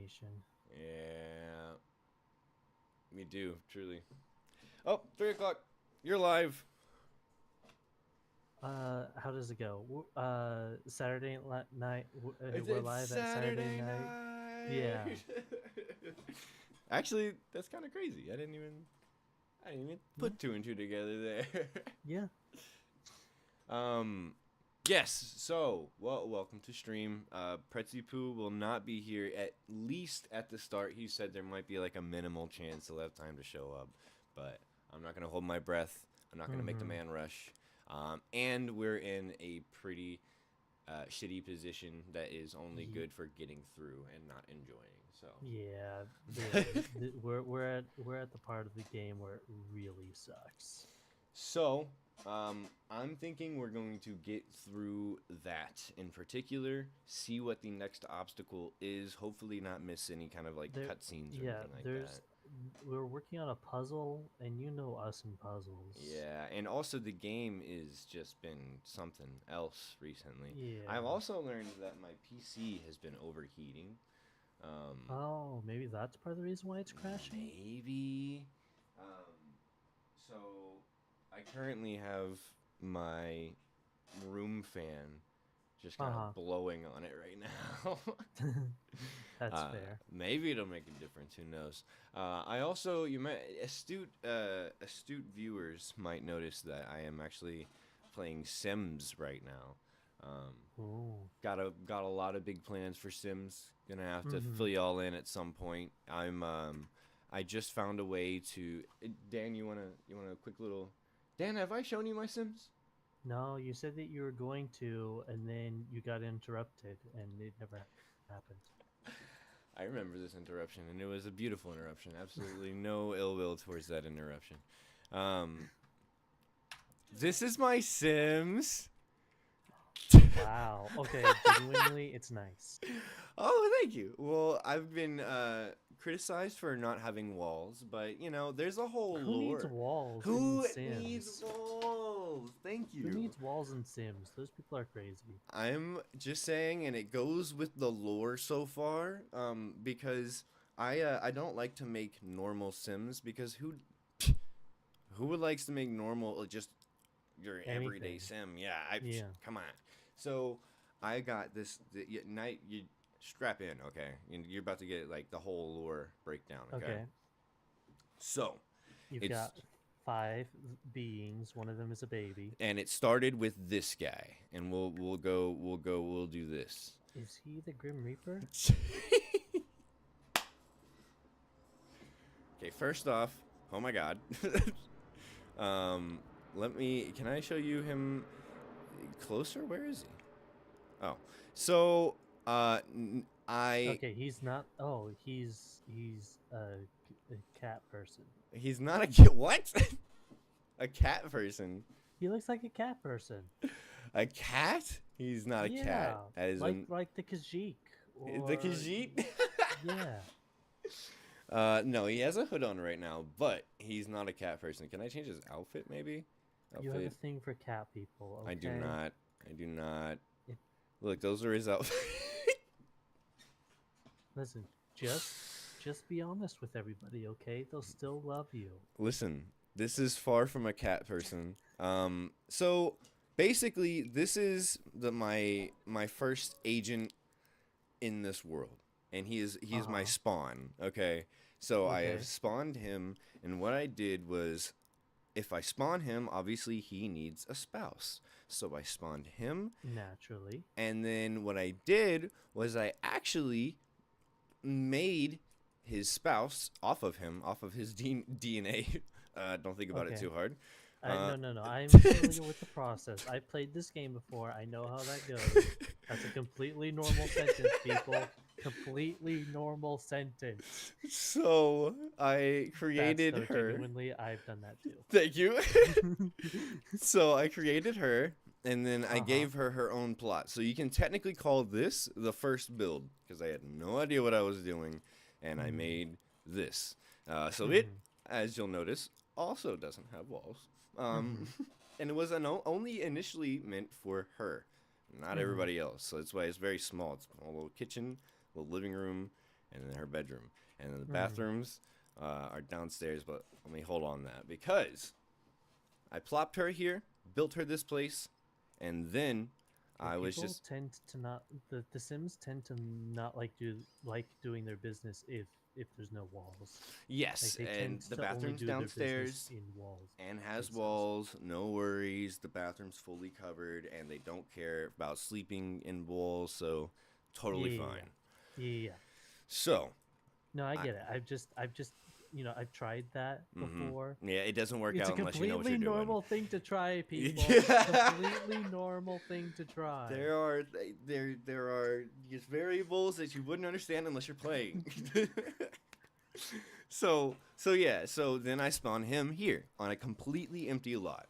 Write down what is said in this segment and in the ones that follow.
information. Yeah. Me do, truly. Oh, 3 o'clock. You're live. How does it go? Saturday night. We're It's live at Saturday Saturday night. Yeah. night. Actually, that's kind of crazy. I didn't even put two and two together there. Yeah. Yes. So, welcome to stream. Pretzy Poo will not be here at least at the start. He said there might be like a minimal chance he'll have time to show up, but I'm not gonna hold my breath. I'm not gonna make the man rush. And we're in a pretty shitty position that is only good for getting through and not enjoying. So Yeah. We're at the part of the game where it really sucks. So, I'm thinking we're going to get through that in particular, see what the next obstacle is, hopefully not miss any kind of like cutscenes or anything like that. We're working on a puzzle, and you know us in puzzles. Yeah, and also the game is just been something else recently. Yeah. I've also learned that my PC has been overheating. Oh, maybe that's part of the reason why it's crashing? Maybe. So I currently have my room fan just kind of blowing on it right now. That's fair. Maybe it'll make a difference. Who knows? I also, astute viewers might notice that I am actually playing Sims right now. Got a lot of big plans for Sims. Gonna have to fill y'all in at some point. I just found a way to. Dan, you wanna a quick little. Dan, have I shown you my Sims? No, you said that you were going to, and then you got interrupted, and it never happened. I remember this interruption, and it was a beautiful interruption. Absolutely no ill will towards that interruption. This is my Sims. Wow. Okay, genuinely, it's nice. Oh, thank you. Well, I've been criticized for not having walls, but you know, there's a whole lore. Who needs walls? Who in Sims? needs walls? Thank you. Who needs walls in Sims? Those people are crazy. I'm just saying, and it goes with the lore so far. Because I don't like to make normal Sims because who would likes to make normal just your everyday sim? Yeah, come on. So I got this night. You strap in, okay? You're about to get like the whole lore breakdown, okay? So you've got 5 beings. One of them is a baby. And it started with this guy, and we'll do this. Is he the Grim Reaper? Okay, first off, oh my God. Can I show you him closer? Where is he? Oh, so okay, he's not. Oh, he's a cat person. He's not a what? A cat person. He looks like a cat person. A cat? He's not a cat. That is like the Khajiit. The Khajiit? Yeah. No, he has a hood on right now, but he's not a cat person. Can I change his outfit, maybe? You have a thing for cat people. Okay? I do not. Look, those are his outfits. Listen, just be honest with everybody, okay? They'll still love you. Listen, this is far from a cat person. So basically, this is my first agent in this world, and he is my spawn. Okay, so I have spawned him, and what I did was, if I spawn him, obviously he needs a spouse. So I spawned him naturally, and then what I did was I actually made his spouse off of his DNA. Don't think about it too hard. No. I'm familiar with the process. I played this game before. I know how that goes. That's a completely normal sentence, people. Completely normal sentence. So I created her. Genuinely, I've done that too. Thank you. So I created her, and then I gave her her own plot. So you can technically call this the first build, because I had no idea what I was doing, and I made this. So it, as you'll notice, also doesn't have walls. And it was only initially meant for her, not everybody else. So that's why it's very small. It's a little kitchen, little living room, and then her bedroom, and then the Mhm. bathrooms are downstairs. But let me hold on that because I plopped her here, built her this place, and then Yeah, I was people just tend to not the Sims tend to not like doing their business if there's no walls. yes, Like they and tend the to only bathroom's do their business downstairs in walls. and has places. walls, no worries. The bathroom's fully covered, and they don't care about sleeping in walls, so totally Yeah, fine. yeah. So, No, I get it. I've just I've tried that before. yeah, it doesn't work It's a out unless you know what completely you're normal thing to try, people. Yeah. Completely normal thing to try. There are these variables that you wouldn't understand unless you're playing. So then I spawned him here on a completely empty lot,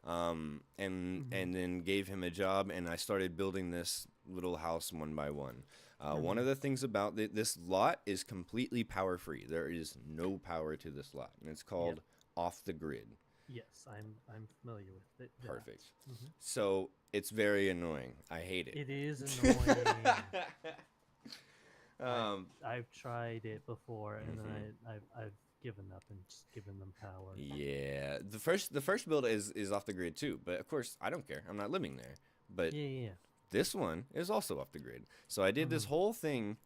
and then gave him a job, and I started building this little house one by one. One of the things about this lot is completely power free. There is no power to this lot, and it's called off the grid. Yes, I'm familiar with it. Yeah. Perfect. So it's very annoying. I hate it. It is annoying. Um, I've tried it before, and then I've given up and just given them power. yeah, the first build is off the grid too, but of course I don't care. I'm not living there. But Yeah. this one is also off the grid. So I did this whole thing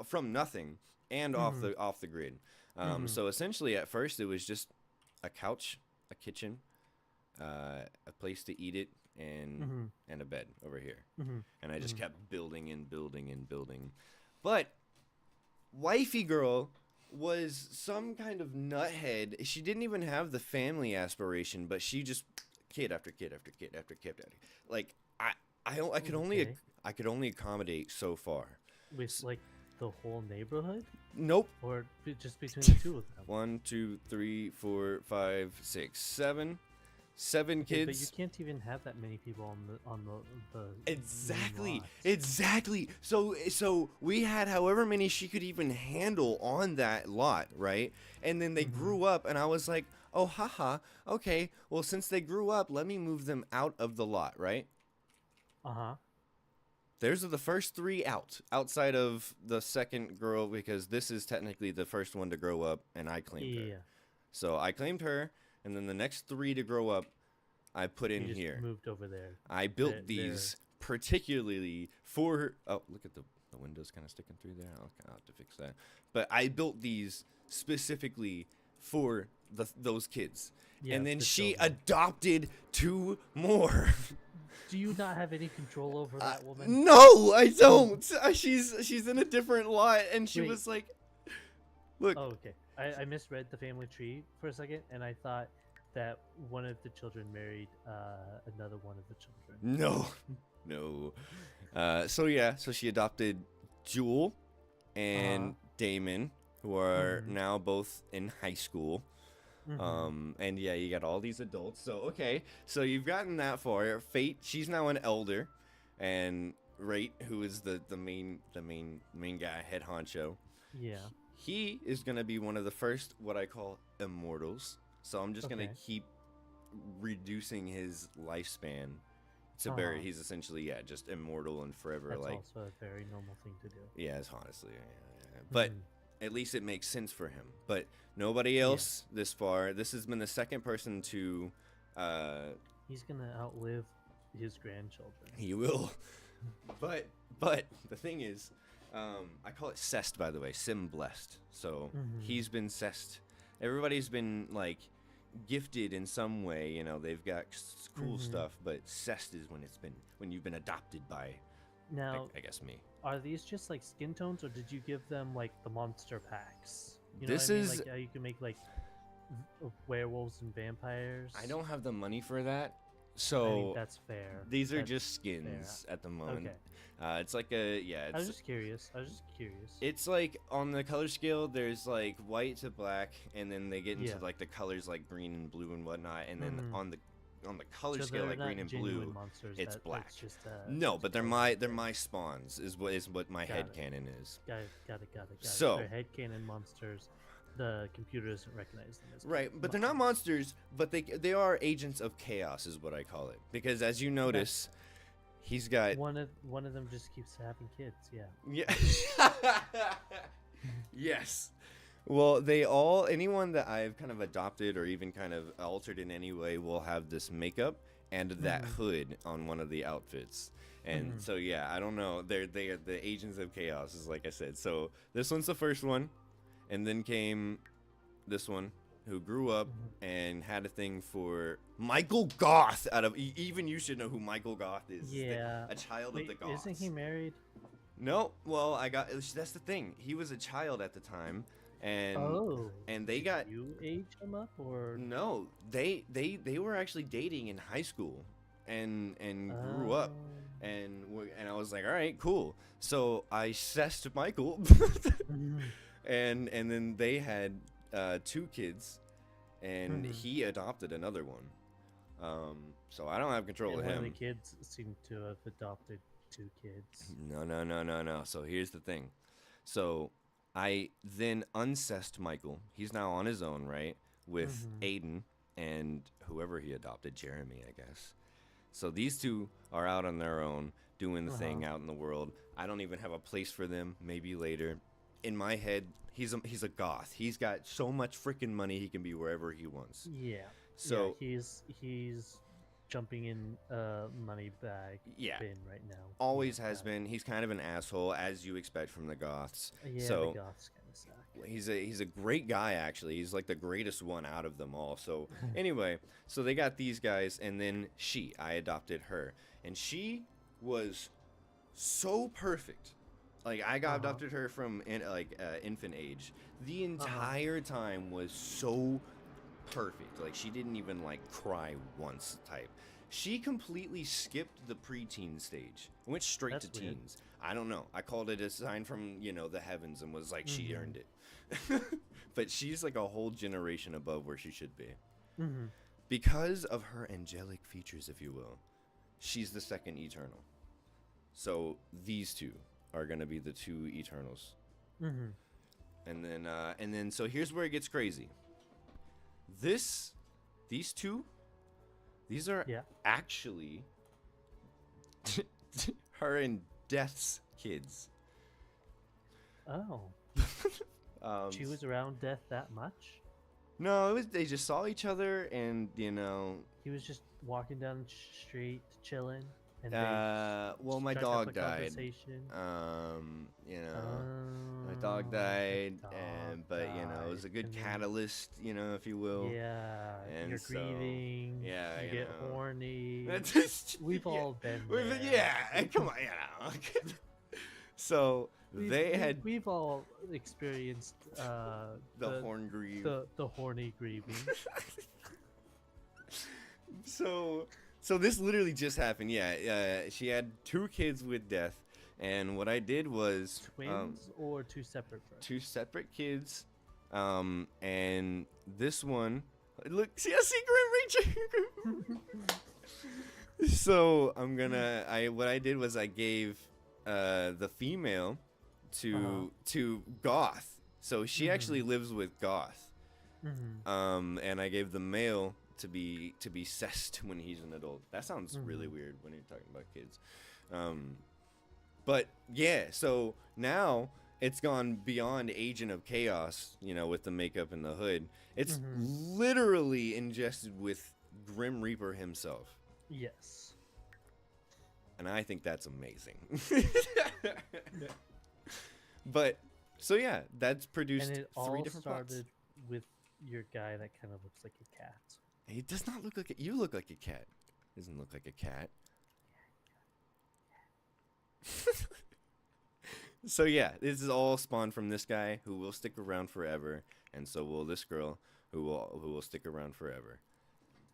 from nothing and off the grid. So essentially, at first it was just a couch, a kitchen, a place to eat it, and a bed over here. And I just kept building and building and building. But wifey girl was some kind of nuthead. She didn't even have the family aspiration, but she just kid after kid after kid after kid. Like I could only accommodate so far. With like the whole neighborhood, Nope. or just between the two of them. 1, 2, 3, 4, 5, 6, 7. 7 Okay, but you kids. can't even have that many people on the Exactly. lot. Exactly. So we had however many she could even handle on that lot, right? And then they grew up, and I was like, oh, haha, okay. Well, since they grew up, let me move them out of the lot, right? There's the first 3 outside of the second girl, because this is technically the first one to grow up, and I claimed her. So I claimed her, and then the next 3 to grow up, I put in You just here. moved over there. I built these particularly for. Oh, look at the windows kind of sticking through there. I'll have to fix that. But I built these specifically for those kids, Yeah, and then the she children. adopted 2 more. Do you not have any control over that woman? No, I don't. She's in a different lot, and she Wait. was like, "Look." Oh, okay. I misread the family tree for a second, and I thought that one of the children married another one of the children. No. So she adopted Jewel and Damon, who are now both in high school. And yeah, you got all these adults. So okay, so you've gotten that far. Fate, she's now an elder, and Rate, who is the main guy, head honcho. Yeah. He is gonna be one of the first what I call immortals. So I'm just gonna keep reducing his lifespan to he's essentially just immortal and forever. That's like also a very normal thing to do. yeah, it's honestly but at least it makes sense for him. But nobody else this far. This has been the second person to He's gonna outlive his grandchildren. he will. But the thing is, I call it cest, by the way, sim blessed. So he's been cest. Everybody's been like gifted in some way, you know, they've got cool stuff, but cest is when you've been adopted by Now, I guess me. are these just like skin tones, or did you give them like the monster packs? You know This what I mean? is- like how you can make like werewolves and vampires. I don't have the money for that, I so think that's fair. these are That's just skins at the moment. Okay. It's like a I was just curious. it's like on the color scale, there's like white to black, and then they get into like the colors like green and blue and whatnot, and then on the color So scale they're like not green and genuine blue, monsters, it's black. It's just, no, it's but they're color. my spawns is what my Got head it. canon is. Got it. So- They're headcanon monsters. The computer doesn't recognize them as Right, but they're not monsters, but they are agents of chaos is what I call it, because as you notice, he's got One of them just keeps having kids. Yeah. yeah. Yes. Well, anyone that I've kind of adopted or even kind of altered in any way will have this makeup and that hood on one of the outfits. And so, yeah, I don't know. They are the Agents of Chaos, is like I said. So this one's the first one. And then came this one, who grew up and had a thing for Michael Goth. Even you should know who Michael Goth is. Yeah. A child of the Goths. Isn't he married? No. Well, that's the thing. He was a child at the time. And they got you age him up or no, they were actually dating in high school and grew up and I was like, all right, cool. So I cessed Michael and then they had 2 kids and he adopted another one. So I don't have control of him. One of the kids seem to have adopted 2 kids. No. So here's the thing. So I then uncessed Michael. He's now on his own, right? With Aiden and whoever he adopted, Jeremy, I guess. So these 2 are out on their own, doing the thing out in the world. I don't even have a place for them. Maybe later. In my head, he's a goth. He's got so much freaking money he can be wherever he wants. Yeah. So yeah, he's jumping in money bag bin right now. Always has been. He's kind of an asshole, as you expect from the goths. Yeah, so the goths kind of suck. He's a great guy, actually. He's like the greatest one out of them all. So anyway, so they got these guys, and then I adopted her, and she was so perfect. Like I adopted her from infant age. The entire time was so perfect. Like she didn't even like cry once type. She completely skipped the preteen stage. Went straight to weird. teens. I don't know. I called it a sign from, the heavens and was like, she earned it. But she's like a whole generation above where she should be. Because of her angelic features, if you will. She's the second Eternal. So these 2 are going to be the 2 Eternals. And then so here's where it gets crazy. These 2, these are actually her and Death's kids. Oh. She was around Death that much? No, they just saw each other and, He was just walking down the street, chilling. And well, my dog died. My dog died, but it was a good catalyst, if you will. Yeah, and you're grieving. Yeah, you get horny. Just, We've all been there. Yeah, come on, So we've all experienced the horn grieve, the horny grieving. So this literally just happened. She had 2 kids with Death, and what I did was twins or 2 separate births? 2 separate kids, and this one, look, see Grim Reacher. So what I did was I gave the female to Goth. So she actually lives with Goth, and I gave the male to be cessed when he's an adult. That sounds really weird when you're talking about kids. But yeah, so now it's gone beyond Agent of Chaos, with the makeup and the hood. It's literally ingested with Grim Reaper himself. Yes. And I think that's amazing. But so yeah, that's produced and it 3 all different plots. started with your guy that kind of looks like a cat. He does not look like a... You look like a cat. Doesn't look like a cat. So yeah, this is all spawned from this guy who will stick around forever, and so will this girl who will stick around forever.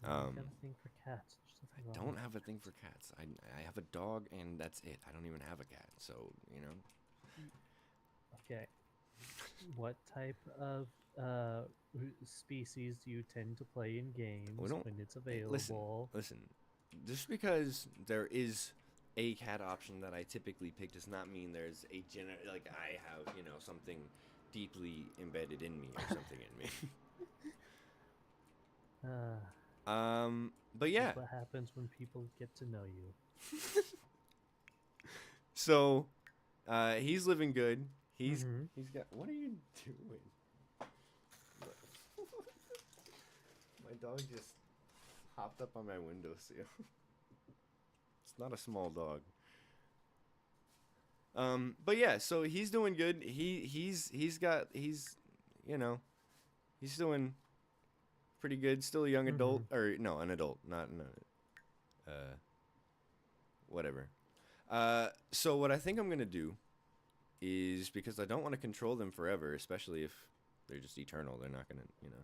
I got a thing for cats. I don't have a thing for cats. I have a dog, and that's it. I don't even have a cat, so Okay. What type of species do you tend to play in games when it's available? Listen, just because there is a cat option that I typically pick does not mean there's a I have something deeply embedded in me or something in me. But yeah, that's what happens when people get to know you. So he's living good. He's got. What are you doing? My dog just hopped up on my windowsill. It's not a small dog. But yeah, so he's doing good. He's you know, he's doing pretty good. Still a young adult, or no, an adult, not whatever. So what I think I'm gonna do is, because I don't want to control them forever, especially if they're just eternal. They're not gonna, you know.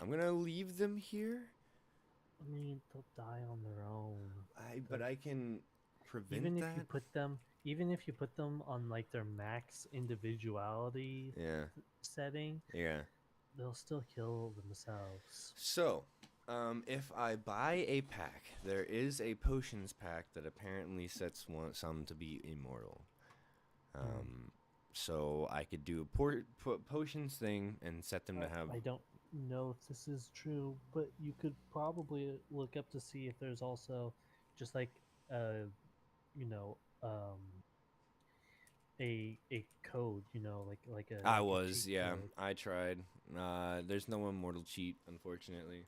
I'm gonna leave them here. I mean, they'll die on their own. But I can prevent even that. Even if you put them on like their max individuality setting, they'll still kill themselves. So, if I buy a pack, there is a potions pack that apparently sets some to be immortal. So I could do a potions thing and set them to have. I don't know if this is true, but you could probably look up to see if there's also just like you know, a code, you know, like a. I like was, a yeah. code. I tried. There's no immortal cheat, unfortunately.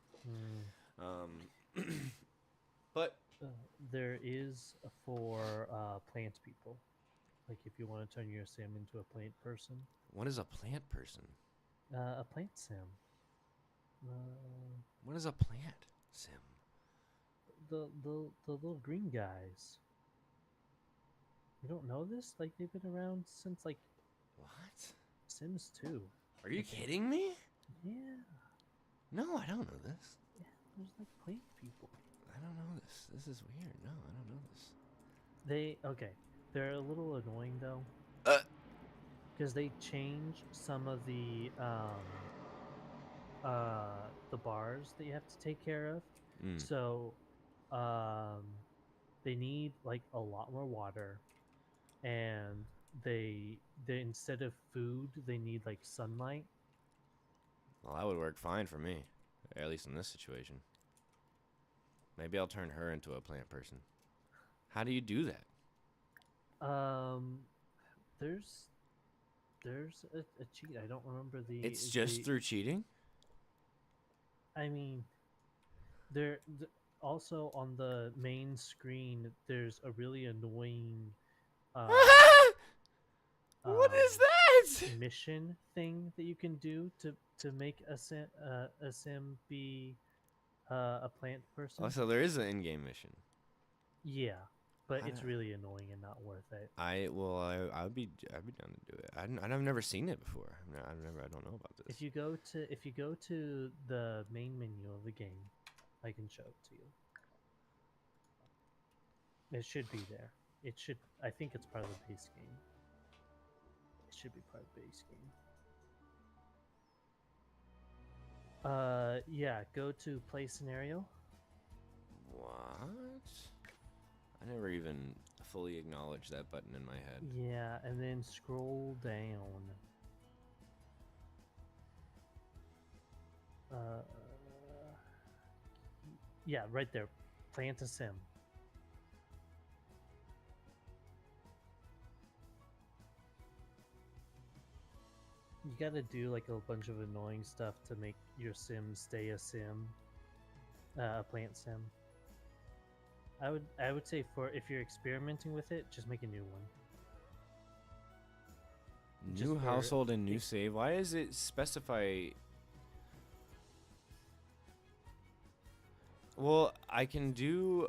But there is for plant people. Like if you want to turn your sim into a plant person. What is a plant person? A plant sim. What is a plant sim? The little green guys. You don't know this? Like they've been around since like what? Sims 2. Are you kidding me? Yeah. No, I don't know this. Yeah, there's like plant people. I don't know this. This is weird. No, I don't know this. They're a little annoying though. Because they change some of the bars that you have to take care of. So they need like a lot more water, and they instead of food they need like sunlight. Well, that would work fine for me, at least in this situation. Maybe I'll turn her into a plant person. How do you do that? There's a cheat. I don't remember the. It's just through cheating? I mean, also on the main screen, there's a really annoying. What is that? Mission thing that you can do to make a sim be a plant person. Oh, so there is an in-game mission. Yeah, but it's really annoying and not worth it. I'd be down to do it. I've never seen it before. I don't know about this. If you go to the main menu of the game, I can show it to you. It should be there. It should. I think it's part of the base game. It should be part of the base game. Yeah. Go to play scenario. What? I never even fully acknowledged that button in my head. Yeah, and then scroll down. Yeah, right there. Plant a sim. You gotta do like a bunch of annoying stuff to make your sim stay a sim, a plant sim. I would say for if you're experimenting with it, just make a new one. New household and new save. Why does it specify? Well, I can do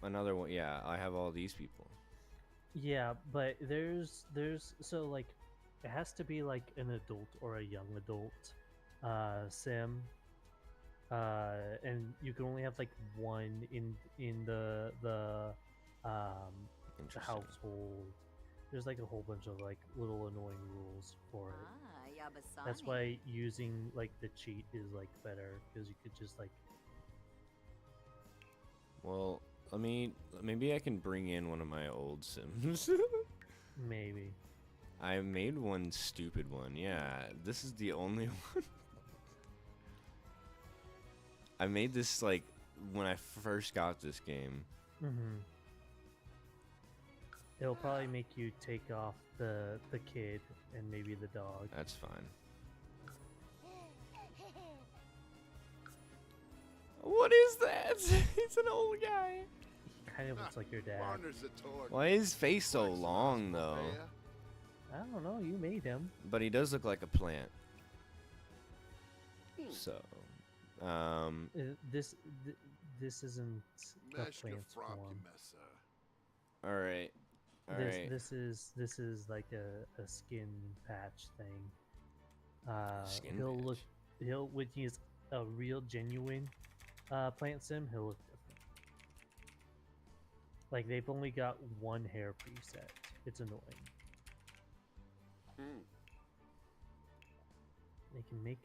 another one. Yeah, I have all these people. Yeah, but there's so like it has to be like an adult or a young adult sim. And you can only have like one in the household. There's like a whole bunch of like little annoying rules for it. That's why using like the cheat is like better, because you could just like. Well, maybe I can bring in one of my old Sims. Maybe. I made one stupid one. Yeah, this is the only one. I made this like when I first got this game. It'll probably make you take off the kid and maybe the dog. That's fine. What is that? It's an old guy. Kind of looks like your dad. Why is his face so long though? I don't know. You made him. But he does look like a plant. So, This isn't the plant's form. all right, all right. This is like a skin patch thing. Skin He'll patch. when he's a real genuine plant sim, he'll look different. Like they've only got one hair preset. It's annoying. They can make,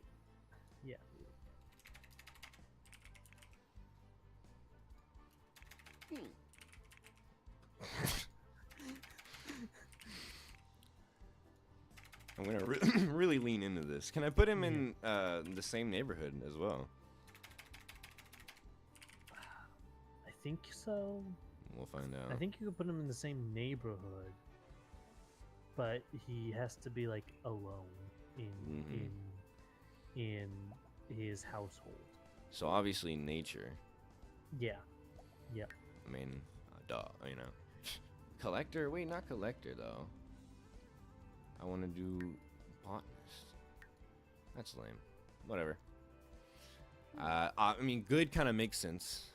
yeah. I'm gonna really lean into this. Can I put him in the same neighborhood as well? I think so. We'll find out. I think you could put him in the same neighborhood, but he has to be like alone in his household. So obviously nature. Yeah. Yep. I mean, dog. You know, collector. Wait, not collector though. I want to do botanist. That's lame. Whatever. I mean, good kind of makes sense.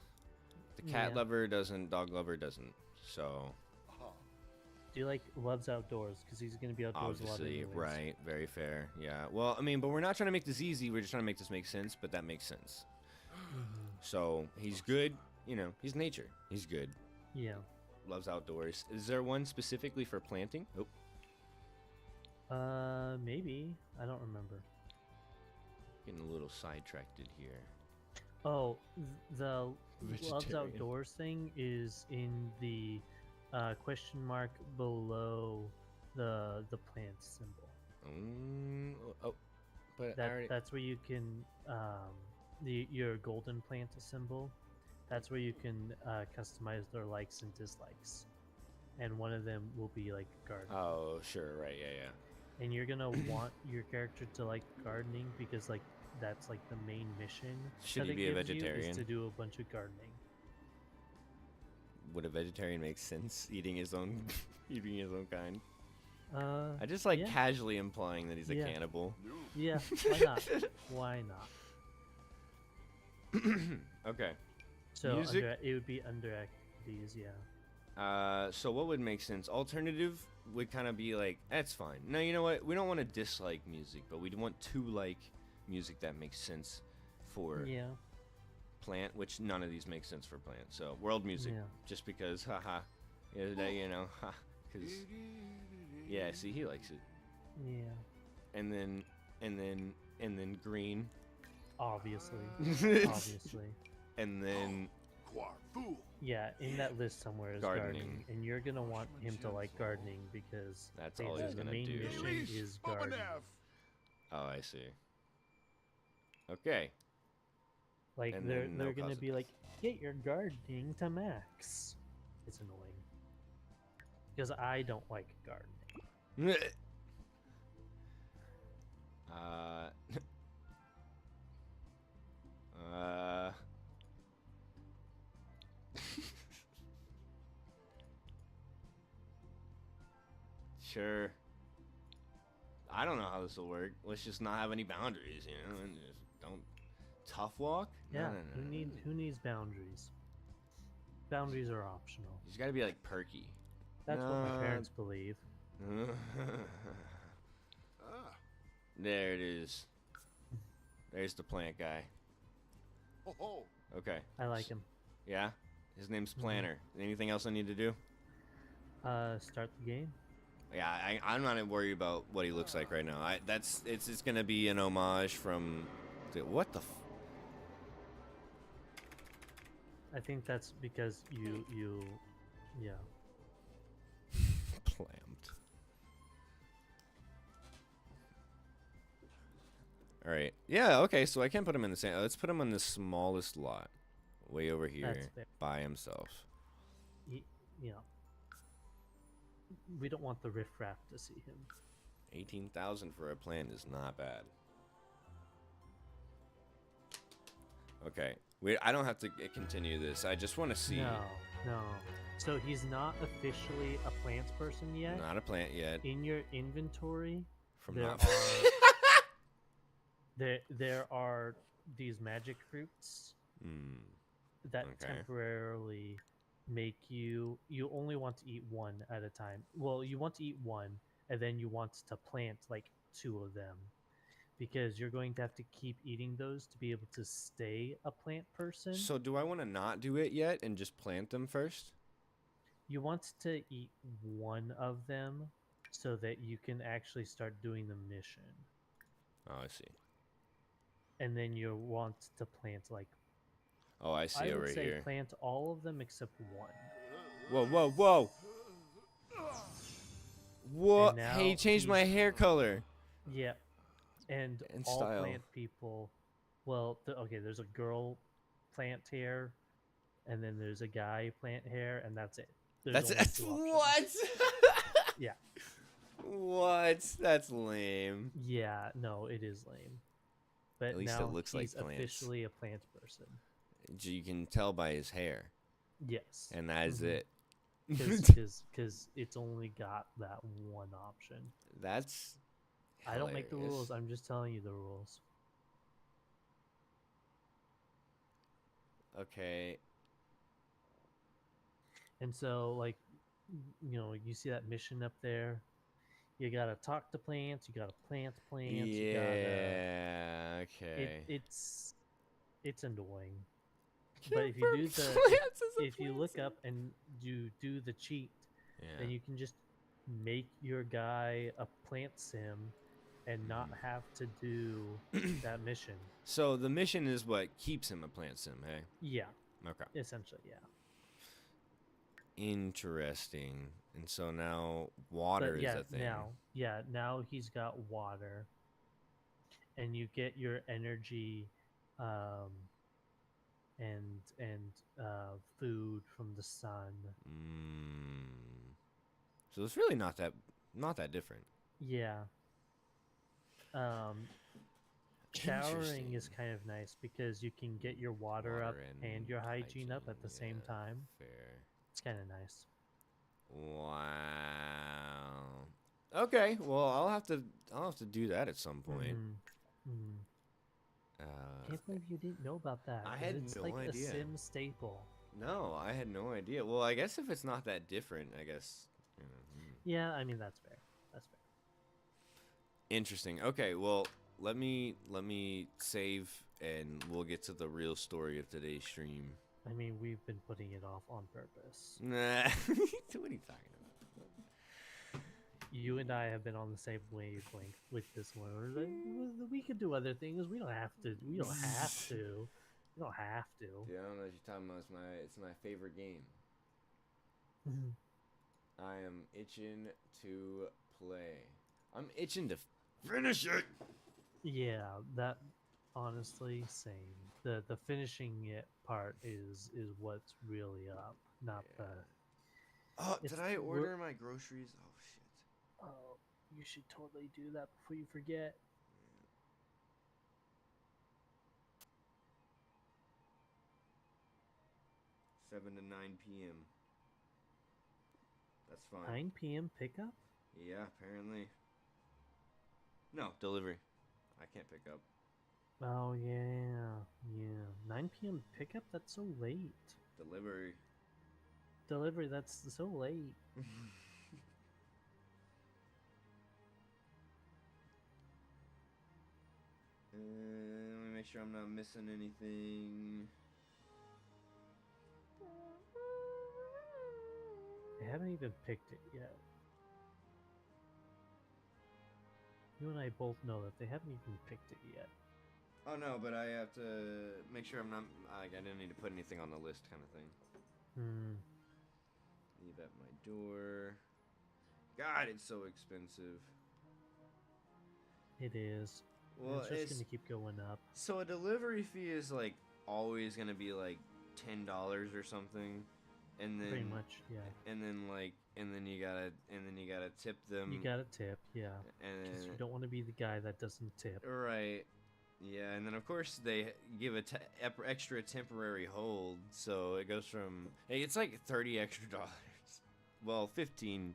The cat lover doesn't. Dog lover doesn't. So. Do you like loves outdoors? Because he's going to be outdoors a lot Obviously, anyways. right. Very fair. Yeah. Well, I mean, but we're not trying to make this easy. We're just trying to make this make sense. But that makes sense. So he's good. You know, he's nature. He's good. Yeah. Loves outdoors. Is there one specifically for planting? Oh. Maybe. I don't remember. Getting a little sidetracked here. Oh, the loves Vegetarian. outdoors thing is in the question mark below the plant symbol. Oh, but That's where you can your golden plant symbol. That's where you can customize their likes and dislikes, and one of them will be like gardening. Oh, sure, right, yeah. And you're gonna want your character to like gardening because like that's like the main mission. Should that he it be a gives you, vegetarian? is to do a bunch of gardening. Would a vegetarian make sense? Eating his own kind. I just yeah. casually implying that he's a cannibal. Yeah, why not? Why not? Okay. So Music? it would be under activities, yeah. So what would make sense? Alternative would kind of be like, that's fine. No, you know what? We don't want to dislike music, but we want to like music that makes sense for plant, which none of these make sense for plant. So world music, just because, haha, you know, because yeah, see, he likes it. Yeah. And then green. Obviously. And then yeah, in that list somewhere is Gardening. gardening, and you're gonna want him to like gardening because That's all he's the gonna main do. mission is gardening. Oh, I see. Okay. Like And they're then no gonna cause be of like, get your gardening to max. It's annoying because I don't like gardening. Sure. I don't know how this will work. Let's just not have any boundaries, you know, and just don't tough walk. Yeah, No. who needs boundaries? Boundaries are optional. He's got to be like perky. That's what my parents believe. There it is. There's the plant guy. Okay. I like him. Yeah? His name's Planner. Anything else I need to do? Start the game. Yeah, I'm not worried about what he looks like right now. It's gonna be an homage from what the I think that's because you yeah. Clamped. All right. Yeah. Okay. So I can't put him in the same. Let's put him on the smallest lot, way over here, That's fair. by himself. Yeah. we don't want the riffraff to see him. 18,000 for a plant is not bad. Okay. I don't have to continue this. I just want to see. No. So he's not officially a plants person yet. Not a plant yet. In your inventory, From there not. are there are these magic fruits that temporarily make you only want to eat one at a time. Well, you want to eat one, and then you want to plant like 2 of them, because you're going to have to keep eating those to be able to stay a plant person. So do I want to not do it yet and just plant them first? You want to eat one of them so that you can actually start doing the mission. Oh, I see. And then you want to plant like... Oh, I see it right here. I would say plant all of them except one. Whoa. What? Hey, he changed my hair color. Yeah. And all style. Plant people... Well, okay, there's a girl plant hair, and then there's a guy plant hair, and that's it. That's what? Yeah. What? That's lame. Yeah, no, it is lame. But at least now it looks he's like plants. Officially a plant person. You can tell by his hair. Yes. And that is it. Because it's only got that one option. That's hilarious. I don't make the rules. I'm just telling you the rules. Okay. And so, like, you know, you see that mission up there. You gotta talk to plants. You gotta plant plants. Yeah. Okay. It's annoying. But if you look up and you do the cheat, then you can just make your guy a plant sim and not have to do that mission. So the mission is what keeps him a plant sim, hey? Yeah. Okay. Essentially, yeah. Interesting. And so now water is a thing. Now he's got water, and you get your energy, and food from the sun. So it's really not that different. Yeah. Showering is kind of nice because you can get your water up and your hygiene up at the same time. Fair. It's kind of nice. Wow. Okay, well I'll have to do that at some point. Can't believe you didn't know about that. I had it's no like idea. a sim staple. No, I had no idea. Well, I guess if it's not that different, I guess. You know, Yeah, I mean that's fair. That's fair. Interesting. Okay, well let me save and we'll get to the real story of today's stream. I mean, we've been putting it off on purpose. Nah. What are you talking about? You and I have been on the same wavelength with this one. We're like, we could do other things. We don't have to. We don't have to. We don't have to. Dude, I don't know what you're talking about. It's my favorite game. I am itching to play. I'm itching to finish it. Yeah, that honestly, same. The finishing it part is what's really up, not the. Oh, did I order my groceries? Oh shit. Oh, you should totally do that before you forget. 7 to 9 p.m. That's fine. 9 p.m. pickup? Yeah, apparently. No, delivery. I can't pick up. Oh, yeah. 9 p.m. pickup? That's so late. Delivery, that's so late. Let me make sure I'm not missing anything. They haven't even picked it yet. You and I both know that they haven't even picked it yet. Oh no, but I have to make sure I'm not, I didn't need to put anything on the list kind of thing. Leave at my door. God, it's so expensive. It is. Well, it's just gonna keep going up. So a delivery fee is like always gonna be like $10 or something, and then pretty much, yeah. And then like and then you gotta tip them. You gotta tip, yeah. And you don't want to be the guy that doesn't tip. Right. Yeah, and then of course they give a extra temporary hold, so it goes from it's like $30 extra. Well, 15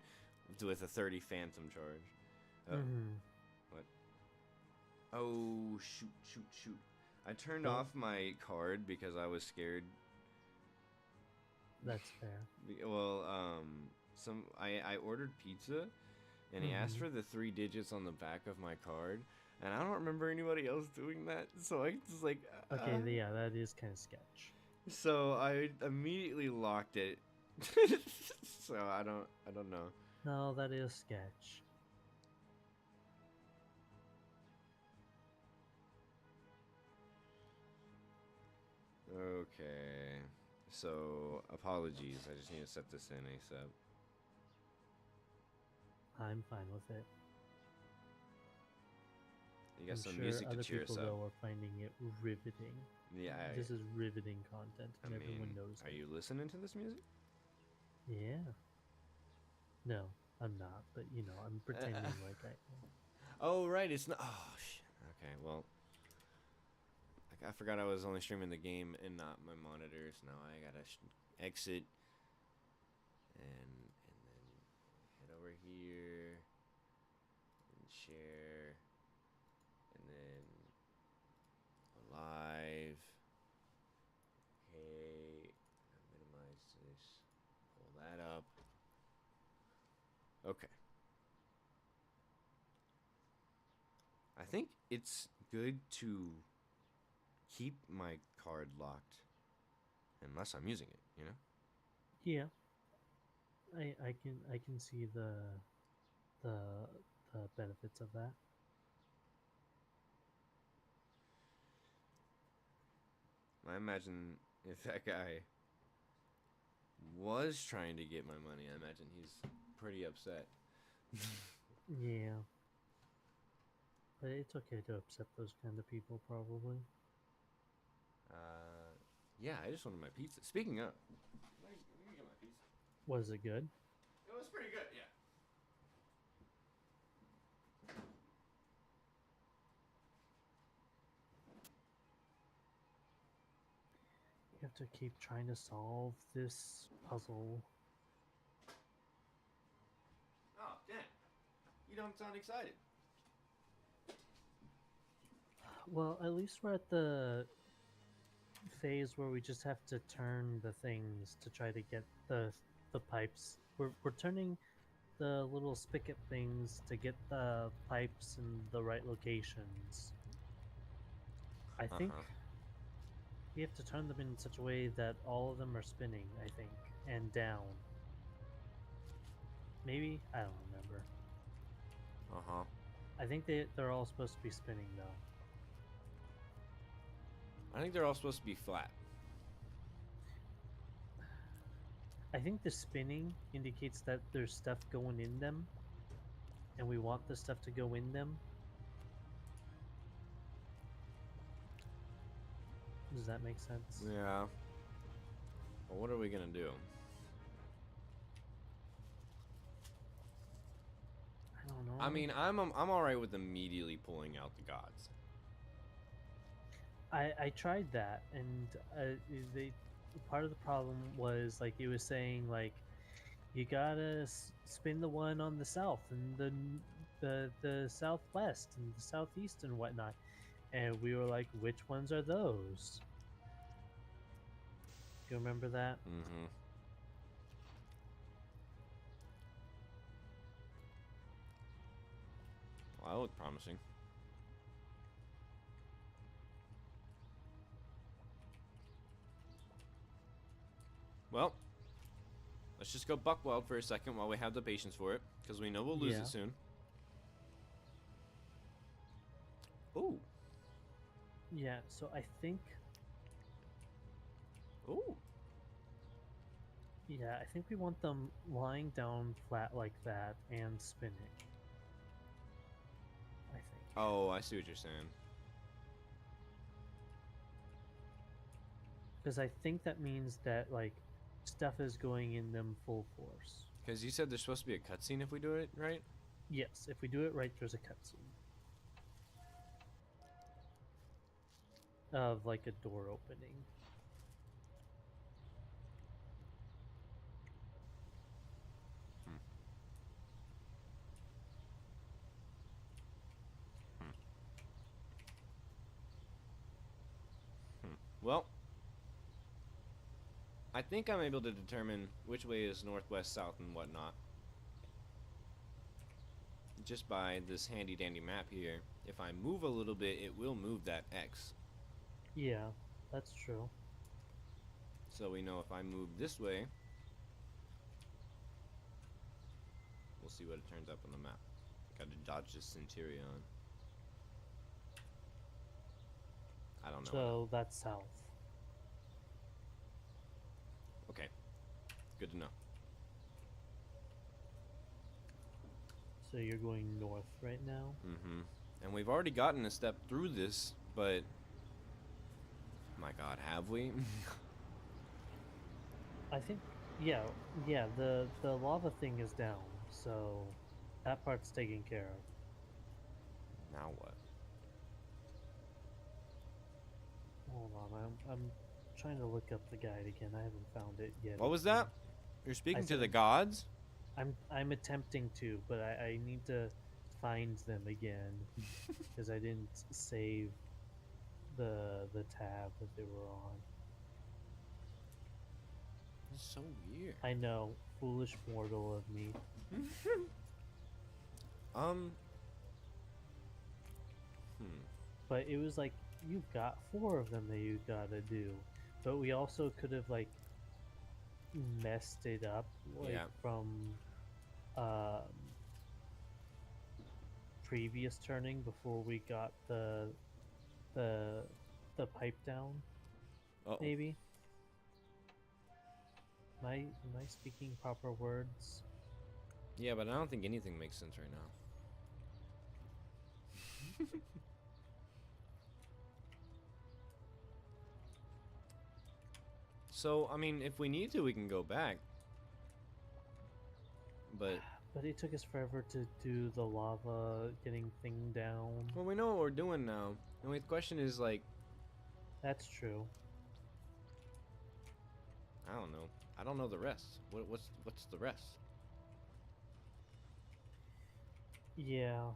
with a 30 phantom charge. What? Oh, shoot. I turned off my card because I was scared. That's fair. Well, I ordered pizza, and he asked for the 3 digits on the back of my card, and I don't remember anybody else doing that, so I just like... Okay, yeah, that is kind of sketch. So I immediately locked it. So I don't know. No, that is sketch. Okay. So, apologies. I just need to set this in ASAP. I'm fine with it. You got some music to cheer us up. Other people, though, are finding it riveting. Yeah. This is riveting content, and everyone knows it. Are you listening to this music? Yeah. No, I'm not, but, you know, I'm pretending like I am. Oh, right, it's not... Oh, shit. Okay, well... I forgot I was only streaming the game and not my monitors. Now I gotta exit and then head over here and share and then live. Okay, minimize this. Pull that up. Okay. I think it's good to keep my card locked unless I'm using it, you know? Yeah. I can see the benefits of that. I imagine if that guy was trying to get my money, I imagine he's pretty upset. Yeah. But it's okay to upset those kind of people, probably. Yeah, I just wanted my pizza. Speaking of, let me get my pizza. Was it good? It was pretty good, yeah. You have to keep trying to solve this puzzle. Oh, damn. You don't sound excited. Well, at least we're at the phase where we just have to turn the things to try to get the pipes. We're turning the little spigot things to get the pipes in the right locations. I think we have to turn them in such a way that all of them are spinning, I think, and down. Maybe? I don't remember. I think they're all supposed to be spinning, though. I think they're all supposed to be flat. I think the spinning indicates that there's stuff going in them, and we want the stuff to go in them. Does that make sense? Yeah. Well, what are we gonna do? I don't know. I mean, I'm all right with immediately pulling out the gods. I tried that, and part of the problem was, like, he was saying, like, you gotta spin the one on the south and the southwest and the southeast and whatnot, and we were like, which ones are those? Do you remember that? Mm-hmm. Well, that looked promising. Well, let's just go buck wild for a second while we have the patience for it, because we know we'll lose it soon. Ooh. Yeah, so I think... Ooh. Yeah, I think we want them lying down flat like that and spinning. I think. Oh, I see what you're saying. Because I think that means that, like, stuff is going in them full force. Because you said there's supposed to be a cutscene if we do it right? Yes, if we do it right, there's a cutscene. Of like a door opening. Well, I think I'm able to determine which way is northwest, south, and whatnot. Just by this handy dandy map here. If I move a little bit, it will move that X. Yeah, that's true. So we know if I move this way, we'll see what it turns up on the map. Got to dodge this Centurion. I don't know. So that's south. Okay. Good to know. So you're going north right now? Mm-hmm. And we've already gotten a step through this, but... My god, have we? I think, yeah, the lava thing is down, so that part's taken care of. Now what? Hold on, I'm trying to look up the guide again. I haven't found it yet. What was that? You're speaking to the gods? I'm attempting to, but I need to find them again because I didn't save the tab that they were on. It's so weird. I know, foolish mortal of me. But it was like, you've got 4 of them that you gotta do. But we also could have like messed it up like from previous turning before we got the pipe down. Maybe. Am I speaking proper words? Yeah, but I don't think anything makes sense right now. So, I mean, if we need to, we can go back. But it took us forever to do the lava getting thing down. Well, we know what we're doing now. The only question is, like... That's true. I don't know. I don't know the rest. What's the rest? Yeah.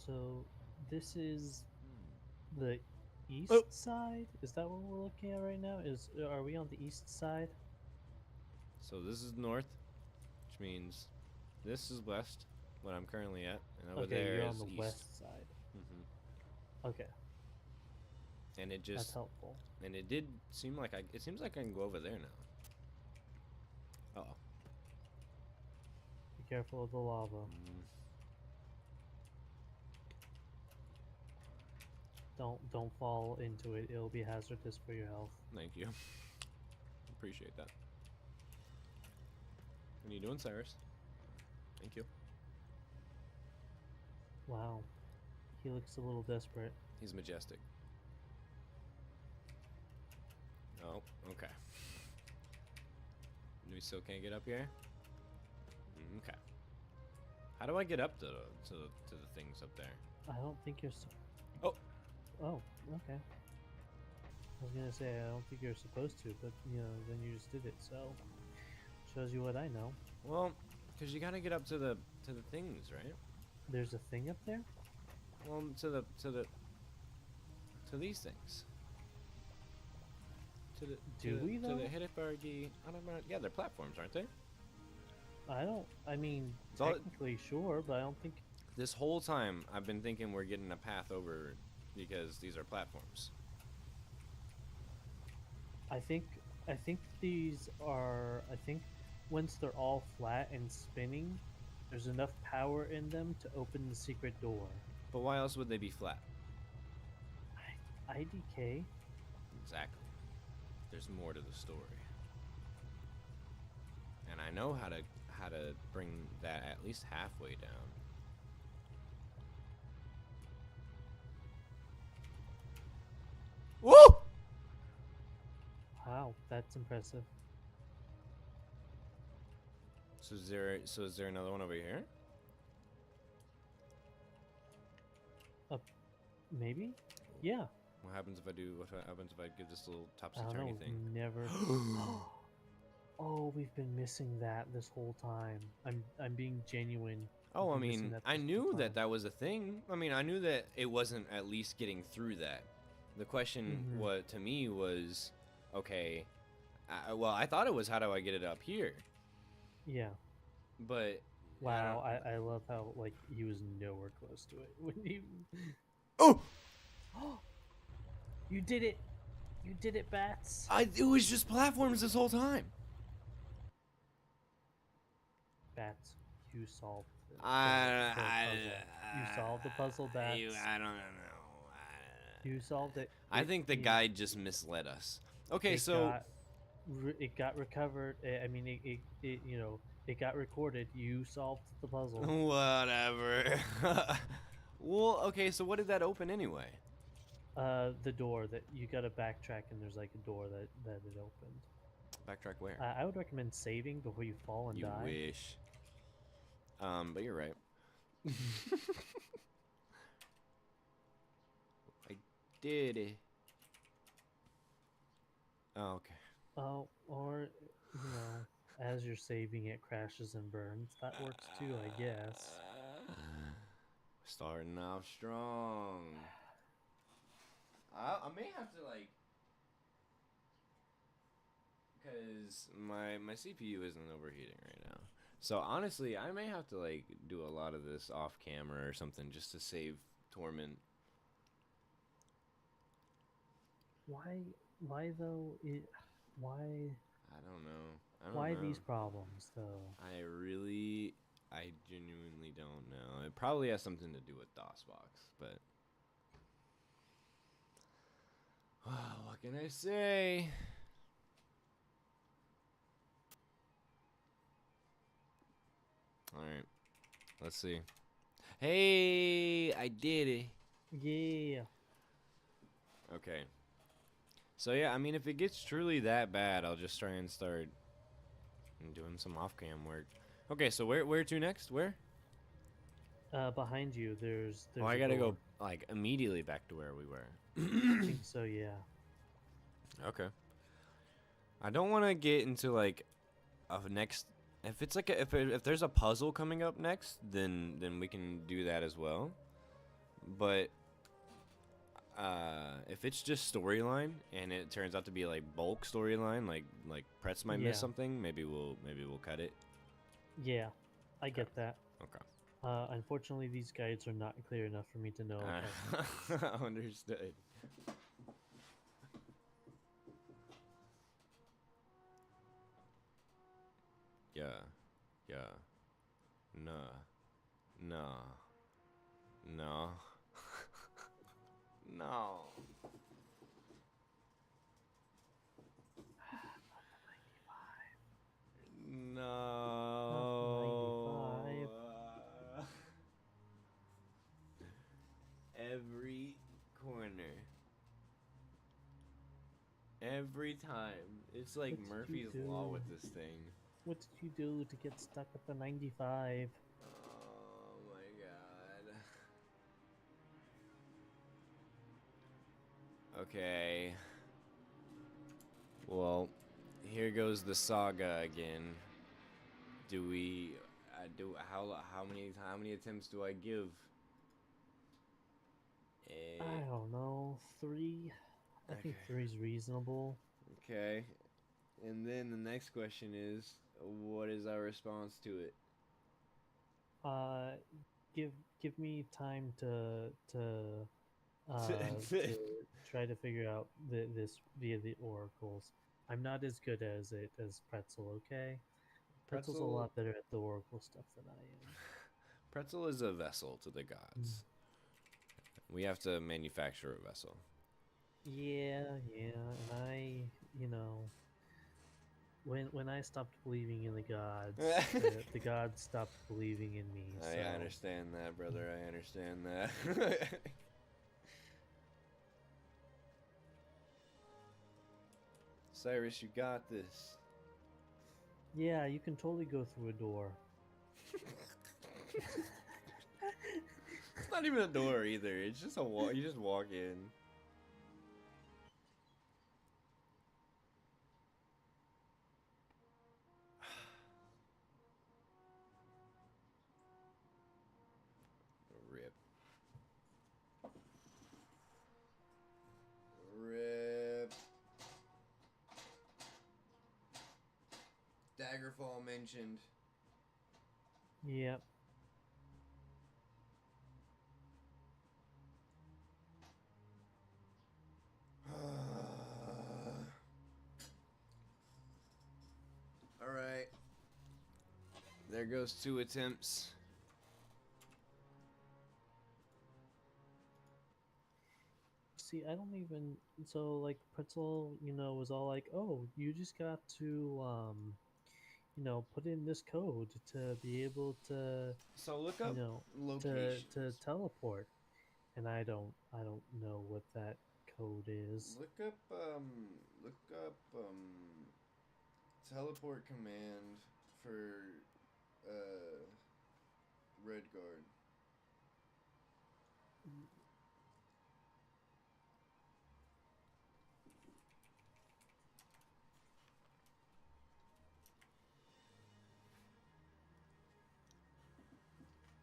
So this is the east side? Is that what we're looking at right now? Are we on the east side? So this is north, which means this is west, what I'm currently at, and over there you're is on the east. west side. Okay. And it just that's helpful. And it did seem like it seems like I can go over there now. Uh-oh. Be careful of the lava. Don't fall into it. It'll be hazardous for your health. Thank you. Appreciate that. What are you doing, Cyrus? Thank you. Wow. He looks a little desperate. He's majestic. Oh, okay. We still can't get up here? Okay. How do I get up to the things up there? I don't think you're Oh, okay. I was gonna say, I don't think you're supposed to, but, you know, then you just did it, so... Shows you what I know. Well, because you gotta get up to the things, right? There's a thing up there? Well, to these things. To the Hiddebargi, I don't know. Yeah, they're platforms, aren't they? I mean, technically sure, but I don't think... This whole time, I've been thinking we're getting a path over because these are platforms. I think these are... I think once they're all flat and spinning, there's enough power in them to open the secret door. But why else would they be flat? IDK? Exactly. There's more to the story. And I know how to bring that at least halfway down. Wow, that's impressive. So is there another one over here? Maybe? Yeah. What happens if I do? What happens if I give this little I don't topsy-turvy know. thing? Never. Oh, we've been missing that this whole time. I'm being genuine. Oh, We've I been missing mean, that I this knew whole that time. that was a thing. I mean, I knew that it wasn't at least getting through that. The question what to me was, okay, well, I thought it was how do I get it up here? Yeah. But Wow, I love how like he was nowhere close to it when you. Oh! You did it! You did it, Batz! It was just platforms this whole time. Batz, you solved the I puzzle. You solved the puzzle, Batz. I don't know. You solved it. I think the guide just misled us. Okay, so it got recovered. I mean, it you know, it got recorded. You solved the puzzle. Whatever. Well, okay, so what did that open anyway? The door that you gotta backtrack, and there's like a door that it opened. Backtrack where? I would recommend saving before you fall and You die. wish. But you're right. I did it. Oh, okay. Oh, or you know, as you're saving, it crashes and burns. That works too, I guess. Starting off strong. I may have to like, cause my CPU isn't overheating right now. So honestly, I may have to like do a lot of this off camera or something just to save torment. Why though? Why? I don't know. Why these problems though? I genuinely don't know. It probably has something to do with DOSBox, but what can I say? All right, let's see. Hey, I did it. Yeah. Okay. So yeah, I mean, if it gets truly that bad, I'll just try and start doing some off-cam work. Okay, so where to next? Where? Behind you, there's Oh, I gotta go like immediately back to where we were. I think so, yeah. Okay. I don't want to get into like a next. If it's like if there's a puzzle coming up next, then we can do that as well. But if it's just storyline and it turns out to be like bulk storyline, like Pretz might miss something, maybe we'll cut it. Yeah, I get that. Okay. Unfortunately, these guides are not clear enough for me to know. Understood. Yeah. No. No. No. 95. Every corner. Every time. It's like Murphy's Law with this thing. What did you do to get stuck at the 95? Oh my god. Okay. Well, here goes the saga again. How many attempts do I give? I don't know, 3? I think 3 is reasonable. Okay. And then the next question is, what is our response to it? Give me time to try to figure out this via the oracles. I'm not as good as Pretzel, okay? Pretzel's a lot better at the oracle stuff than I am. Pretzel is a vessel to the gods. We have to manufacture a vessel. Yeah, and I, when I stopped believing in the gods, the gods stopped believing in me. So. I understand that, brother. I understand that. Cyrus, you got this. Yeah, you can totally go through a door. It's not even a door either. It's just a wall. You just walk in. Rip. Rip. Daggerfall mentioned. Yep. Alright. There goes 2 attempts. See, I don't even. So, like, Pretzel, was all like, oh, you just got to, put in this code to be able to, So look up to locations. teleport. And I don't know what that code is. Look up teleport command for Redguard.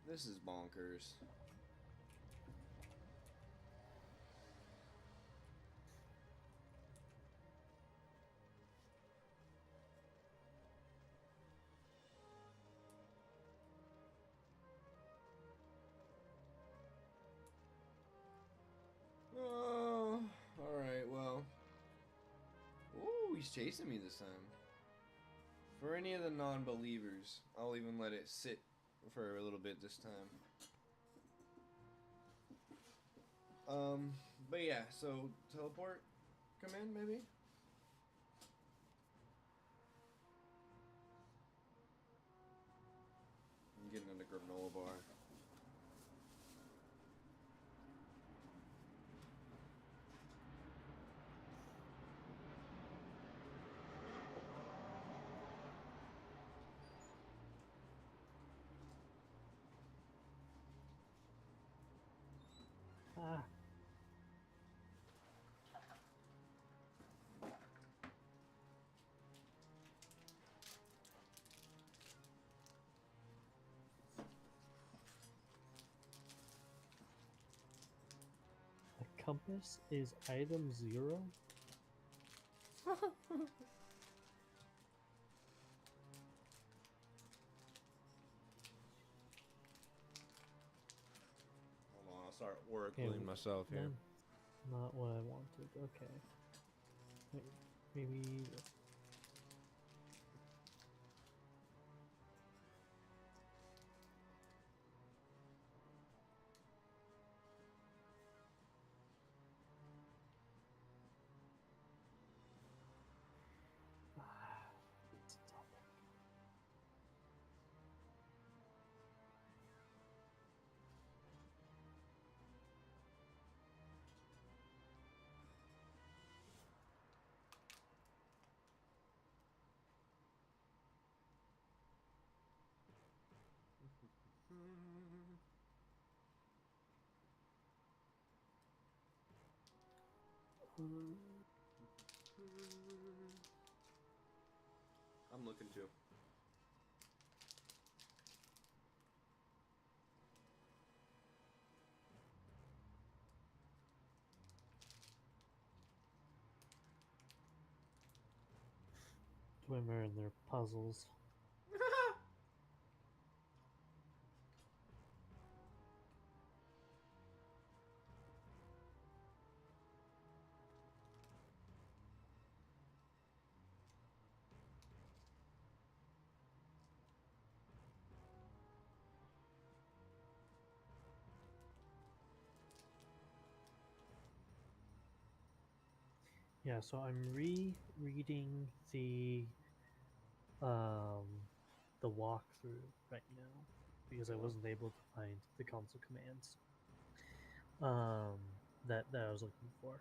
This is bonkers. Oh, alright, well. Ooh, he's chasing me this time. For any of the non-believers, I'll even let it sit for a little bit this time. But yeah, so teleport command maybe? I'm getting in a granola bar. Ah. A compass is item 0? Hold on, I'll start oracling myself here. Not what I wanted. Okay. Wait, maybe. It's a topic. I'm looking too. Swimmer and their puzzles. Yeah, so I'm rereading the walkthrough right now because I wasn't able to find the console commands that I was looking for.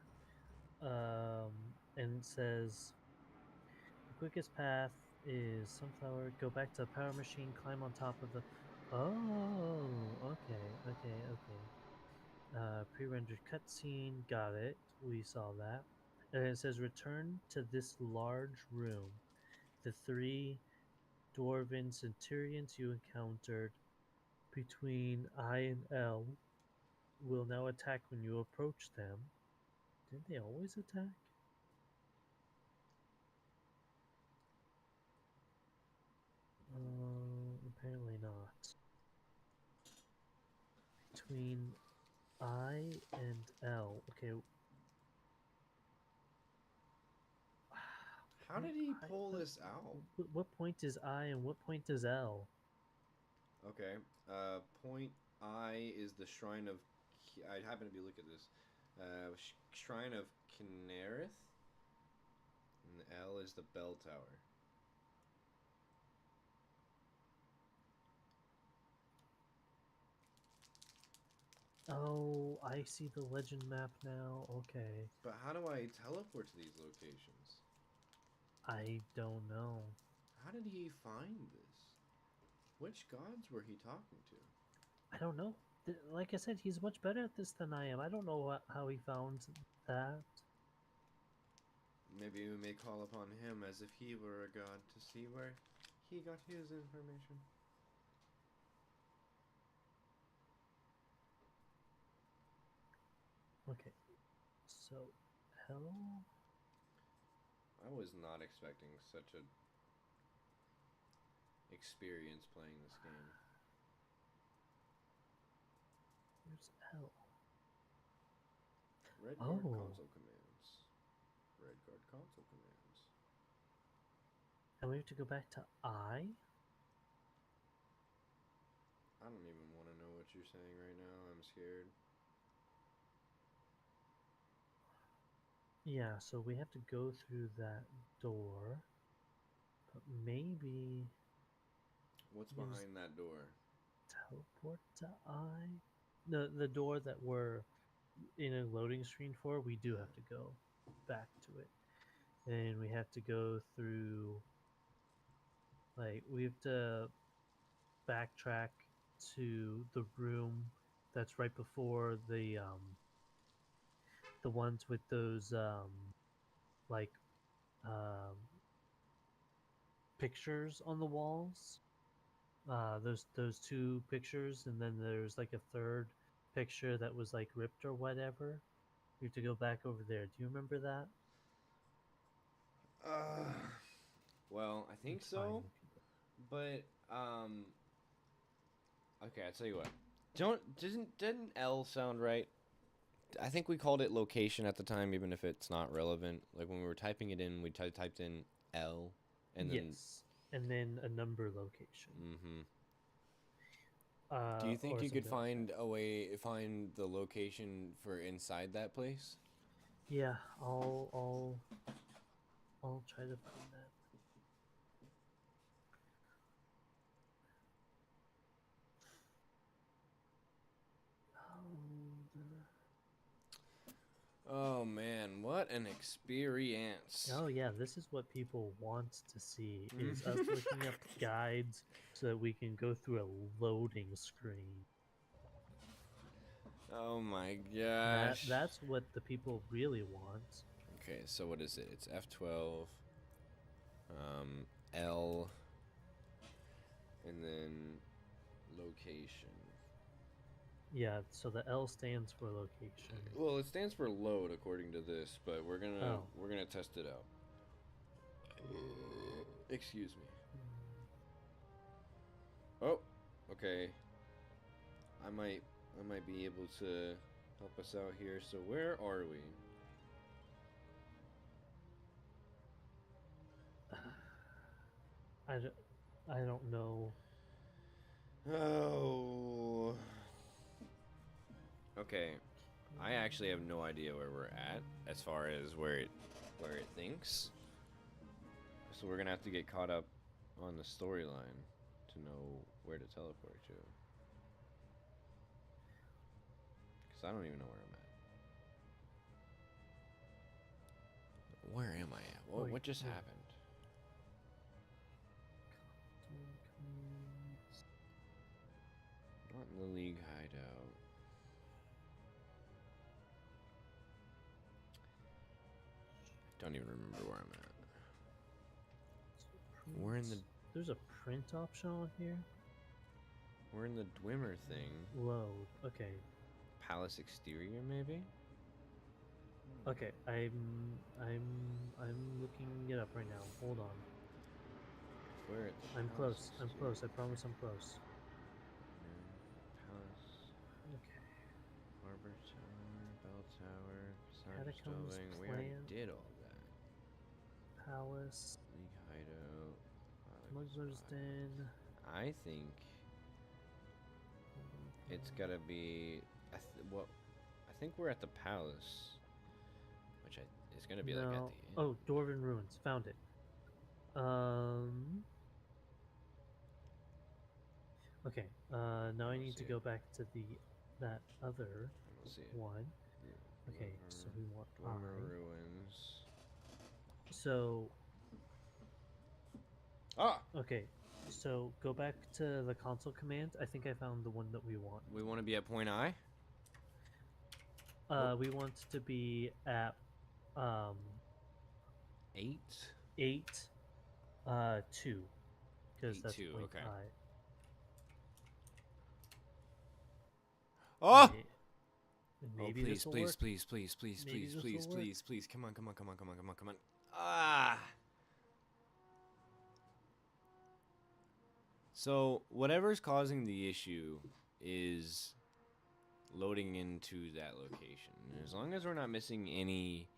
And it says quickest path is sunflower. Go back to the power machine. Climb on top of the. Oh, okay. Pre-rendered cutscene. Got it. We saw that. And it says return to this large room. The three dwarven centurions you encountered between I and L will now attack when you approach them. Didn't they always attack? Apparently not. Between I and L. Okay. How did he pull this out? What point is I and what point is L? Okay. Point I is the Shrine of... I happen to be looking at this. Shrine of Kinnereth. And L is the bell tower. Oh, I see the legend map now. Okay. But how do I teleport to these locations? I don't know. How did he find this? Which gods were he talking to? I don't know. Like I said, he's much better at this than I am. I don't know how he found that. Maybe we may call upon him as if he were a god to see where he got his information. Okay. So, L... I was not expecting such a experience playing this game. Where's L? Redguard console commands. Redguard console commands. And we have to go back to I? I don't even want to know what you're saying right now. I'm scared. Yeah, so we have to go through that door. But maybe... What's behind that door? Teleport to I? The door that we're in a loading screen for, we do have to go back to it. And we have to go through... Like, we have to backtrack to the room that's right before the ones with those like pictures on the walls. Those two pictures, and then there's like a third picture that was like ripped or whatever. We have to go back over there. Do you remember that? Well, I think It's so. But okay, I'll tell you what. Didn't L sound right? I think we called it location at the time, even if it's not relevant. Like when we were typing it in, we typed in L, and then yes, and then a number location. Do you think you could find find the location for inside that place? Yeah, I'll try to find that. Oh man, what an experience. Oh yeah, this is what people want to see, is us looking up guides so that we can go through a loading screen. Oh my gosh. That's what the people really want. Okay, so what is it? It's F12, L, and then location. Yeah, so the L stands for location. Well, it stands for load according to this, but we're gonna test it out. Excuse me. Oh, okay. I might be able to help us out here. So where are we? I don't know. Oh. Okay. I actually have no idea where we're at as far as where it thinks. So we're gonna have to get caught up on the storyline to know where to teleport to. Because I don't even know where I'm at. Where am I at? What just happened? The League hideout. Don't even remember where I'm at. We're in the... There's a print option on here. We're in the Dwemer thing. Load. Okay. Palace exterior, maybe? Okay, I'm looking it up right now. Hold on. Where? I'm close. I'm close. I promise I'm close. Palace. Okay. Harbor Tower, Bell Tower, Sarge Catacombs Building. We already Plant. did all that. Palace. League hideout. Smuggler's Den. I think it's gotta be. I think we're at the palace, which is gonna be like at the end. Oh, Dwarven Ruins. Found it. Okay. Now I need to go back to that other one. Okay, so we want Dwemer Ruins. So. Ah. Okay, so go back to the console command. I think I found the one that we want. We want to be at point I. We want to be at 8. 2, because that's 2, point okay. I. Oh! Maybe please, this will please, work. please, please. Come on. Ah! So, whatever's causing the issue is loading into that location. As long as we're not missing any...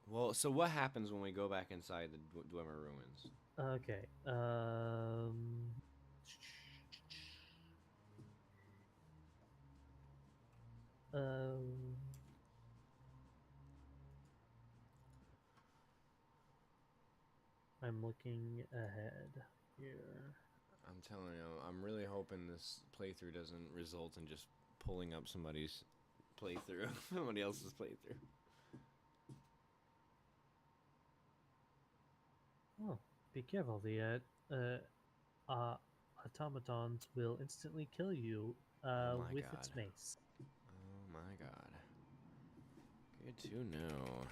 Well, so what happens when we go back inside the Dwemer Ruins? Okay, I'm looking ahead here. I'm telling you, I'm really hoping this playthrough doesn't result in just pulling up somebody's playthrough, somebody else's playthrough. Oh, be careful. The automatons will instantly kill you with its mace. Oh my god. Good to know.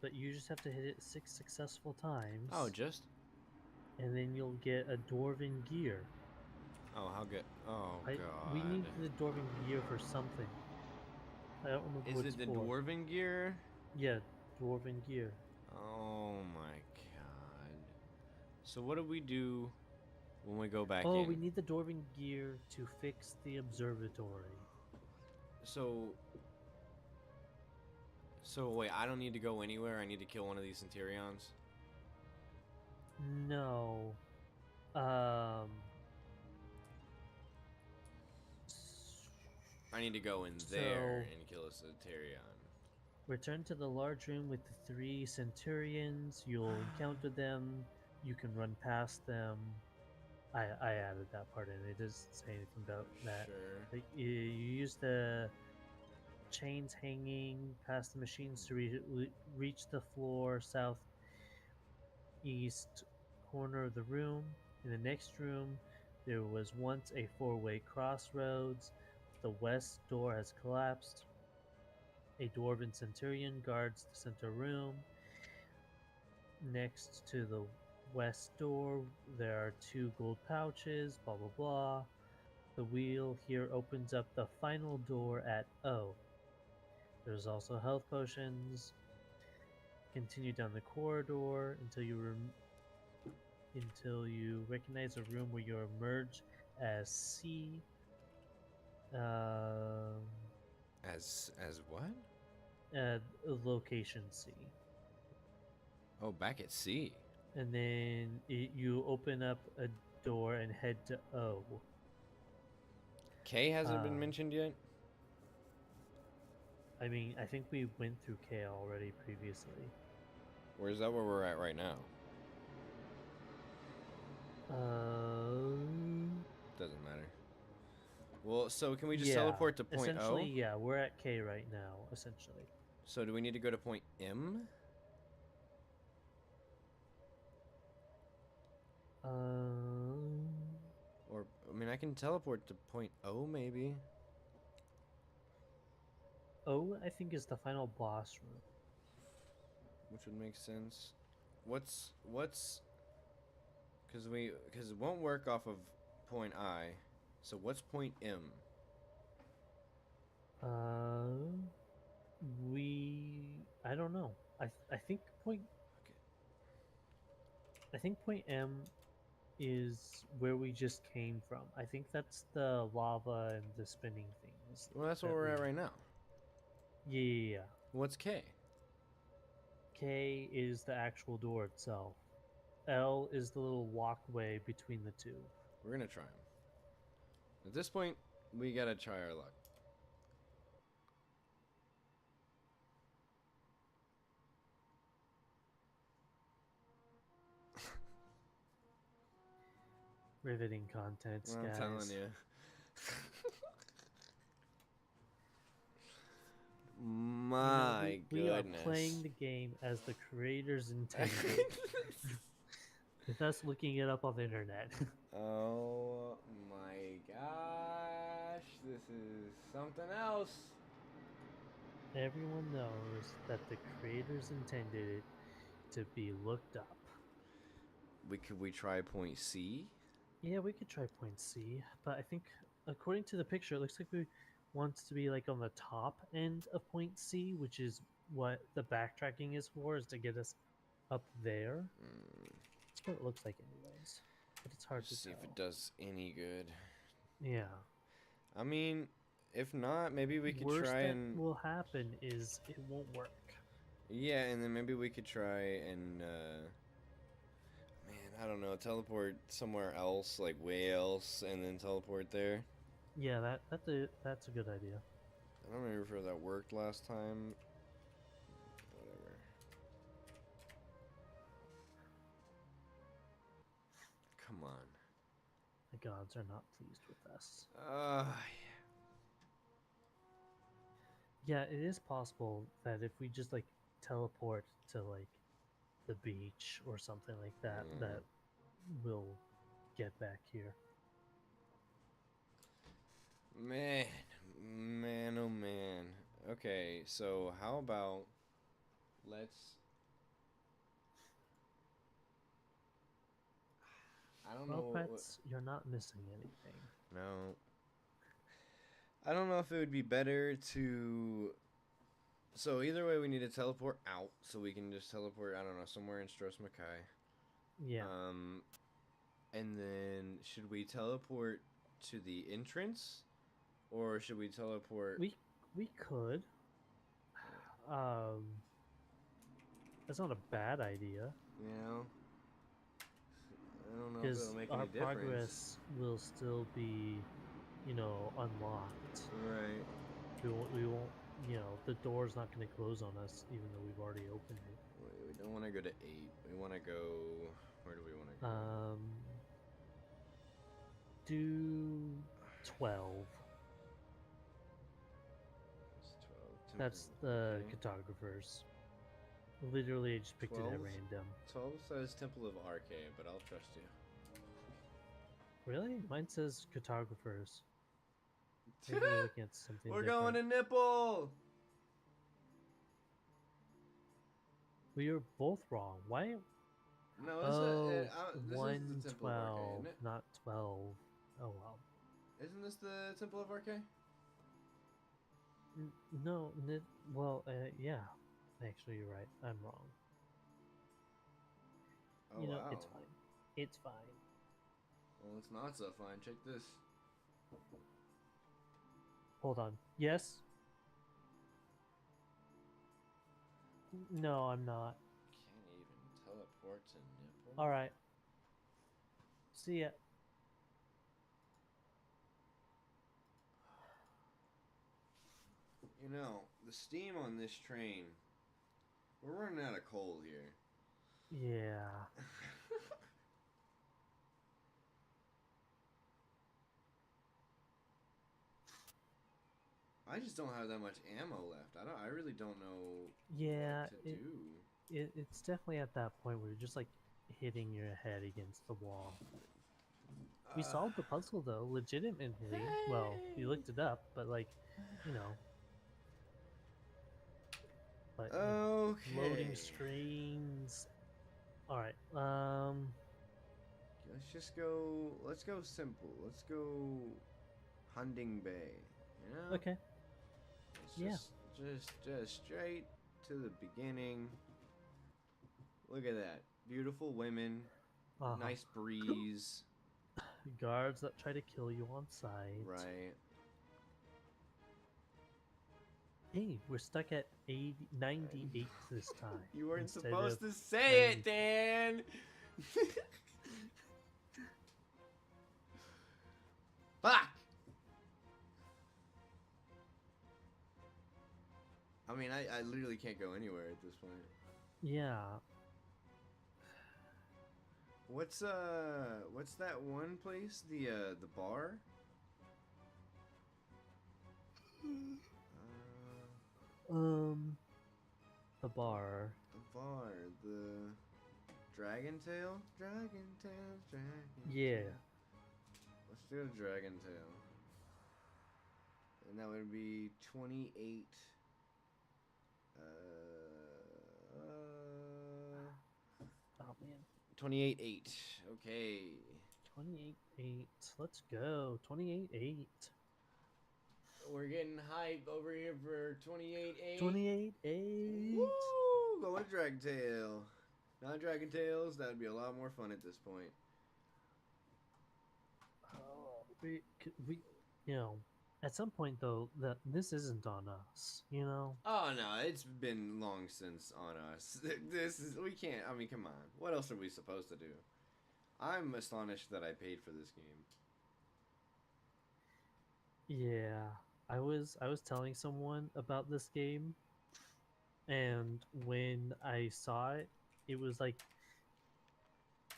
But you just have to hit it 6 successful times. Oh, just? And then you'll get a Dwarven gear. Oh, how good. Oh, god. We need the Dwarven gear for something. I don't remember what it's for. Is it the Dwarven gear? Yeah, Dwarven gear. Oh my god. So what do we do when we go back in? Oh, we need the Dwarven gear to fix the observatory. So wait, I don't need to go anywhere. I need to kill one of these Centurions? No. I need to go in there and kill a Centurion. Return to the large room with the 3 Centurions. You'll encounter them. You can run past them. I added that part in. It doesn't say anything about that. Sure. Like, you use the chains hanging past the machines to reach the floor southeast corner of the room. In the next room, there was once a 4-way crossroads. The west door has collapsed. A Dwarven Centurion guards the center room. Next to the west door, there are 2 gold pouches, blah blah blah. The wheel here opens up the final door at O. There's also health potions. Continue down the corridor until you recognize a room where you're emerged as C. As what? Location C. Oh, back at C. And then you open up a door and head to O. K hasn't been mentioned yet? I mean, I think we went through K already previously. Or is that where we're at right now? Doesn't matter. Well, so can we just teleport to point O? Essentially, yeah, we're at K right now, essentially. So do we need to go to point M? mean, I can teleport to point O, maybe. O, I think, is the final boss room. Which would make sense. What's... Because it won't work off of point I. So what's point M? I don't know. I think point... Okay. I think point M is where we just came from. I think that's the lava and the spinning things. Well, that's where we're at right now. Yeah. What's K? K is the actual door itself. L is the little walkway between the two. We're gonna try them. At this point, we gotta try our luck. Riveting content, guys. I'm telling you. My goodness. We are playing the game as the creators intended. With us looking it up on the internet. Oh my gosh. This is something else. Everyone knows that the creators intended it to be looked up. Could we try point C? Yeah, we could try point C, but I think according to the picture, it looks like we want to be like on the top end of point C, which is what the backtracking is for, is to get us up there. That's what it looks like anyways, but it's hard to see tell. If it does any good. Yeah. I mean, if not, maybe we could Worst try that and... will happen is it won't work. Yeah, and then maybe we could try and, man, I don't know, teleport somewhere else, like way else, and then teleport there. Yeah, that's a good idea. I don't remember if that worked last time. Whatever. Come on. The gods are not pleased with us. Yeah, it is possible that if we just like teleport to like the beach or something like that, that we'll get back here. Man, oh man. Okay, so how about I don't know. Batz, you're not missing anything. No. I don't know if it would be better to... So either way, we need to teleport out, so we can just teleport, I don't know, somewhere in Stros Mackay. Yeah. And then, should we teleport to the entrance? Or should we teleport... We could. That's not a bad idea. You know? I don't know if it'll make our any difference. progress will still be, you know, unlocked. Right. We won't, you know, the door's not going to close on us, even though we've already opened it. We don't want to go to 8. We want to go... Where do we want to go? Do 12. That's the cartographers. Literally, I just picked 12? It at random. 12 says Temple of RK, but I'll trust you. Really? Mine says cartographers. Maybe we're looking at something We're different. going to Nipple! We were both wrong. Why? No, this is 1, the Temple of RK, isn't it? not 12. Oh, well. Isn't this the Temple of RK? No, well, yeah. Actually, you're right. I'm wrong. Oh, you know, wow. it's fine. It's fine. Well, it's not so fine. Check this. Hold on. Yes? No, I'm not. Can't even teleport to Nipple. Alright. See ya. You know, the steam on this train, we're running out of coal here. Yeah. I just don't have that much ammo left. I really don't know what to do. It's definitely at that point where you're just like hitting your head against the wall. We solved the puzzle though, legitimately. Well, we Hey. looked it up, but like, you know, but you know, loading Okay. screens. All right. Let's just go. Let's go simple. Let's go Hunding Bay. You know? Okay. Let's Yeah. just straight to the beginning. Look at that. Beautiful women. Nice breeze. Guards that try to kill you on sight. Right. Hey, we're stuck at 98 this time. You weren't instead supposed of to say 90. it, Dan. Fuck. I mean, I literally can't go anywhere at this point. Yeah. What's that one place? The bar? The bar. The bar, the Dragon Tail? Dragon Tail. Yeah. Let's do a Dragon Tail. And that would be 28. Oh man. 28-8. Okay. 28-8. Let's go. 28-8. We're getting hype over here for 28-8. 28-8. Woo! Going to Dragon Tail. Not Dragon Tales. That would be a lot more fun at this point. Oh, we, you know, at some point though, this isn't on us. You know. Oh no, it's been long since on us. We can't. I mean, come on. What else are we supposed to do? I'm astonished that I paid for this game. Yeah, I was telling someone about this game, and when I saw it, it was like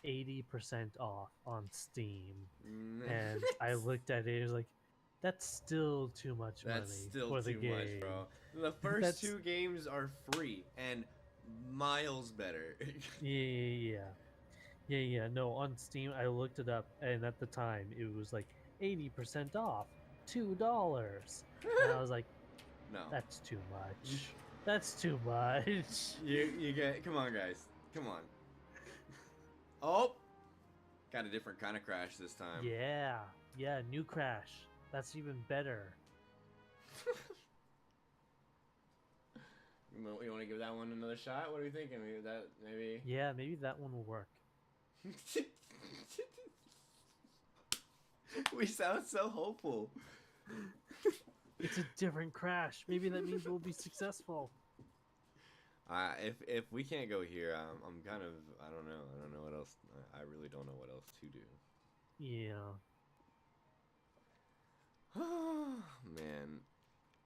80% off on Steam, and I looked at it. It was like, that's still too much money for the game. Much, bro. The first two games are free and miles better. Yeah. No, on Steam, I looked it up, and at the time, it was like 80% off, $2. And I was like, no, that's too much. That's too much. You get. Come on, guys. Come on. Oh, got a different kind of crash this time. Yeah, new crash. That's even better. You want to give that one another shot? What are you thinking? Maybe. Yeah, maybe that one will work. We sound so hopeful. It's a different crash. Maybe that means we'll be successful. If we can't go here, I'm kind of I don't know what else. I really don't know what else to do. Yeah. Man,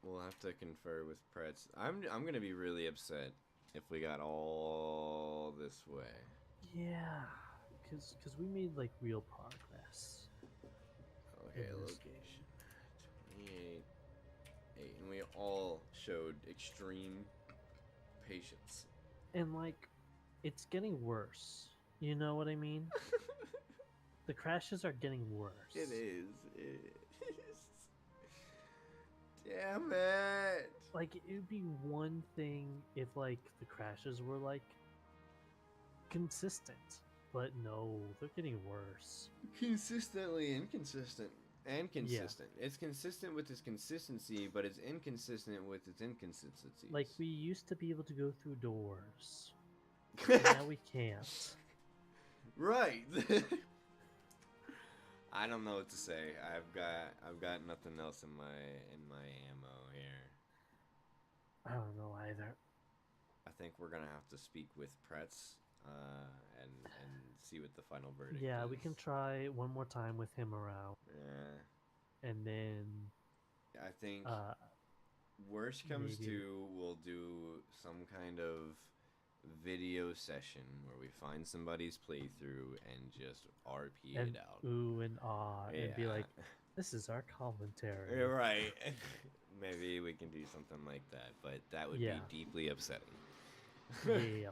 we'll have to confer with Pretz. I'm gonna be really upset if we got all this way. Yeah, because we made like real progress. Okay, location 28, 8, and we all showed extreme patience. And like, it's getting worse. You know what I mean? The crashes are getting worse. It is. Damn it! Like, it would be one thing if like the crashes were like consistent, but no, they're getting worse. Consistently inconsistent. And consistent. Yeah. It's consistent with its consistency, but it's inconsistent with its inconsistencies. Like, we used to be able to go through doors. Now we can't. Right. I don't know what to say. I've got nothing else in my ammo here. I don't know either. I think we're gonna have to speak with Pretz, and see what the final verdict is. Yeah, we can try one more time with him around. Yeah. And then I think worst comes to, we'll do some kind of video session where we find somebody's playthrough and just RP it out. Ooh and ah, and be like, this is our commentary. Right. Maybe we can do something like that, but that would be deeply upsetting. Yeah.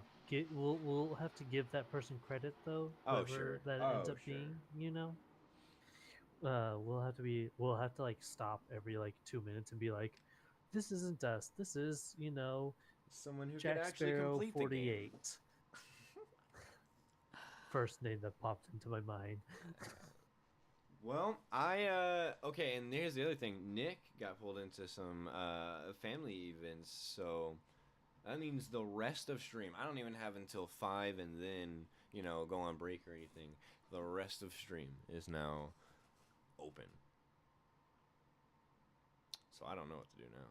We'll have to give that person credit though. Oh, sure. That ends up being, you know. we'll have to like stop every like 2 minutes and be like, this isn't us. This is, Someone who could Jack actually Sparrow complete the game. 48. First name that popped into my mind. Well, okay, and here's the other thing. Nick got pulled into some family events, so that means the rest of stream. I don't even have until 5 and then, go on break or anything. The rest of stream is now open. So I don't know what to do now.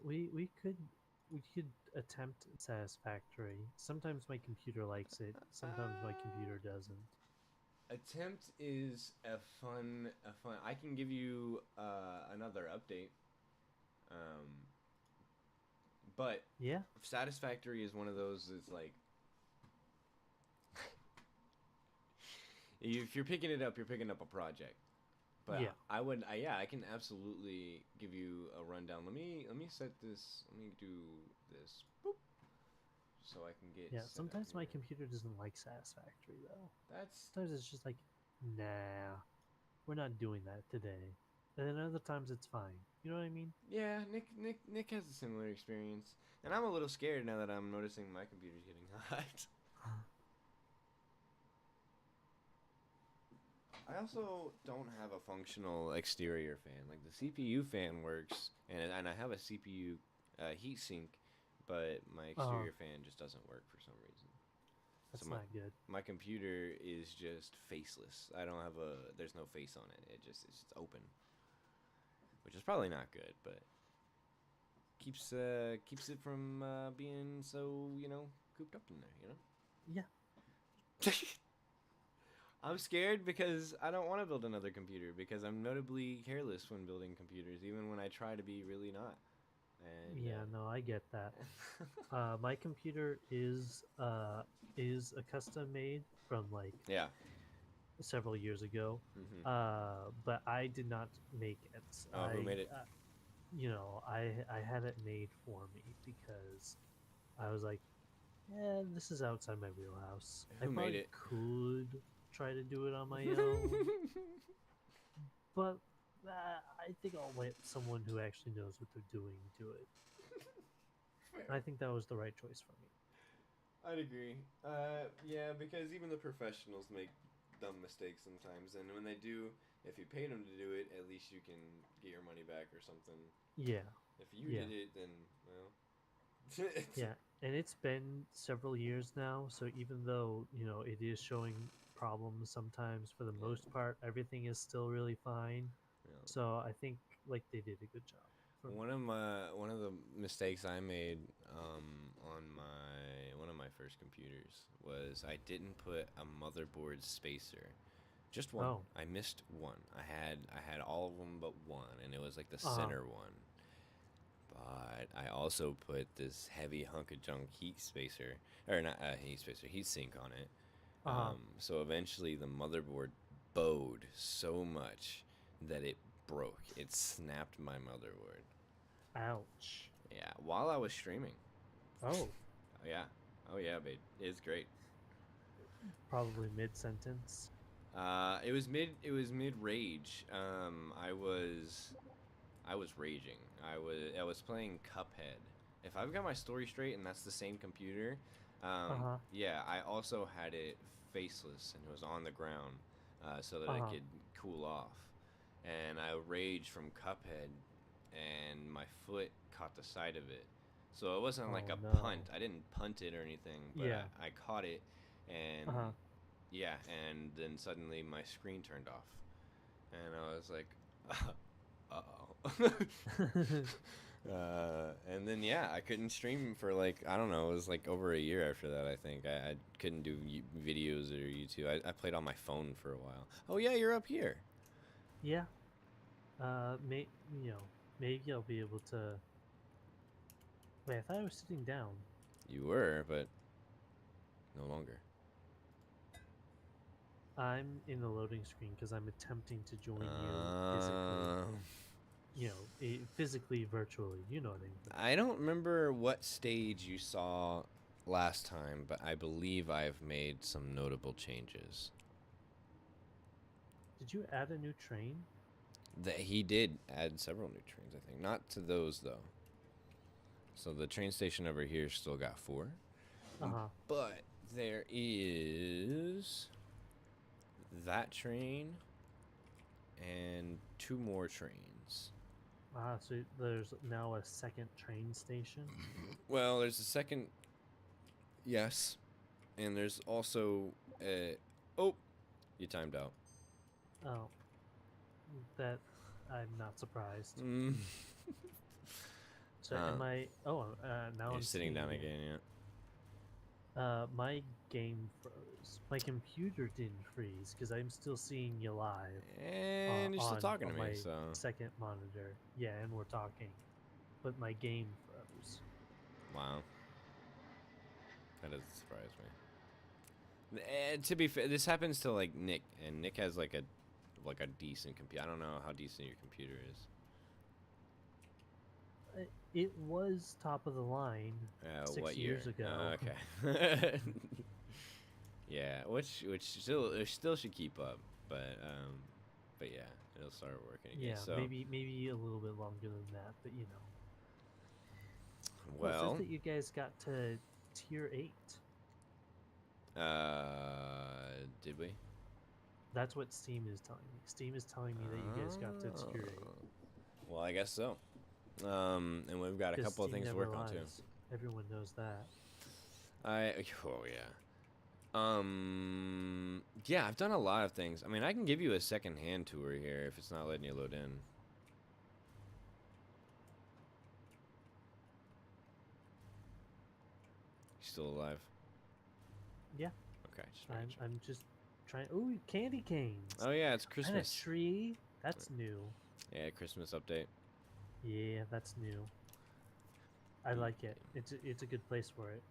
We could attempt Satisfactory. Sometimes my computer likes it. Sometimes my computer doesn't. Attempt is a fun. I can give you another update. But yeah, Satisfactory is one of those that's like, if you're picking it up, you're picking up a project. But yeah, I can absolutely give you a rundown. Let me set this. Let me do this. Boop, so I can get. yeah. Sometimes my computer doesn't like Satisfactory though. Sometimes it's just like, nah, we're not doing that today. And then other times it's fine. You know what I mean? Yeah, Nick has a similar experience, and I'm a little scared now that I'm noticing my computer's getting hot. I also don't have a functional exterior fan. Like the CPU fan works, and I have a CPU heatsink, but my exterior fan just doesn't work for some reason. That's not good. My computer is just faceless. I don't have there's no face on it. It's just open, which is probably not good, but keeps it from being so cooped up in there. Yeah. I'm scared because I don't want to build another computer because I'm notably careless when building computers, even when I try to be really not. And, yeah, no, I get that. My computer is a custom made from like several years ago, but I did not make it. Who made it? I had it made for me because I was like, yeah, this is outside my wheelhouse. Who made it? Could try to do it on my own, but I think I'll let someone who actually knows what they're doing do it. I think that was the right choice for me. I'd agree. Yeah, because even the professionals make dumb mistakes sometimes, and when they do, if you paid them to do it, at least you can get your money back or something. Yeah. If you did it, then, well... yeah, and it's been several years now, so even though, it is showing problems sometimes, for the most part, everything is still really fine. Yeah. So I think, like, they did a good job. One of the mistakes I made on one of my first computers was I didn't put a motherboard spacer. Just one. Oh. I missed one. I had all of them but one, and it was like the center one. But I also put this heavy hunk of junk heat sink on it. So eventually the motherboard bowed so much that it broke. It snapped my motherboard. Ouch. Yeah, while I was streaming. Oh. Yeah. Oh yeah, babe. It's great. Probably mid-sentence. It was mid rage. I was raging. I was playing Cuphead. If I've got my story straight and that's the same computer, yeah, I also had it faceless and it was on the ground, so that I could cool off. And I raged from Cuphead, and my foot caught the side of it. So it wasn't like a punt. I didn't punt it or anything, but I caught it, and yeah, and then suddenly my screen turned off, and I was like, and then I couldn't stream for like, I don't know, it was like over a year after that. I think I couldn't do videos or YouTube. I played on my phone for a while. Oh yeah, you're up here. Yeah. Maybe I'll be able to. Wait, I thought I was sitting down. You were, but no longer. I'm in the loading screen because I'm attempting to join you physically. Physically, virtually. You know what I mean. I don't remember what stage you saw last time, but I believe I've made some notable changes. Did you add a new train? He did add several new trains, I think. Not to those though. So the train station over here still got 4. But there is that train and 2 more trains. So there's now a second train station? Well, there's a second, yes. And there's also a, oh, you timed out. Oh, that, I'm not surprised. So am I, now You're sitting down again, yeah. My game froze. My computer didn't freeze because I'm still seeing you live. And you're still talking to me, so. Second monitor. Yeah, and we're talking. But my game froze. Wow. That doesn't surprise me. And to be fair, this happens to like Nick, and Nick has like a decent computer. I don't know how decent your computer is. It was top of the line 6 years ago. Okay. Yeah, which still should keep up, but yeah, it'll start working again. Yeah, so maybe a little bit longer than that, but you know. Well, it says that you guys got to tier 8. Did we? That's what Steam is telling me. Steam is telling me that you guys got to tier 8. Well, I guess so. And we've got a couple of things to work on too. Everyone knows that. Oh yeah. Yeah, I've done a lot of things. I mean, I can give you a second-hand tour here if it's not letting you load in. You still alive? Yeah. Okay. I'm just trying. Ooh, candy canes. Oh yeah, it's Christmas. And a tree. That's new. Yeah, Christmas update. Yeah, that's new. I like it. It's a good place for it.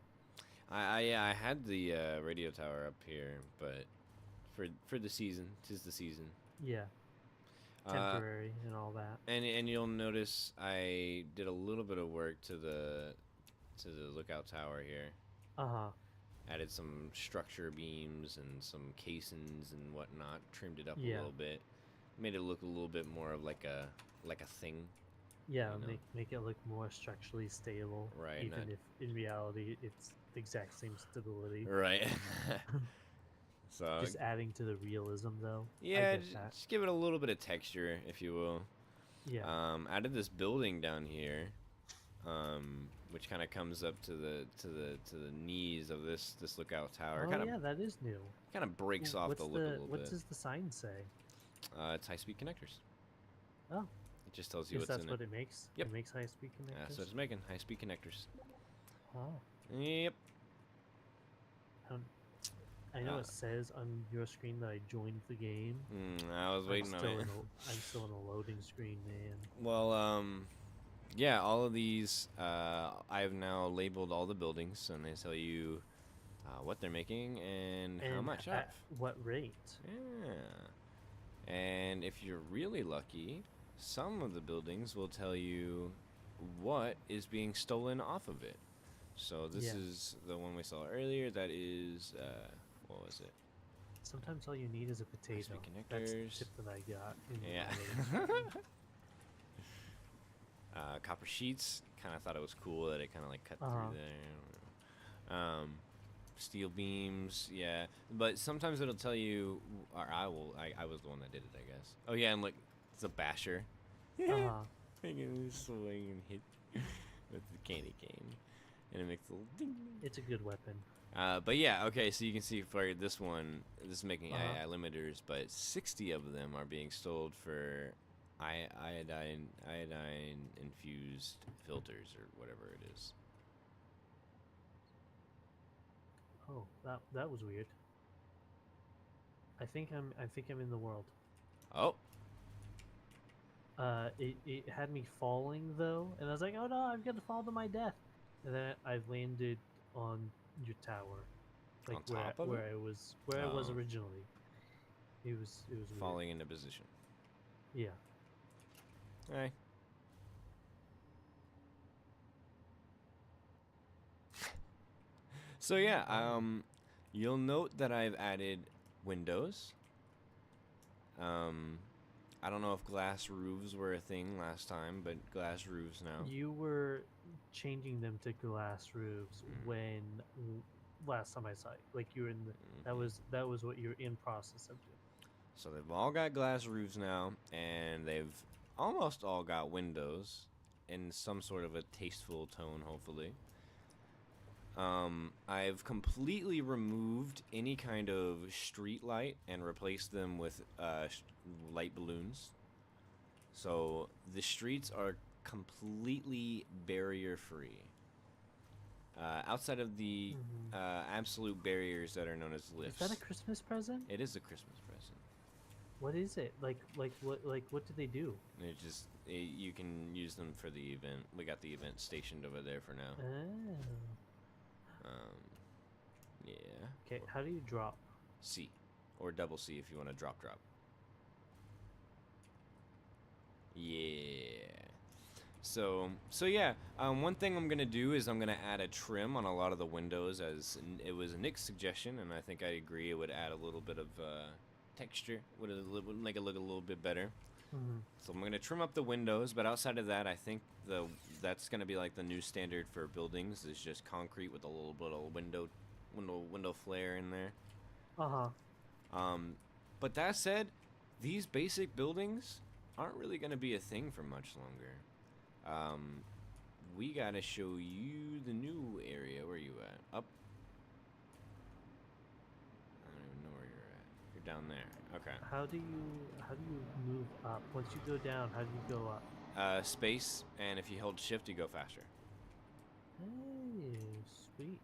I had the radio tower up here, but for the season, 'tis the season. Yeah. Temporary and all that. And you'll notice I did a little bit of work to the lookout tower here. Added some structure beams and some casings and whatnot. Trimmed it up a little bit. Made it look a little bit more of like a thing. Yeah, you know? make it look more structurally stable. Right. Even if in reality it's the exact same stability. Right. So just adding to the realism though. Yeah, just give it a little bit of texture, if you will. Yeah. Added this building down here, which kind of comes up to the knees of this lookout tower. Oh yeah, that is new. Kind of breaks off the look a little bit. What does the sign say? It's high-speed connectors. Oh. It just tells you what's in it. That's what it makes? Yep. It makes high-speed connectors? Yeah, so it's making high-speed connectors. Oh. Yep. I know it says on your screen that I joined the game. I was waiting on it. I'm still in a loading screen, man. Well, yeah, all of these, I've now labeled all the buildings, and they tell you what they're making and how much off. At what rate? Yeah. And if you're really lucky, some of the buildings will tell you what is being stolen off of it. So this is the one we saw earlier. That is, what was it? Sometimes all you need is a potato. That's the tip that I got. Yeah. Copper sheets. Kind of thought it was cool that it kind of like cut through there. Steel beams. Yeah. But sometimes it'll tell you, or I was the one that did it, I guess. Oh yeah, and look, it's a basher. Making this swing and hit with the candy cane. And it makes a little ding. It's a good weapon. But yeah, okay, so you can see for this one, this is making II limiters, but 60 of them are being sold for iodine infused filters or whatever it is. Oh, that was weird. I think I'm in the world. Oh. It had me falling though, and I was like, oh no, I'm gonna fall to my death. And then I landed on your tower, like on top of where I was originally. It was falling into position. Yeah. Hey. So yeah, you'll note that I've added windows. I don't know if glass roofs were a thing last time, but glass roofs now. You were changing them to glass roofs when last time I saw you. Like you were in the that was what you're in process of doing. So they've all got glass roofs now, and they've almost all got windows in some sort of a tasteful tone, hopefully. I've completely removed any kind of street light and replaced them with light balloons. So the streets are completely barrier free. Outside of the absolute barriers that are known as lifts. Is that a Christmas present? It is a Christmas present. What is it? What do they do? You can use them for the event. We got the event stationed over there for now. Oh. Yeah. Okay, how do you drop? C, or double C if you want to drop. Yeah. So yeah. One thing I'm gonna do is I'm gonna add a trim on a lot of the windows, as it was Nick's suggestion, and I think I agree. It would add a little bit of texture. Would make it look a little bit better. So I'm gonna trim up the windows, but outside of that, I think that's gonna be like the new standard for buildings, is just concrete with a little bit of window flare in there. But that said, these basic buildings aren't really gonna be a thing for much longer. We gotta show you the new area. Where are you at? Up? I don't even know where you're at. You're down there. Okay. How do you move up? Once you go down, how do you go up? Space, and if you hold shift, you go faster. Hey, sweet.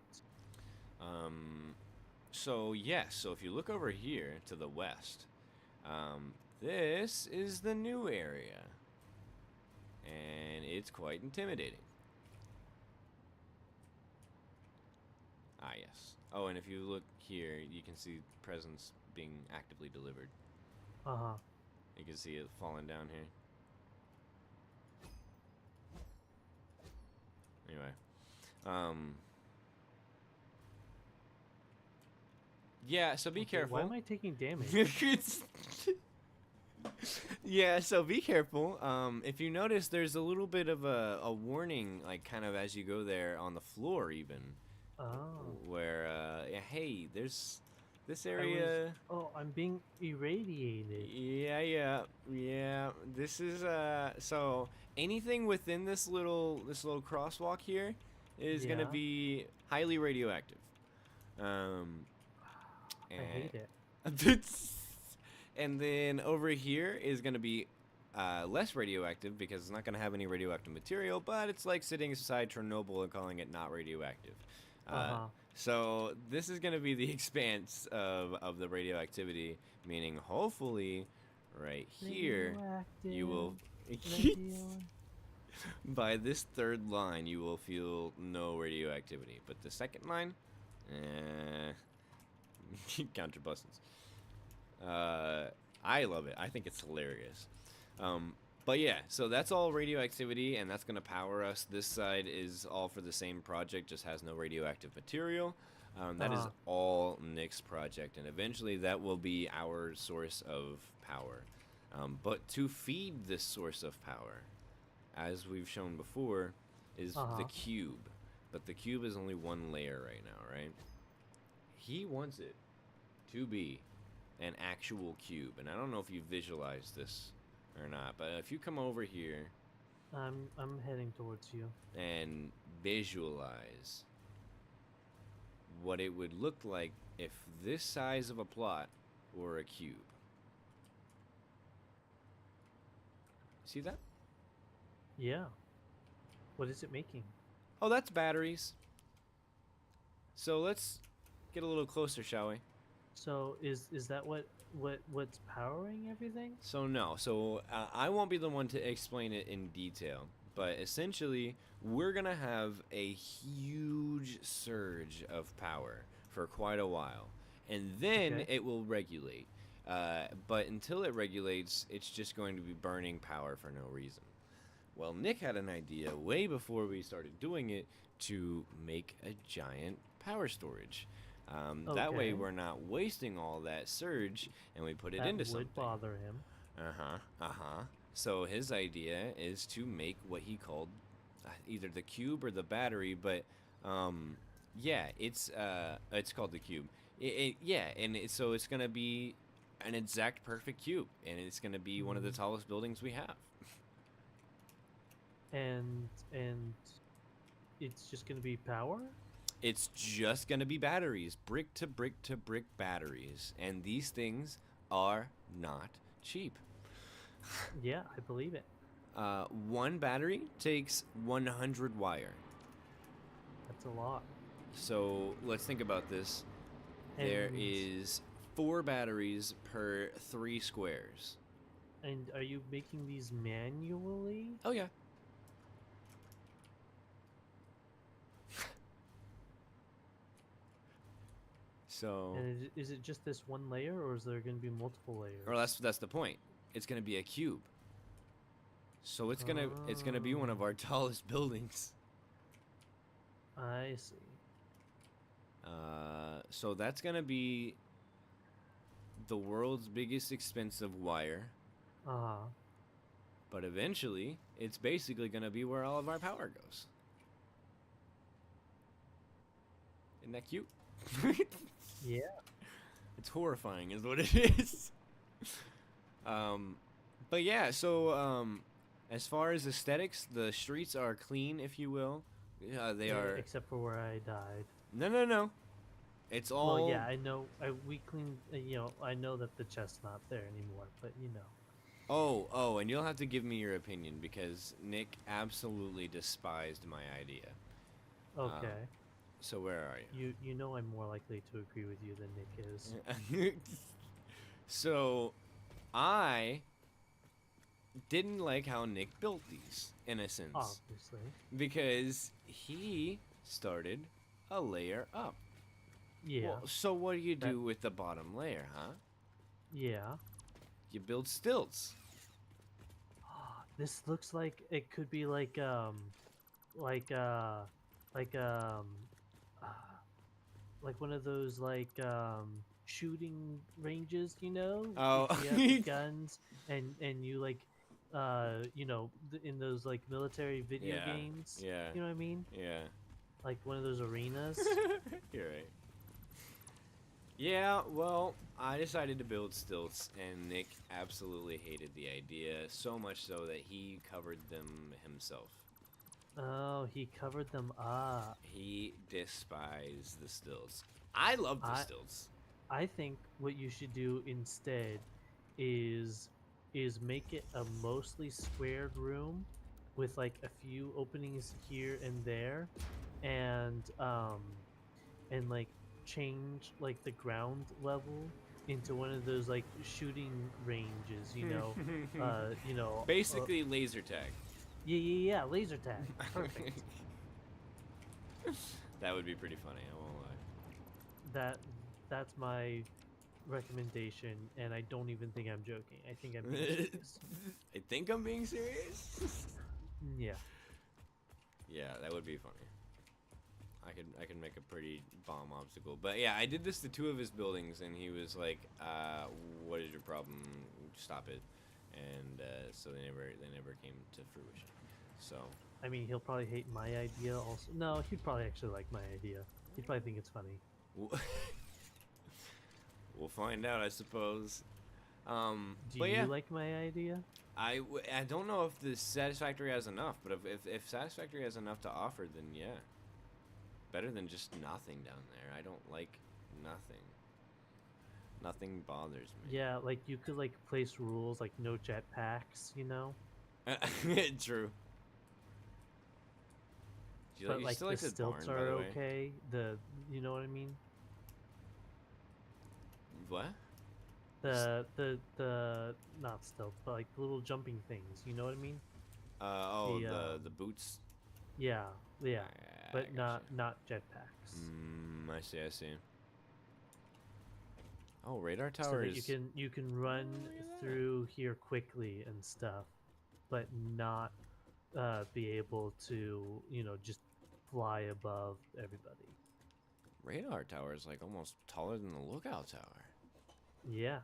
So yes, so if you look over here to the west, this is the new area, and it's quite intimidating. Ah, yes. Oh, and if you look here, you can see presents being actively delivered. You can see it falling down here. Anyway, yeah, so be careful. Why am I taking damage? Yeah, so be careful. If you notice, there's a little bit of a warning, like kind of as you go there on the floor, even. Where, hey, there's this area. I'm being irradiated. Yeah. This is so anything within this little crosswalk here is gonna be highly radioactive. I hate it. And then over here is going to be less radioactive, because it's not going to have any radioactive material, but it's like sitting beside Chernobyl and calling it not radioactive. So this is going to be the expanse of the radioactivity, meaning hopefully right here you will... By this third line, you will feel no radioactivity. But the second line... count your blessings. I love it. I think it's hilarious. But yeah, so that's all radioactivity, and that's going to power us. This side is all for the same project, just has no radioactive material. That is all Nick's project, and eventually that will be our source of power. But to feed this source of power, as we've shown before, is the cube. But the cube is only one layer right now, right? He wants it to be an actual cube, and I don't know if you visualize this or not, but if you come over here, I'm heading towards you, and visualize what it would look like if this size of a plot were a cube. See that? Yeah. What is it making? Oh, that's batteries. So let's get a little closer, shall we? So is that what's powering everything? So no. So I won't be the one to explain it in detail, but essentially we're gonna have a huge surge of power for quite a while, and then it will regulate. But until it regulates, it's just going to be burning power for no reason. Well, Nick had an idea way before we started doing it to make a giant power storage. That way Okay. we're not wasting all that surge, and we put it into something. That would bother him. So his idea is to make what he called either the cube or the battery, but yeah, it's called the cube. So it's gonna be an exact perfect cube, and it's gonna be one of the tallest buildings we have. And it's just gonna be power? It's just gonna be batteries, brick to brick to brick batteries, and these things are not cheap. Yeah, I believe it. One battery takes 100 wire. That's a lot. So let's think about this. There is 4 batteries per 3 squares. And are you making these manually? Oh yeah. So. And is it just this one layer, or is there going to be multiple layers? Or that's the point. It's going to be a cube. So it's gonna be one of our tallest buildings. I see. So that's gonna be the world's biggest expensive wire. But eventually, it's basically gonna be where all of our power goes. Isn't that cute? Yeah. It's horrifying, is what it is. But yeah, so as far as aesthetics, the streets are clean, if you will. They are. Except for where I died. No. It's all. Well, yeah, I know. We cleaned. I know that the chest's not there anymore, but you know. Oh, and you'll have to give me your opinion because Nick absolutely despised my idea. Okay. So where are you? You know I'm more likely to agree with you than Nick is. So, I didn't like how Nick built these, in a sense. Obviously. Because he started a layer up. Yeah. Well, so what do you do with the bottom layer, huh? Yeah. You build stilts. This looks like it could be like one of those shooting ranges, you know? Oh. You have the guns and you in those military video games. Yeah. You know what I mean? Yeah. Like one of those arenas. You're right. Yeah, well, I decided to build stilts, and Nick absolutely hated the idea, so much so that he covered them himself. Oh, he covered them up. He despised the stilts. I love the stilts. I think what you should do instead is make it a mostly squared room with a few openings here and there, and change the ground level into one of those shooting ranges, you know. Basically laser tag. Yeah, laser tag. Perfect. That would be pretty funny, I won't lie. That's my recommendation, and I don't even think I'm joking. I think I'm being serious. I think I'm being serious? Yeah. Yeah, that would be funny. I can make a pretty bomb obstacle. But yeah, I did this to 2 of his buildings, and he was like, what is your problem? Stop it. And so they never came to fruition. So I mean, he'll probably hate my idea also. No, he'd probably actually like my idea. He'd probably think it's funny. We'll find out, I suppose. Do you like my idea? I don't know if the Satisfactory has enough, but if Satisfactory has enough to offer, then yeah. Better than just nothing down there. I don't like nothing. Nothing bothers me. Yeah, you could place rules no jetpacks, you know? True. But the stilts are okay. You know what I mean? What? The not stilts, but the little jumping things. You know what I mean? The boots. Yeah, but not jetpacks. I see. Oh, radar tower so that you can run through here quickly and stuff, but not be able to just fly above everybody. radar tower is like almost taller than the lookout tower. Yeah.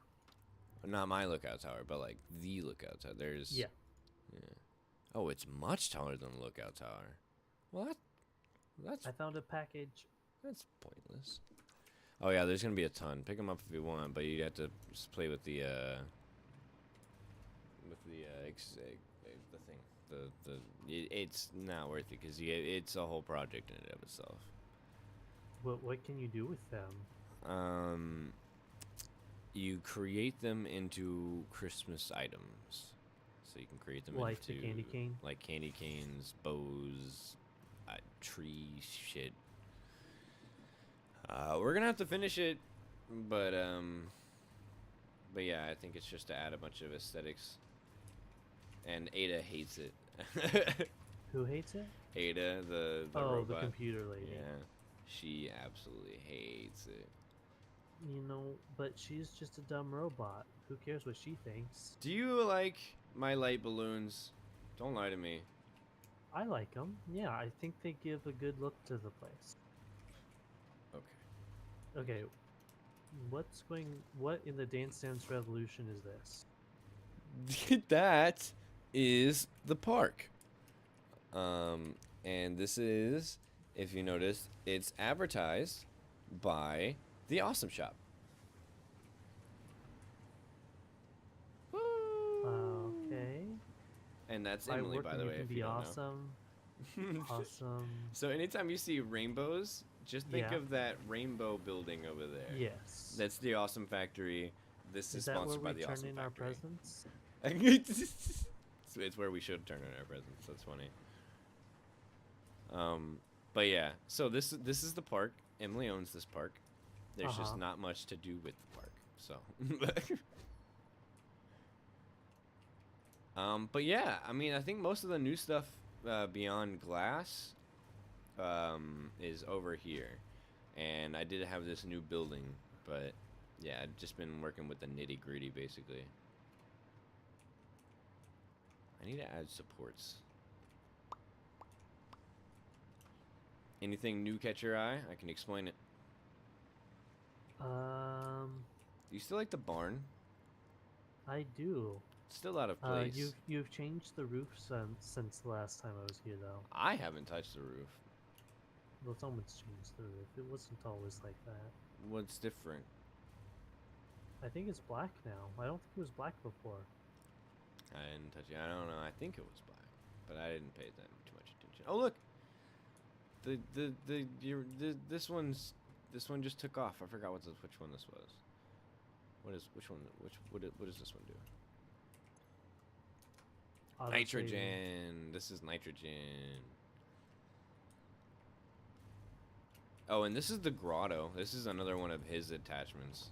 Not my lookout tower, but like the lookout tower. There's. Yeah. Yeah. Oh, it's much taller than the lookout tower. Well, that's. I found a package. That's pointless. Oh yeah, there's gonna be a ton. Pick them up if you want, but you have to just play with the thing. It's not worth it because it's a whole project in and of itself. What can you do with them? You create them into Christmas items, so you can create them like into the candy cane, like candy canes, bows, tree shit. We're gonna have to finish it, but yeah, I think it's just to add a bunch of aesthetics. And Ada hates it. Who hates it? Ada, the robot. The computer lady. Yeah, she absolutely hates it. You know, but she's just a dumb robot. Who cares what she thinks? Do you like my light balloons? Don't lie to me. I like them. Yeah, I think they give a good look to the place. Okay. Okay. What in the Dance Dance Revolution is this? That is the park. And this is, if you notice, it's advertised by the Awesome Shop. Okay. And that's Emily, by the way. Can if be you don't awesome. know. Awesome. So anytime you see rainbows, just think of that rainbow building over there. Yes. That's the Awesome Factory. This is sponsored by the Awesome Factory. Our presents? It's where we should turn in our presents. That's funny. But yeah, so this is the park. Emily owns this park. There's just not much to do with the park. So. But yeah, I mean, I think most of the new stuff beyond glass is over here, and I did have this new building, but yeah, I've just been working with the nitty-gritty basically. I need to add supports. Anything new catch your eye? I can explain it. Do you still like the barn? I do. Still out of place. You've changed the roof since the last time I was here, though. I haven't touched the roof. Well, someone's changed the roof. It wasn't always like that. What's different? I think it's black now. I don't think it was black before. I didn't touch it. I don't know. I think it was black, but I didn't pay that too much attention. Oh look, this one just took off. I forgot which one this was. What does this one do? Nitrogen. This is nitrogen. Oh, and this is the grotto. This is another one of his attachments.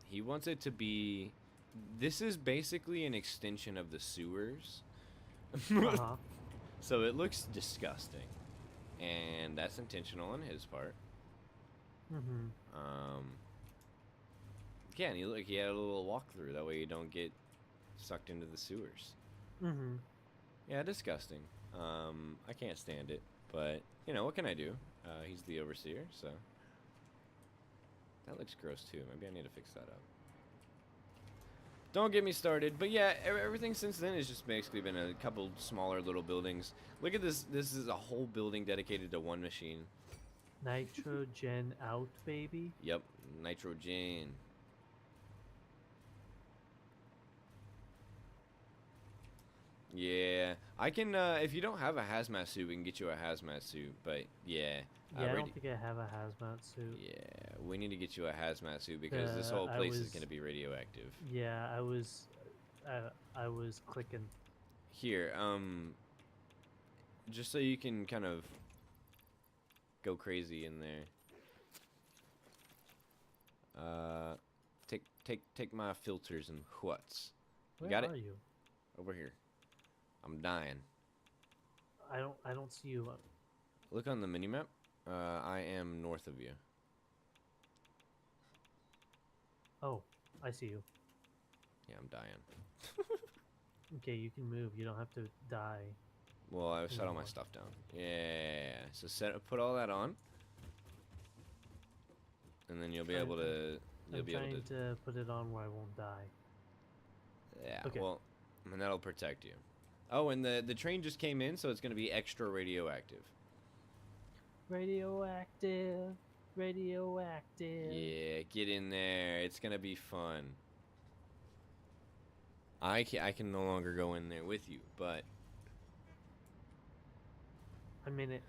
He wants it to be. This is basically an extension of the sewers. So it looks disgusting, and that's intentional on his part. Yeah, and he had a little walkthrough. That way you don't get sucked into the sewers. Yeah, disgusting. I can't stand it, but you know what can I do? He's the overseer, so that looks gross too. Maybe I need to fix that up. Don't get me started, but yeah, everything since then has just basically been a couple smaller little buildings. Look at this. This is a whole building dedicated to one machine. Nitrogen out, baby. Yep, nitrogen. Yeah, I can, if you don't have a hazmat suit, we can get you a hazmat suit, but yeah. Yeah, I don't think I have a hazmat suit. Yeah, we need to get you a hazmat suit because this whole place is going to be radioactive. Yeah, I was clicking. Here, just so you can kind of go crazy in there. Take my filters and what's. Where got it? are you? Over here. I'm dying. I don't see you. Look on the minimap. I am north of you. Oh, I see you. Yeah, I'm dying. Okay, you can move. You don't have to die. Well, I set all my stuff down. Yeah. So put all that on, and then you'll be able to. I'm trying to put it on where I won't die. Yeah. Okay. Well, and that'll protect you. Oh, and the train just came in, so it's gonna be extra radioactive. Radioactive. Radioactive. Yeah, get in there. It's gonna be fun. I can no longer go in there with you, but I'm in it.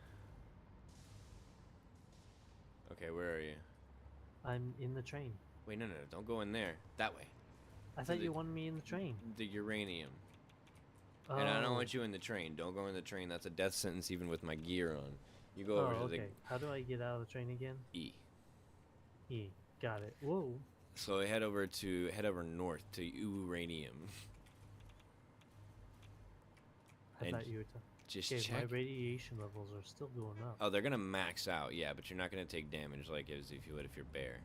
Okay, where are you? I'm in the train. Wait, no, don't go in there. That way. I thought you wanted me in the train. The uranium. Oh. And I don't want you in the train. Don't go in the train. That's a death sentence even with my gear on. You go over to the... How do I get out of the train again? E. E. Got it. Whoa. So head over north to uranium. I thought you were just check. My radiation levels are still going up. Oh, they're gonna max out, yeah, but you're not gonna take damage like as if you would if you're bare.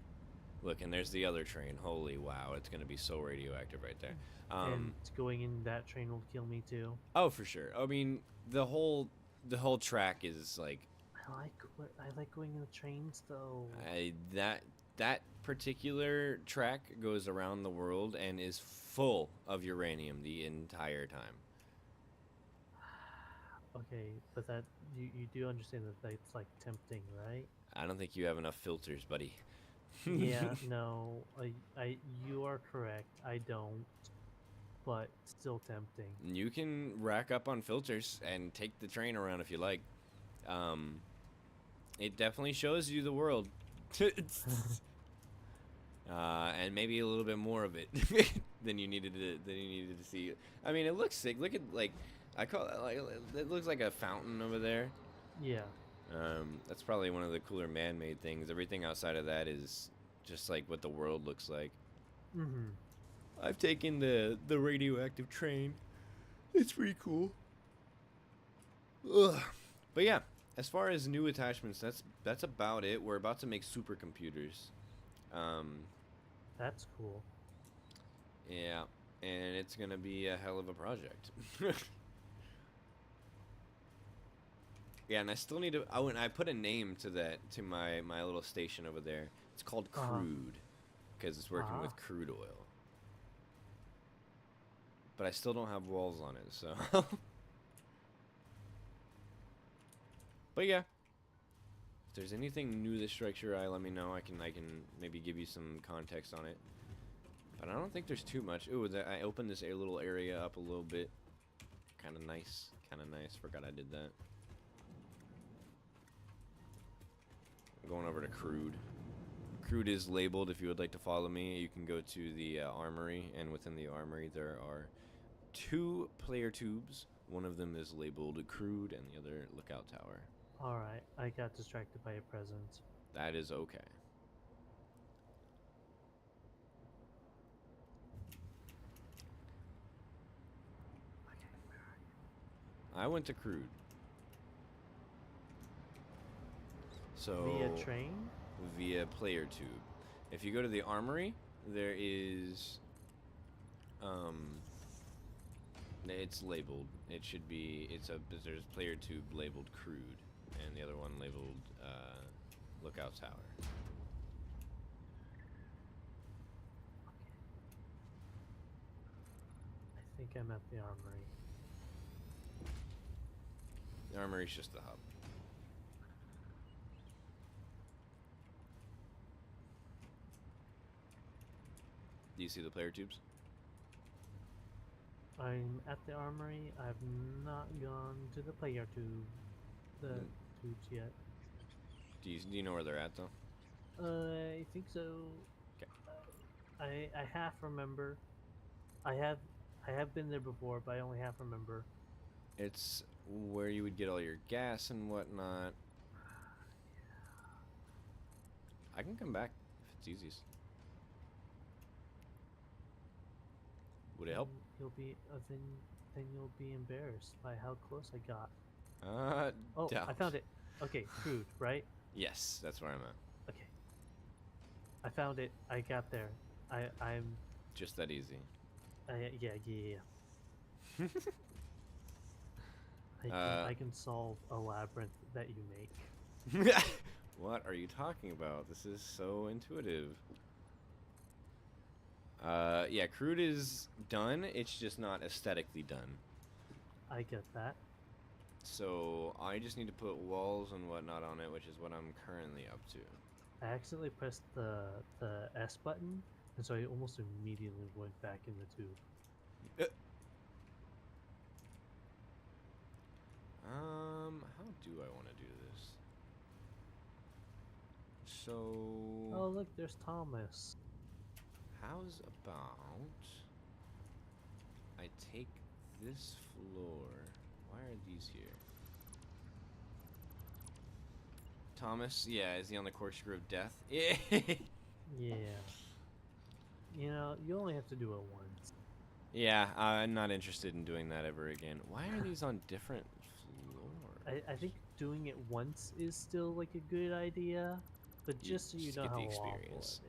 Look, and there's the other train. Holy wow, it's gonna be so radioactive right there. And going in that train will kill me too. Oh, for sure. I mean, the whole track is like. I like going in the trains though. That particular track goes around the world and is full of uranium the entire time. Okay, but that you do understand that that's like tempting, right? I don't think you have enough filters, buddy. Yeah, no, you are correct. I don't, but still tempting. You can rack up on filters and take the train around if you like. It definitely shows you the world. And maybe a little bit more of it than you needed to see. I mean, it looks sick. Look at I call it it looks like a fountain over there. Yeah. That's probably one of the cooler man-made things. Everything outside of that is just like what the world looks like. Mhm. I've taken the radioactive train. It's pretty cool. Ugh. But yeah, as far as new attachments, that's about it. We're about to make supercomputers. That's cool. Yeah, and it's gonna be a hell of a project. Yeah, and I still need to. Oh, and I put a name to my little station over there. It's called Crude, because it's working with crude oil. But I still don't have walls on it, so. But yeah, if there's anything new that strikes your eye, let me know. I can maybe give you some context on it. But I don't think there's too much. Ooh, I opened this little area up a little bit. Kind of nice. Forgot I did that. I'm going over to Crude. Crude is labeled. If you would like to follow me, you can go to the armory, and within the armory there are 2 player tubes. One of them is labeled Crude, and the other Lookout Tower. Alright, I got distracted by your presence. That is okay. Okay, where are you? I went to Crude. So via train? Via player tube. If you go to the armory, there is it's labeled. It should be there's a player tube labeled Crude and the other one labeled Lookout Tower. I think I'm at the armory. The armory's just the hub. Do you see the player tubes? I'm at the armory. I've not gone to the player tubes yet. Do you know where they're at though? I think so. Okay. I half remember. I have been there before, but I only half remember. It's where you would get all your gas and whatnot. I can come back if it's easiest. Would it help? Then you'll be embarrassed by how close I got. Oh, I found it. Okay, Crude, right? Yes, that's where I'm at. Okay. I found it. I got there. I'm just that easy. Yeah. I can solve a labyrinth that you make. What are you talking about? This is so intuitive. Yeah, crude is done. It's just not aesthetically done. I get that. So I just need to put walls and whatnot on it, which is what I'm currently up to. I accidentally pressed the S button, and so I almost immediately went back in the tube. How do I want to do this? So... Oh, look, there's Thomas. How's about I take this floor? Why are these here? Thomas, yeah, is he on the corkscrew of death? Yeah. Yeah. You know, you only have to do it once. Yeah, I'm not interested in doing that ever again. Why are these on different floors? I think doing it once is still like a good idea, but just so you know how awful it is.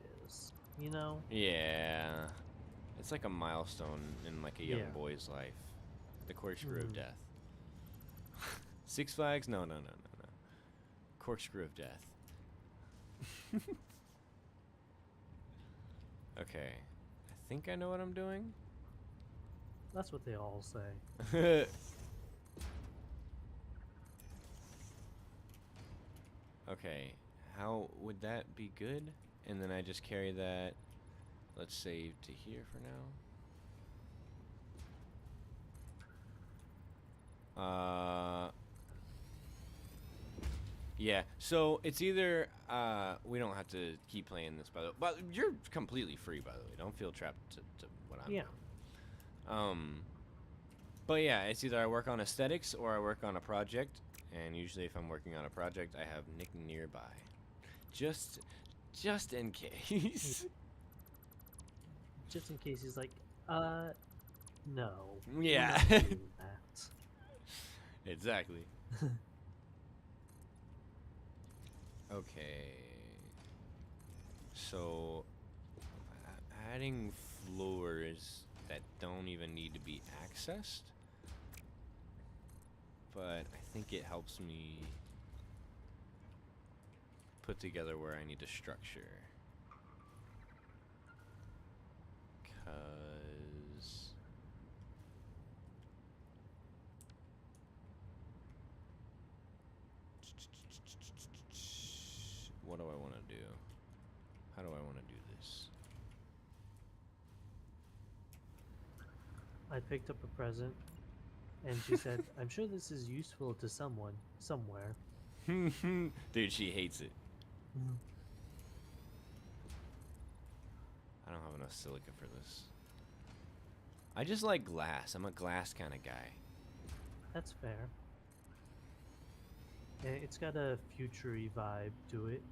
You know? Yeah. It's like a milestone in like a young boy's life. The corkscrew of death. Six Flags? No. Corkscrew of death. Okay. I think I know what I'm doing. That's what they all say. Okay. How would that be good? And then I just carry that, let's say, to here for now. Yeah, so it's either, we don't have to keep playing this, by the way. But you're completely free, by the way. Don't feel trapped to what I'm doing. But yeah, it's either I work on aesthetics or I work on a project. And usually if I'm working on a project, I have Nick nearby. Just in case. Just in case he's like, no. Yeah. We're not doing that. Exactly. Okay. So, adding floors that don't even need to be accessed. But I think it helps me put together where I need to structure. Cause what do I want to do? How do I want to do this? I picked up a present, and she said, I'm sure this is useful to someone, somewhere. Dude, she hates it. I don't have enough silica for this. I just like glass. I'm a glass kind of guy. That's fair. And it's got a future-y vibe to it.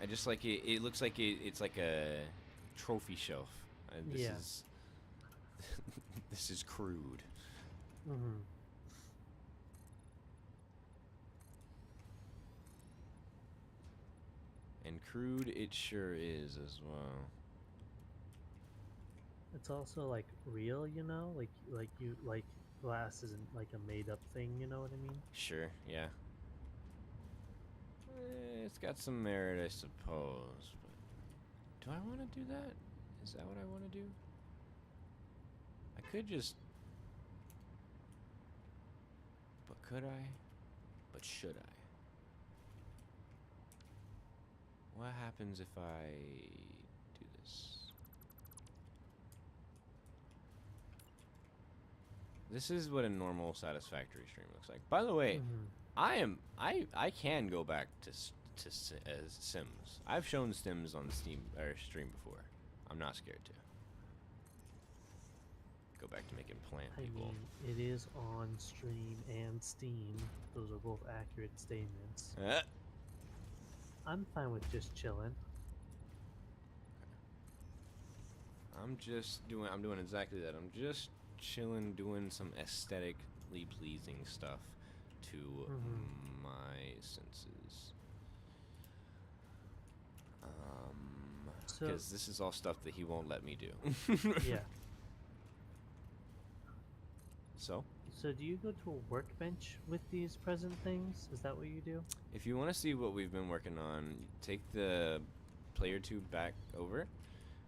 I just like it. It looks like it's like a trophy shelf. This is crude. And crude it sure is as well. It's also like real, you know, like glass isn't like a made-up thing, you know what I mean? Sure, yeah. It's got some merit, I suppose. But do I want to do that? Is that what I want to do? I could just. But could I? But should I? What happens if I do this? This is what a normal Satisfactory stream looks like. By the way, I can go back to Sims. I've shown Sims on Steam or stream before. I'm not scared to. Go back to making plant people. I mean, it is on stream and Steam. Those are both accurate statements. I'm fine with just chilling. I'm doing exactly that. I'm just chilling, doing some aesthetically pleasing stuff to my senses. Because this is all stuff that he won't let me do. Yeah. So? So do you go to a workbench with these present things? Is that what you do? If you want to see what we've been working on, take the player tube back over,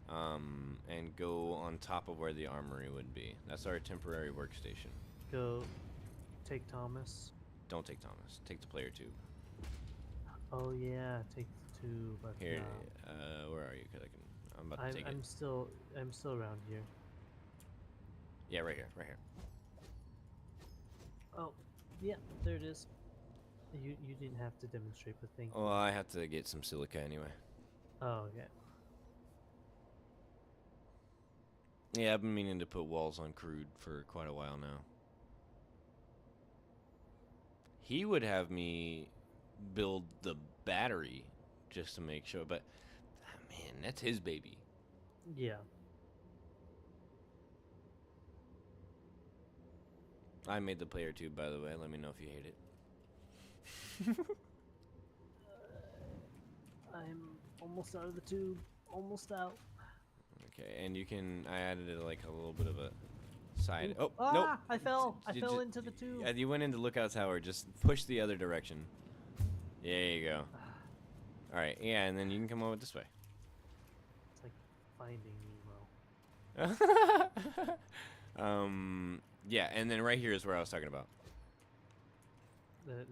and go on top of where the armory would be. That's our temporary workstation. Go take Thomas. Don't take Thomas. Take the player tube. Oh yeah, take the tube. Here, where are you? 'Cause I'm about to take it. I'm still around here. Yeah, right here, right here. Oh, yeah, there it is. You didn't have to demonstrate, but thank you. Well, I have to get some silica anyway. Oh, okay. Yeah, I've been meaning to put walls on crude for quite a while now. He would have me build the battery just to make sure, but man, that's his baby. Yeah. I made the player tube, by the way. Let me know if you hate it. I'm almost out of the tube. Almost out. Okay, and you can. I added it like a little bit of a side. Ooh. Oh, nope. I fell. I fell into the tube. You went into lookout tower. Just push the other direction. There you go. All right, yeah, and then you can come over this way. It's like finding Nemo. Yeah, and then right here is where I was talking about.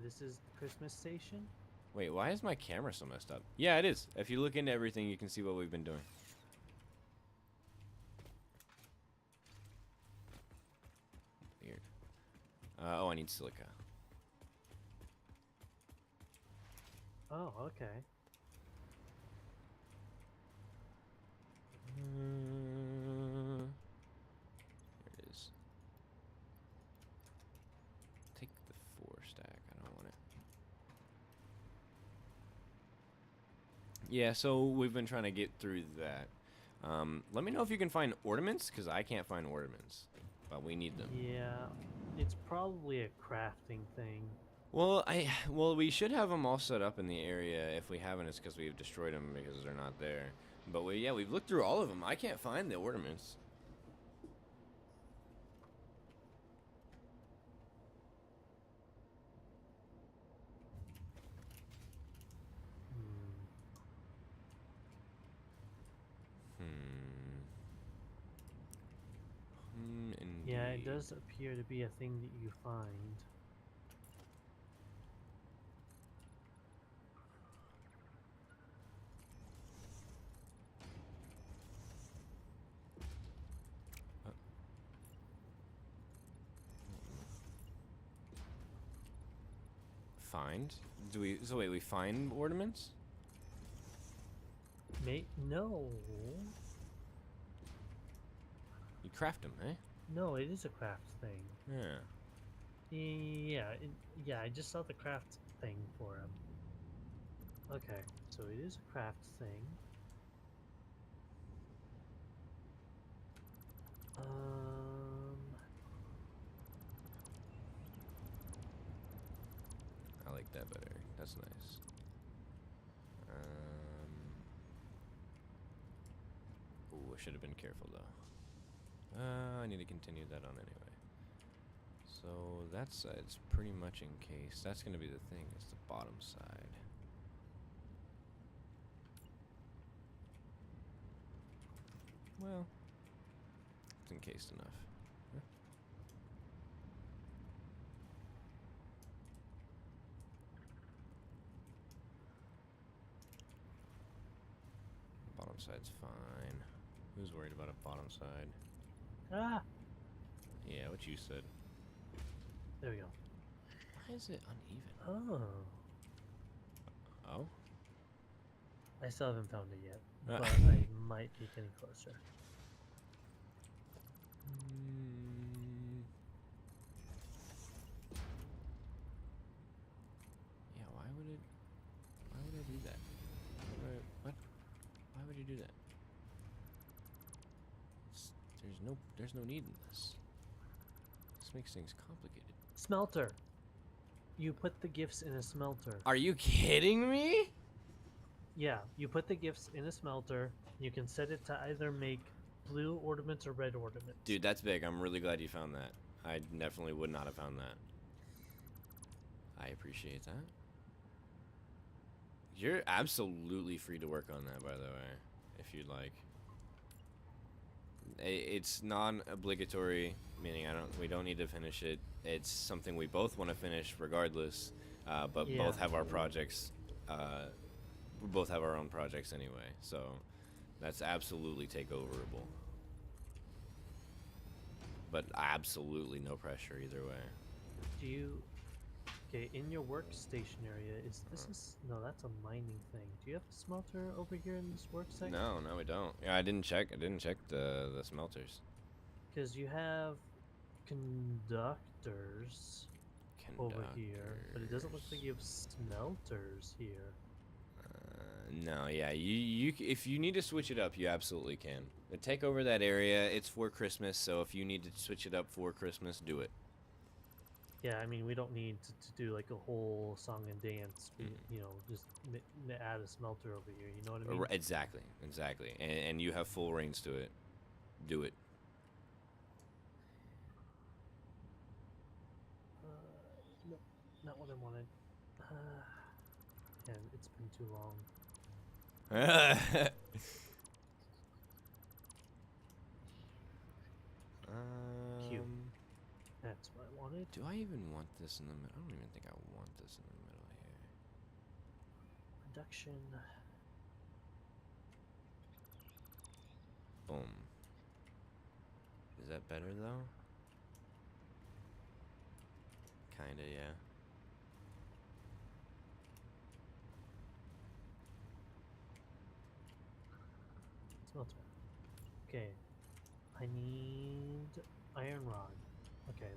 This is the Christmas station? Wait, why is my camera so messed up? Yeah, it is. If you look into everything, you can see what we've been doing. Weird. Oh, I need silica. Oh, okay. There it is. Take the 4 stack. I don't want it. Yeah, so we've been trying to get through that. Let me know if you can find ornaments, because I can't find ornaments, but we need them. Yeah, it's probably a crafting thing. Well, we should have them all set up in the area. If we haven't, it's because we've destroyed them because they're not there. But we've looked through all of them. I can't find the ornaments. Yeah, it does appear to be a thing that you find. Find? So wait, we find ornaments? No. You craft them, eh? No, it is a craft thing. Yeah. Yeah, I just saw the craft thing for him. Okay, so it is a craft thing. I like that better. That's nice. Ooh, I should have been careful though. I need to continue that on anyway. So that side's pretty much encased. That's gonna be the thing. It's the bottom side. Well, it's encased enough. Huh? Bottom side's fine. Who's worried about a bottom side? Ah! Yeah, what you said. There we go. Why is it uneven? Oh. Oh? I still haven't found it yet, but I might be getting closer. Yeah, why would I do that? What? Why would you do that? There's no need in this. This makes things complicated. Smelter. You put the gifts in a smelter. Are you kidding me? Yeah, you put the gifts in a smelter. You can set it to either make blue ornaments or red ornaments. Dude, that's big. I'm really glad you found that. I definitely would not have found that. I appreciate that. You're absolutely free to work on that, by the way, if you'd like. It's non-obligatory, meaning we don't need to finish it. It's something we both want to finish regardless, but both have our projects. We both have our own projects anyway, so that's absolutely takeoverable. But absolutely no pressure either way. Do you? Okay, in your workstation area, no, that's a mining thing. Do you have a smelter over here in this work section? No, we don't. Yeah, I didn't check the smelters. Because you have conductors over here, but it doesn't look like you have smelters here. No, yeah, you if you need to switch it up, you absolutely can. But take over that area. It's for Christmas, so if you need to switch it up for Christmas, do it. Yeah, I mean, we don't need to do like a whole song and dance. You know, just add a smelter over here. You know what I mean? Exactly. And you have full reins to it. Do it. No, not what I wanted. And it's been too long. That's what I wanted. Do I even want this in the middle? I don't even think I want this in the middle here. Production. Boom. Is that better though? Kinda, yeah. Smelter. Okay. I need iron rod. Okay,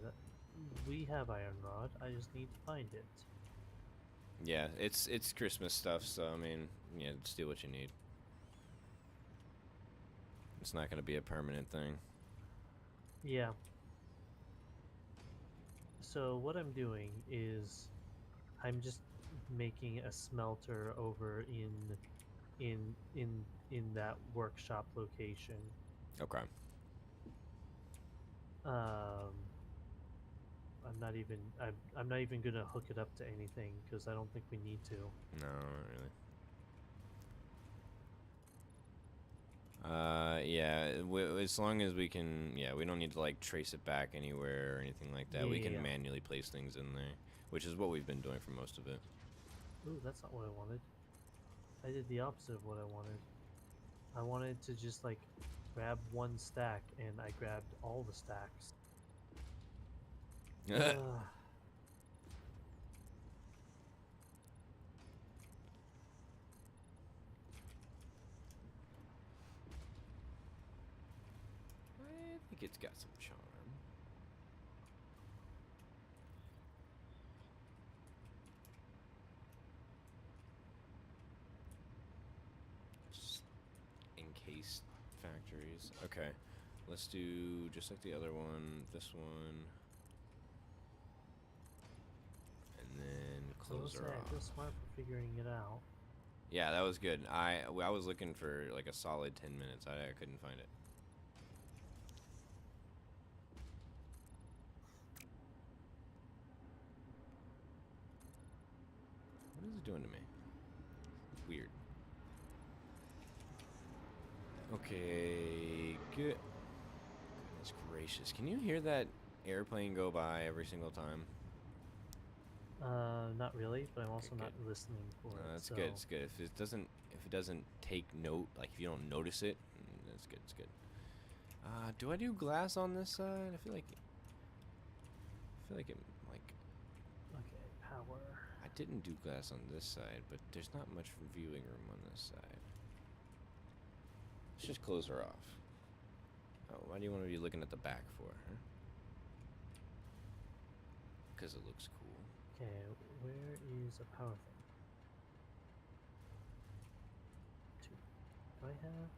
we have iron rod. I just need to find it. Yeah, it's Christmas stuff, so I mean, yeah, just do what you need. It's not gonna be a permanent thing. Yeah. So what I'm doing is I'm just making a smelter over in that workshop location. Okay. I'm not even gonna hook it up to anything because I don't think we need to. No, not really. Yeah, as long as we can, yeah, we don't need to like trace it back anywhere or anything like that. We can manually place things in there, which is what we've been doing for most of it. Ooh, that's not what I wanted. I did the opposite of what I wanted. I wanted to just like grab one stack, and I grabbed all the stacks. I think it's got some charm. Just encased factories. Okay, let's do just like the other one. This one. Then close her off. I feel smart for figuring it out. Yeah, that was good. I was looking for like a solid 10 minutes. I couldn't find it. What is it doing to me? Weird. Okay, good. Goodness gracious. Can you hear that airplane go by every single time? Not really, but I'm also not listening for it. That's good. It's good. If it doesn't take note, like if you don't notice it, that's good. It's good. Do I do glass on this side? I feel like it like. Okay, power. I didn't do glass on this side, but there's not much viewing room on this side. Let's just close her off. Oh, why do you want to be looking at the back for, huh? Because it looks cool. Okay, where is a power thing? 2. Do I have?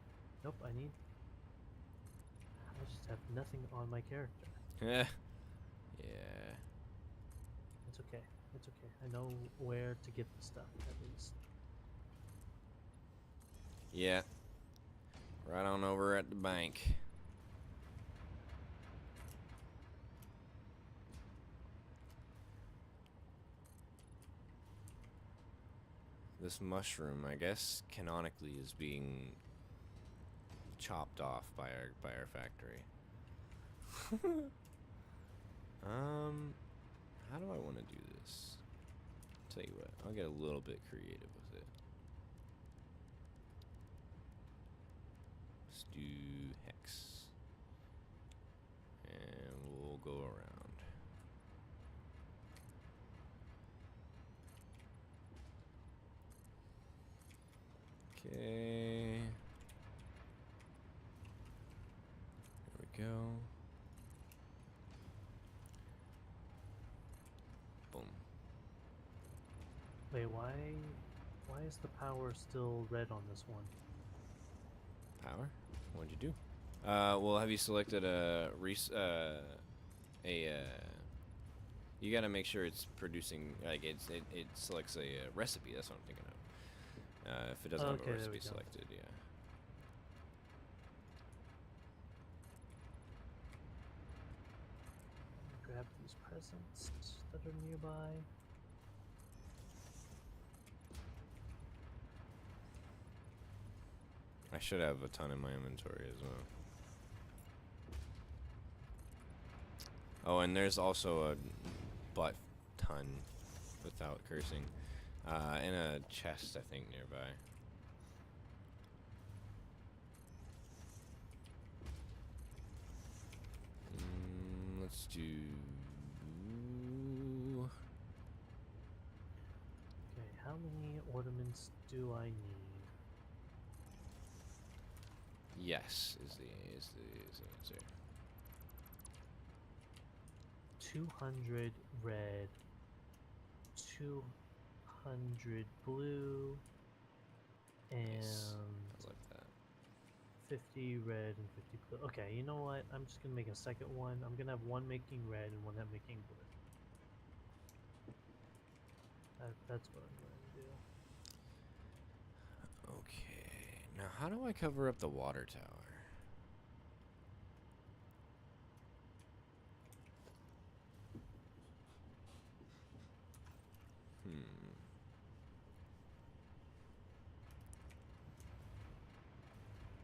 Nope, I just have nothing on my character. Yeah. It's okay. It's okay. I know where to get the stuff, at least. Yeah. Right on over at the bank. this mushroom, I guess, canonically is being chopped off by our factory. How do I want to do this? Tell you what, I'll get a little bit creative with it. Let's do hex. And we'll go around. Okay. There we go. Boom. Wait, why is the power still red on this one? Power? What'd you do? Well, have you selected you gotta make sure it's producing, like, it selects a recipe, that's what I'm thinking of. If it doesn't have a recipe selected, yeah. Grab these presents that are nearby. I should have a ton in my inventory as well. Oh, and there's also a butt ton, without cursing, in a chest, I think, nearby. Let's do... Okay, how many ornaments do I need? Yes, is the answer. 200 red, 200 blue, and Nice. I like that. 50 red and 50 blue. Okay, you know what? I'm just gonna make a second one. I'm gonna have one making red and one making blue. That's what I'm going to do. Okay, now how do I cover up the water tower?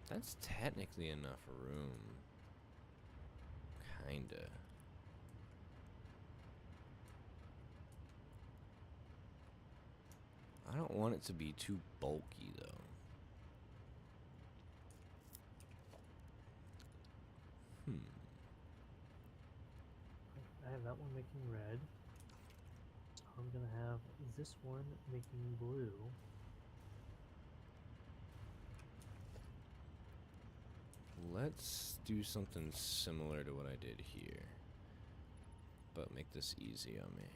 That's technically enough room. Kinda. I don't want it to be too bulky, though. I have that one making red. So I'm gonna have this one making blue. Let's do something similar to what I did here, but make this easy on me.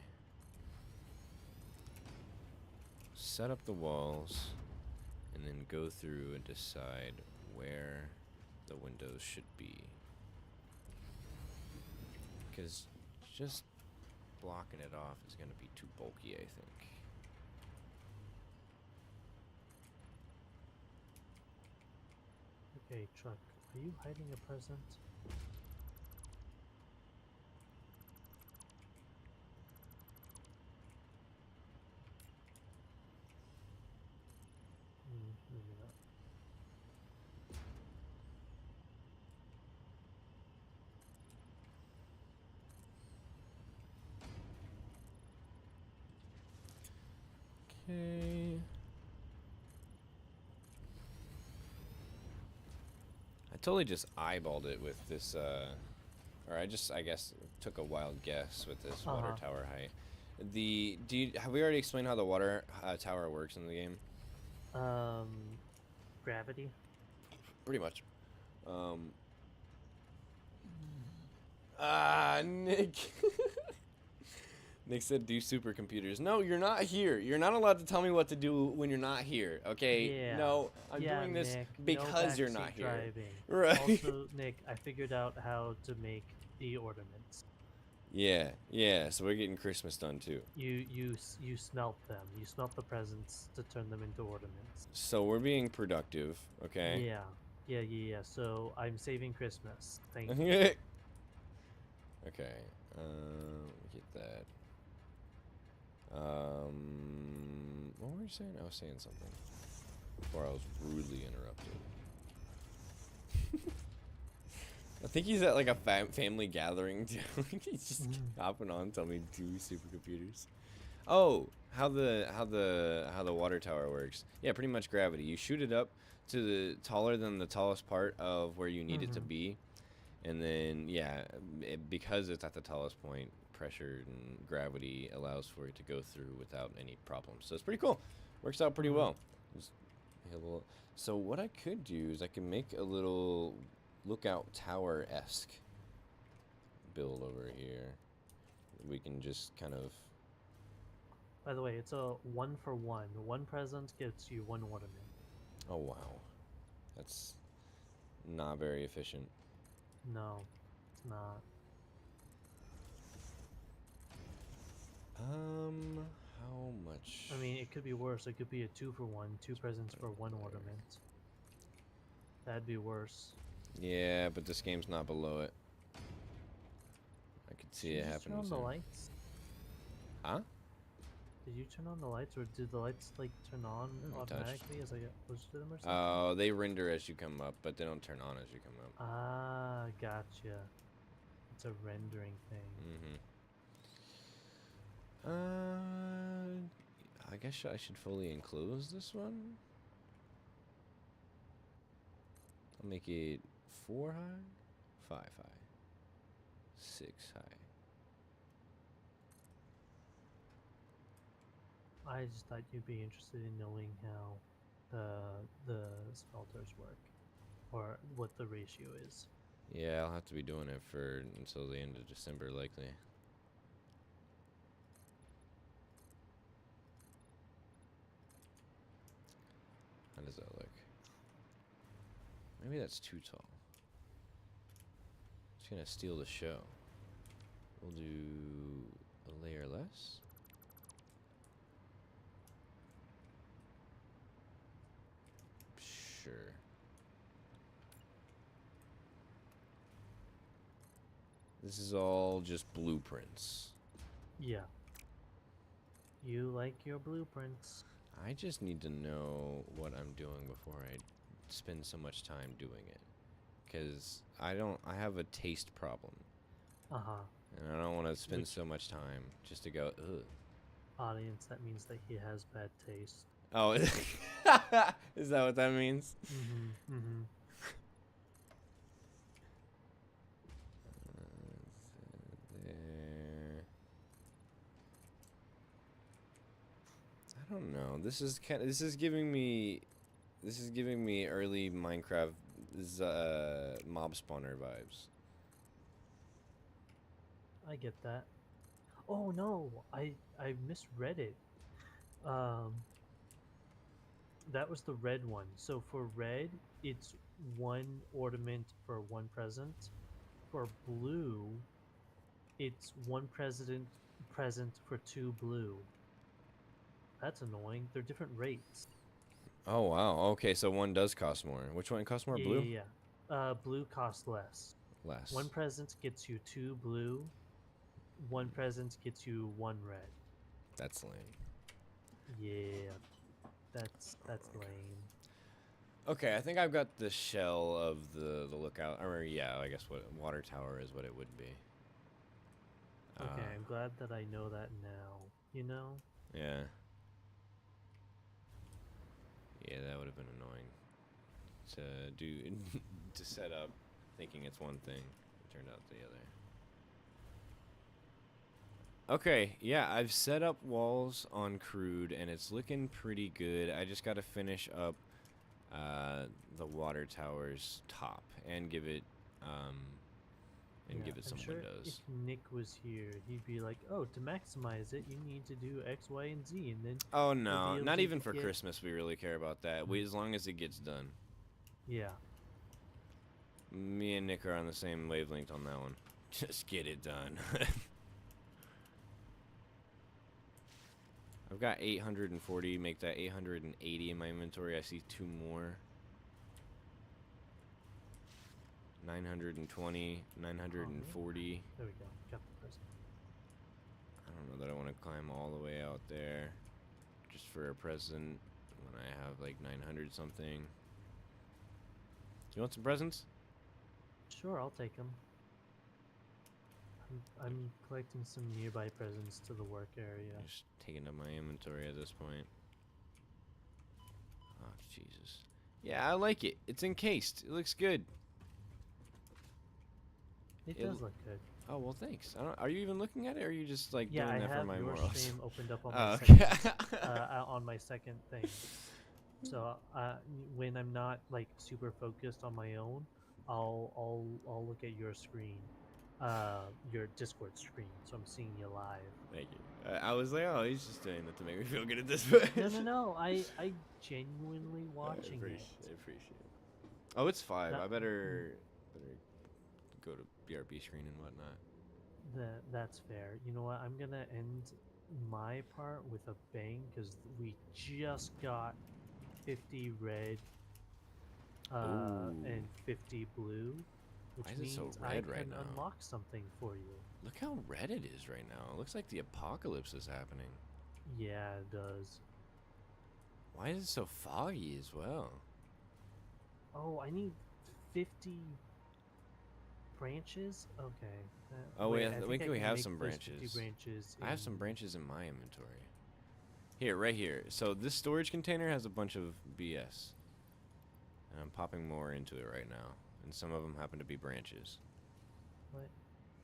Set up the walls, and then go through and decide where the windows should be. Because just blocking it off is going to be too bulky, I think. Okay, Truck, are you hiding a present? Maybe not. Okay. I totally just eyeballed it with this, or I guess, took a wild guess with this water tower height. Have we already explained how the water tower works in the game? Gravity? Pretty much. Nick. Nick said do supercomputers. No, you're not here. You're not allowed to tell me what to do when you're not here, okay? Yeah. No, I'm doing this Nick, because no you're not here. driving. Right. Also, Nick, I figured out how to make the ornaments. Yeah, so we're getting Christmas done too. You smelt them. You smelt the presents to turn them into ornaments. So we're being productive, okay? Yeah. So I'm saving Christmas. Thank you. Okay. Get that. Well, where's saying? I was saying something before I was rudely interrupted. I think he's at like a family gathering too. He's just hopping on, telling me 2 supercomputers. Oh, how the water tower works? Yeah, pretty much gravity. You shoot it up to the taller than the tallest part of where you need it to be, and then yeah, because it's at the tallest point, pressure and gravity allows for it to go through without any problems. So it's pretty cool. Works out pretty well. So what I could do is I can make a little lookout tower-esque build over here. We can just kind of... By the way, it's a 1-for-1. 1 present gets you 1 ornament. Oh, wow. That's not very efficient. No, it's not. How much? I mean, it could be worse. It could be a 2-for-1. 2 presents for 1 ornament. That'd be worse. Yeah, but this game's not below it. I could see it happening. Turn on the lights? Huh? Did you turn on the lights, or did the lights like turn on automatically as I get closer to them or something? Oh, they render as you come up, but they don't turn on as you come up. Ah, gotcha. It's a rendering thing. I guess I should fully enclose this one. I'll make it 4 high, 5 high, 6 high. I just thought you'd be interested in knowing how the smelters work, or what the ratio is. Yeah, I'll have to be doing it for until the end of December, likely. How does that look? Maybe that's too tall. It's gonna steal the show. We'll do a layer less. Sure. This is all just blueprints. Yeah. You like your blueprints. I just need to know what I'm doing before I spend so much time doing it. Because I have a taste problem. Uh-huh. And I don't want to spend so much time just to go, ugh. Audience, that means that he has bad taste. Oh, is that what that means? There. I don't know. This is giving me early Minecraft mob spawner vibes. I get that. Oh no, I misread it. That was the red one. So for red, it's 1 ornament for 1 present. For blue, it's 1 present for 2 blue. That's annoying. They're different rates. Oh wow. Okay, so one does cost more. Which one costs more? Yeah, Blue? Yeah. Blue costs less. Less. 1 present gets you 2 blue. 1 present gets you 1 red. That's lame. Yeah. That's lame. Okay, I think I've got the shell of the lookout. Or yeah, I guess what water tower is what it would be. Okay, I'm glad that I know that now. You know? Yeah. Yeah, that would have been annoying to do to set up thinking it's one thing. It turned out the other. Okay, yeah, I've set up walls on crude and it's looking pretty good. I just got to finish up the water tower's top and give it some sure windows. If Nick was here, he'd be like, "Oh, to maximize it, you need to do X, Y, and Z," and then. Oh no, not even for Christmas. We really care about that. As long as it gets done. Yeah. Me and Nick are on the same wavelength on that one. Just get it done. I've got 840, make that 880 in my inventory. I see 2 more. 920, 940. There we go. Got the present. I don't know that I want to climb all the way out there. just for a present when I have like 900 something. You want some presents? Sure, I'll take them. I'm collecting some nearby presents to the work area. Just taking up my inventory at this point. Oh, Jesus. Yeah, I like it. It's encased. It looks good. It does look good. Oh, well, thanks. Are you even looking at it, or are you just, like, Yeah, doing I that for have my your morals? stream opened up on Oh, my okay. second, on my second thing. So when I'm not like super focused on my own, I'll look at your screen, your Discord screen. So I'm seeing you live. Thank you. I was like, oh, he's just doing that to make me feel good at this point. No. I genuinely watching I it. appreciate it. Oh, it's 5. That- I better go to BRB screen and whatnot. That's fair. You know what? I'm gonna end my part with a bang because we just got 50 red and 50 blue, which Why is it means so I red can right now? unlock something for you. Look how red it is right now. It looks like the apocalypse is happening. Yeah, it does. Why is it so foggy as well? Oh, I need 50 branches? Okay. Oh, wait, I think think we can have make some those 50 branches. branches I have some in- branches in my inventory. Here, right here. So this storage container has a bunch of BS. And I'm popping more into it right now. And some of them happen to be branches.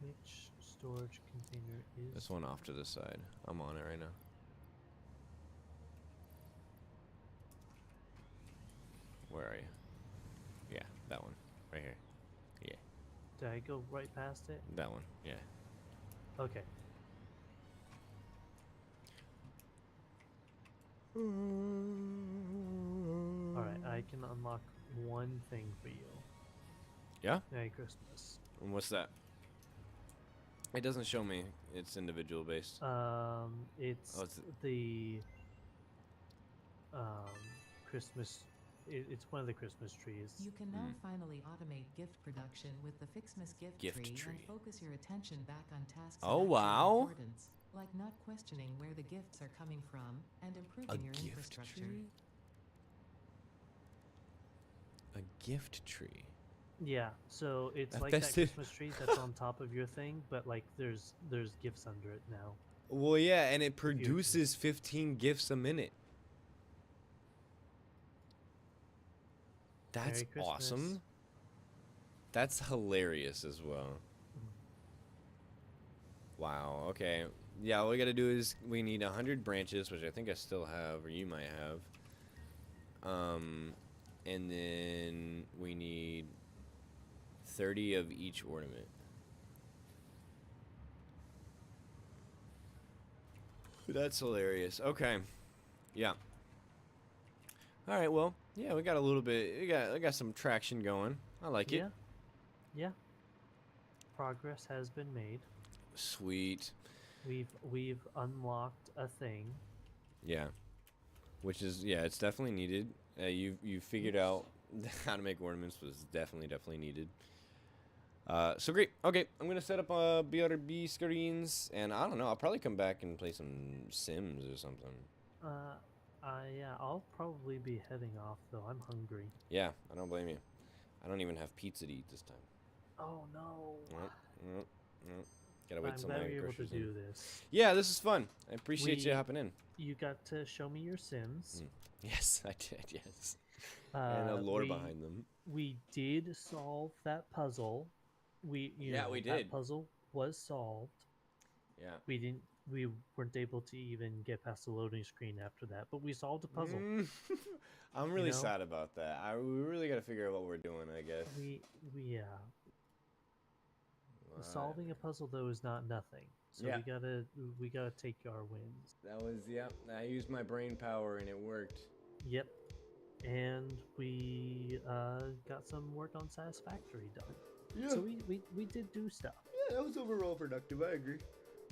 Which storage container is... This one off to the side. I'm on it right now. Where are you? Yeah, that one. Right here. Yeah, Did I go right past it? that one. Yeah. Okay. Alright, I can unlock one thing for you. Yeah? Merry Christmas. And what's that? It doesn't show me. It's individual based. It's Oh, it's the Christmas. It's one of the Christmas trees. You can now finally automate gift production with the Fixmas gift tree and focus your attention back on tasks Oh, of actual wow. importance, like not questioning where the gifts are coming from and improving your infrastructure. A gift tree. Yeah, so it's A like that festive- Christmas tree that's on top of your thing, but like there's gifts under it now. Well, yeah, and it produces 15 gifts a minute. That's Merry Christmas. awesome. That's hilarious as well. Wow, okay. Yeah, all we gotta do is we need 100 branches, which I think I still have, or you might have. And then we need 30 of each ornament. That's hilarious. Okay. Yeah. All right, well, yeah, we got a little bit, we got some traction going. I like it. Yeah. Progress has been made. Sweet. We've unlocked a thing. Yeah. Which is, yeah, it's definitely needed. You figured out how to make ornaments was definitely needed. So great. Okay, I'm gonna set up BRB screens, and I don't know. I'll probably come back and play some Sims or something. Yeah, I'll probably be heading off though. I'm hungry. Yeah, I don't blame you. I don't even have pizza to eat this time. Oh no. Nope. Gotta wait I'm till glad my we were able to groceries in. do this. Yeah, this is fun. I appreciate you hopping in. You got to show me your Sims. Yes, I did. Yes. And the lore behind them. We did solve that puzzle. We we that did. puzzle was solved. Yeah. We weren't able to even get past the loading screen after that, but we solved the puzzle. I'm really know? sad about that. We really got to figure out what we're doing, I guess. Yeah. Solving a puzzle though is not nothing. So Yeah. we gotta take our wins. That was, yep. I used my brain power and it worked. Yep. And we got some work on Satisfactory done. Yeah. So we did do stuff. Yeah, that was overall productive. I agree.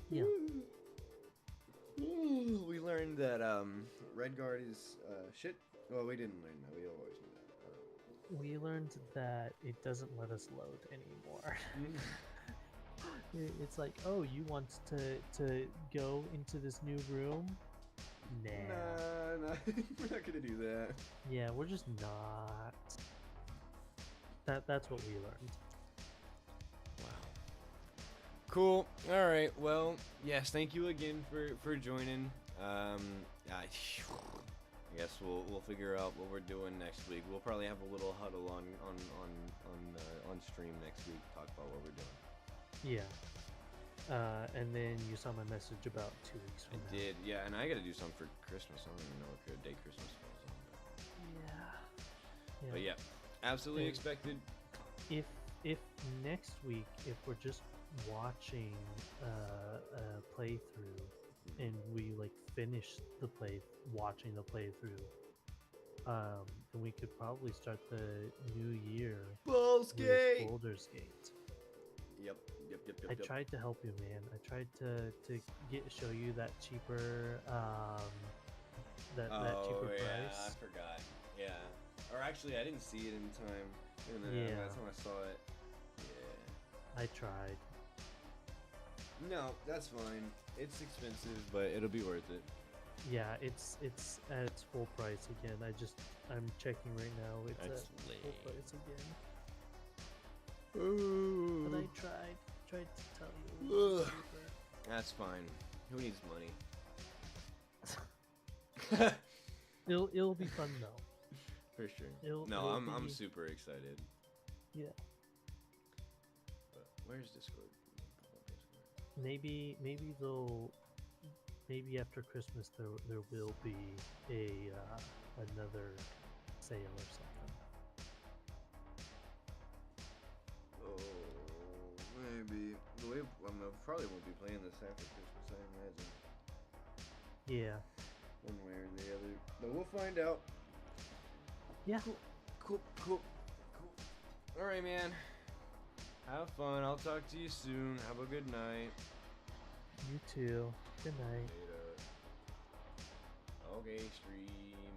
Yeah. We learned that Redguard is shit. Well, we didn't learn that. We always knew that. We learned that it doesn't let us load anymore. It's like, oh, you want to go into this new room? Nah. Nah, we're not gonna do that. Yeah, we're just not. That's what we learned. Wow. Cool. All right. Well, yes. Thank you again for joining. I guess we'll figure out what we're doing next week. We'll probably have a little huddle on stream next week. Talk about what we're doing. Yeah. And then you saw my message about 2 weeks from now. I did. Yeah, and I got to do something for Christmas. I don't even know what day Christmas falls on. Yeah. But yeah, absolutely And expected. If next week, if we're just watching a playthrough and we like finish watching the playthrough, then we could probably start the new year Baldur's with Gate. Baldur's Gate. Yep. I tried to help you, man. I tried to show you that cheaper that cheaper yeah, price. I forgot. Yeah. Or actually, I didn't see it in time. Yeah. That's when I saw it. Yeah. I tried. No, that's fine. It's expensive, but it'll be worth it. Yeah, it's at its full price again. I'm checking right now. It's That's at full lame. price again. Ooh. But I tried to tell you. That's fine. Who needs money? It'll be fun though. For sure. It'll I'm be- super excited. Yeah. But where's Discord? Maybe after Christmas there will be another sale or something. Oh, maybe. The way I probably won't be playing this after Christmas, I imagine. Yeah. One way or the other. But we'll find out. Yeah. Cool. All right, man. Have fun. I'll talk to you soon. Have a good night. You too. Good night. Later. Okay, stream.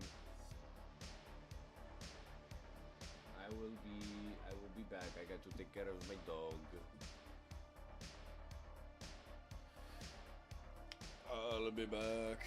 I will be back. I got to take care of my dog. I'll be back.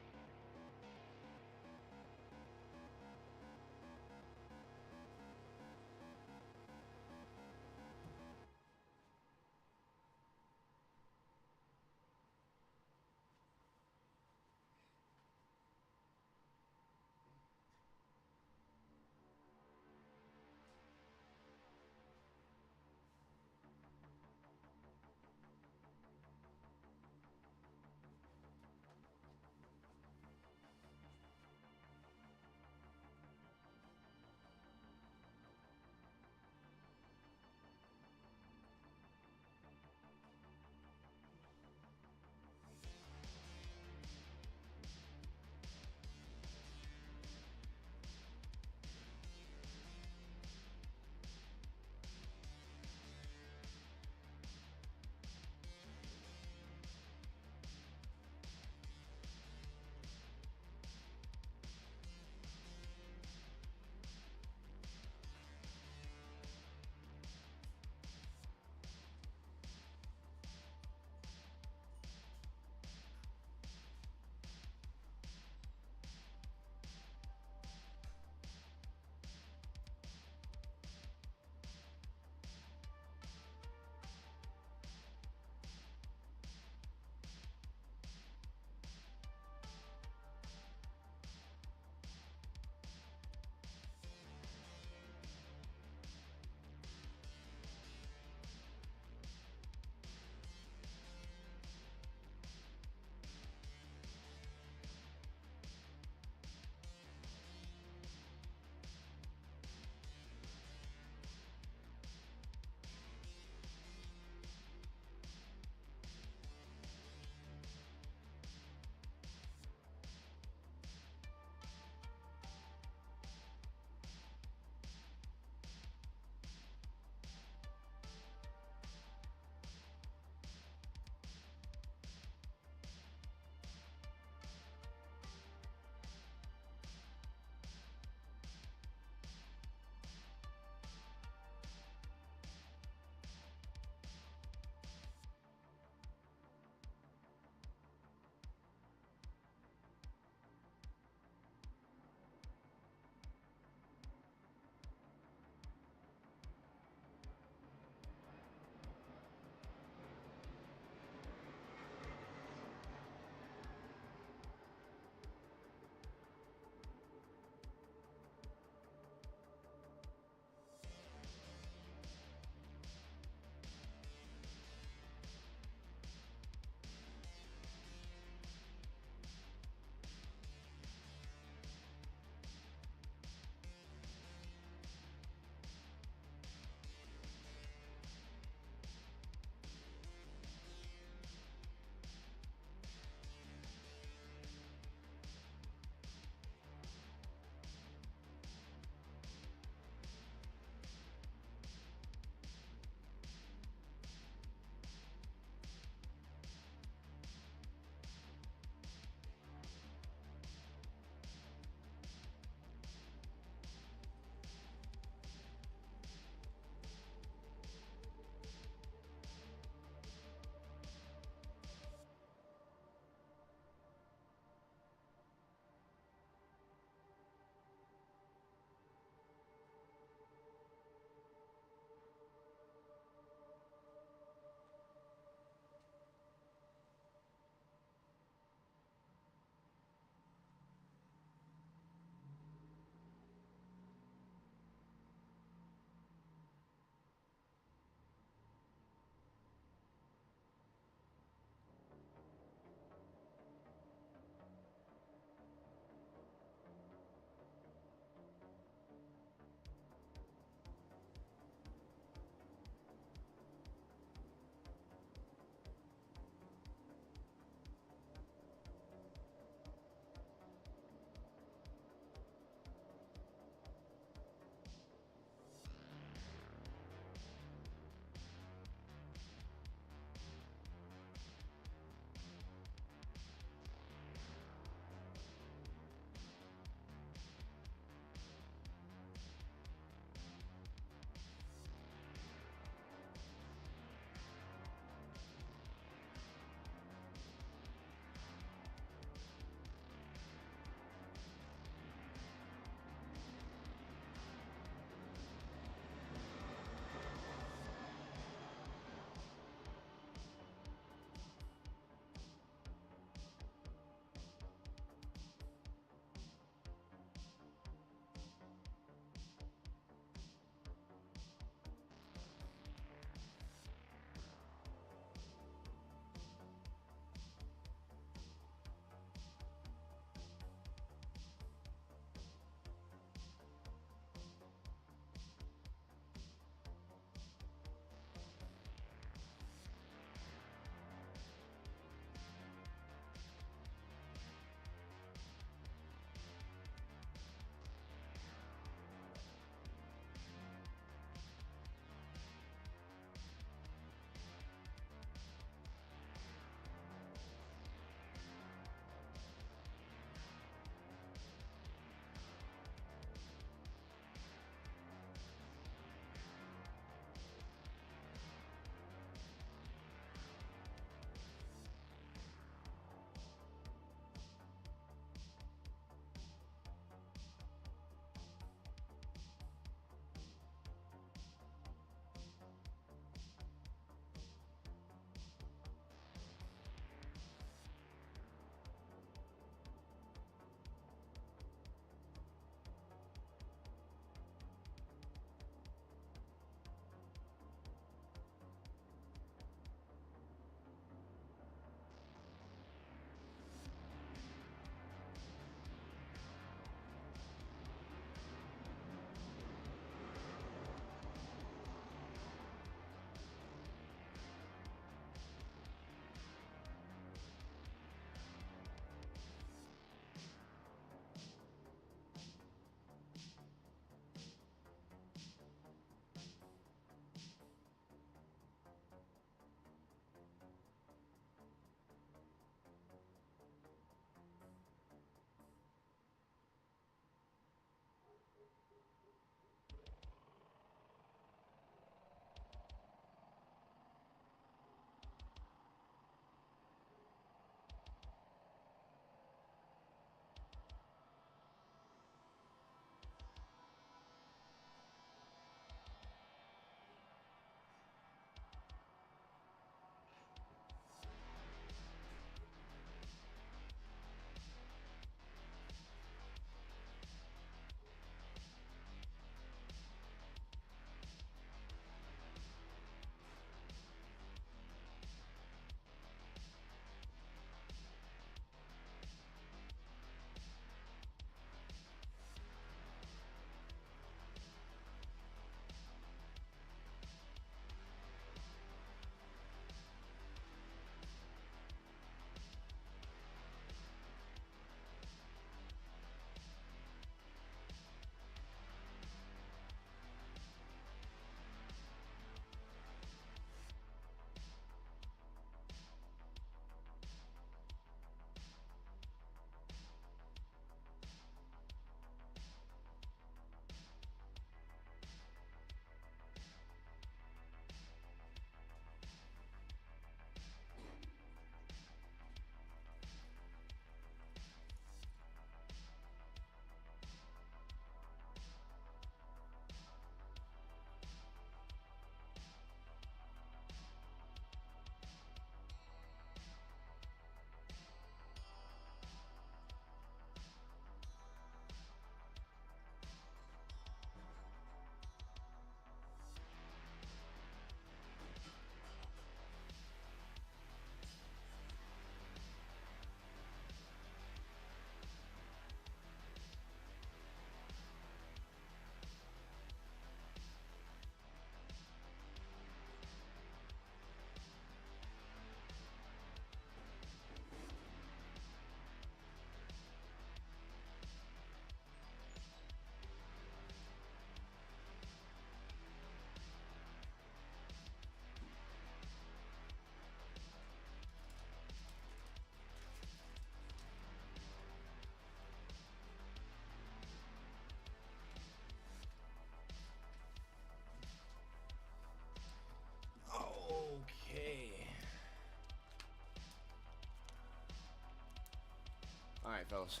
Alright, fellas.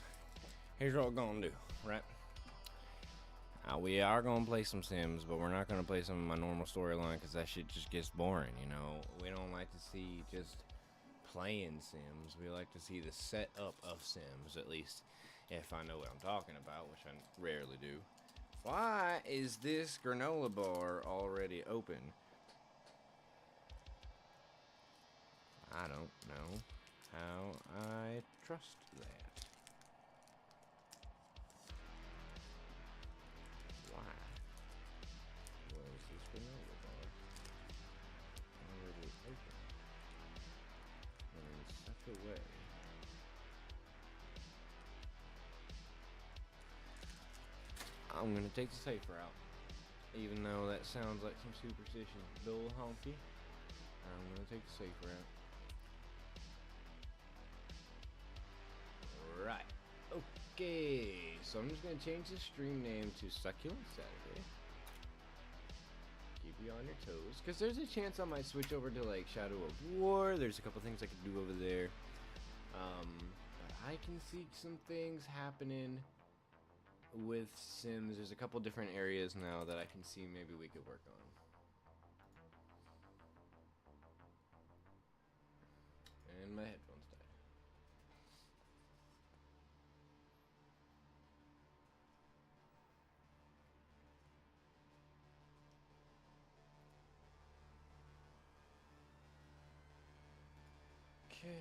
Here's what we're gonna do, right? We are gonna play some Sims, but we're not gonna play some of my normal storyline because that shit just gets boring, you know? We don't like to see just playing Sims. We like to see the setup of Sims, at least if I know what I'm talking about, which I rarely do. Why is this granola bar already open? I don't know how I trust that. Why was this granola bar already open in such a way? I'm gonna take the safe route, even though that sounds like some superstition bull honky. I'm gonna take the safe route. Right. Okay. So I'm just gonna change the stream name to Succulent Saturday. Keep you on your toes, because there's a chance I might switch over to like Shadow of War. There's a couple things I could do over there. But I can see some things happening with Sims. There's a couple different areas now that I can see maybe we could work on. And my headphones died. Okay.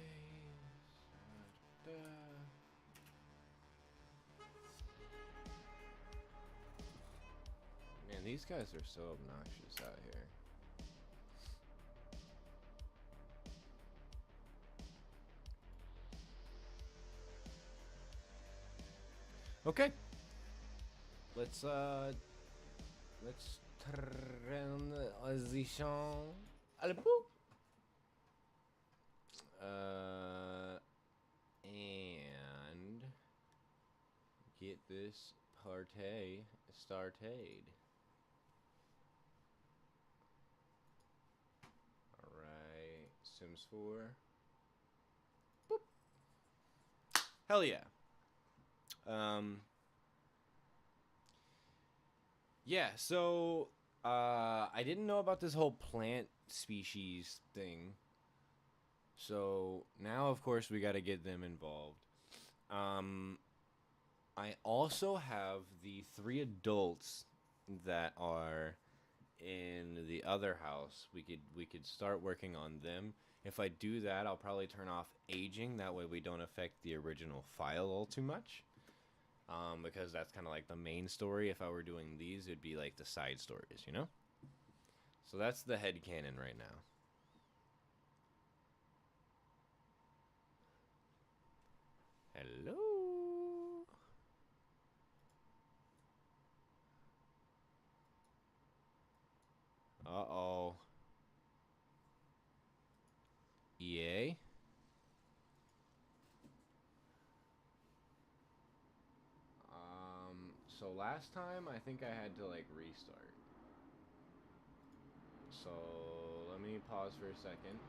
Man, these guys are so obnoxious out here. Okay. Let's transition. And get this party started. Alright, Sims 4. Boop. Hell yeah. Yeah, so I didn't know about this whole plant species thing. So now, of course, we got to get them involved. I also have the 3 adults that are in the other house. We could start working on them. If I do that, I'll probably turn off aging. That way we don't affect the original file all too much. Because that's kind of like the main story. If I were doing these, it'd be like the side stories, you know? So that's the headcanon right now. Hello? Uh-oh. EA? So last time, I think I had to, like, restart. So, let me pause for a second.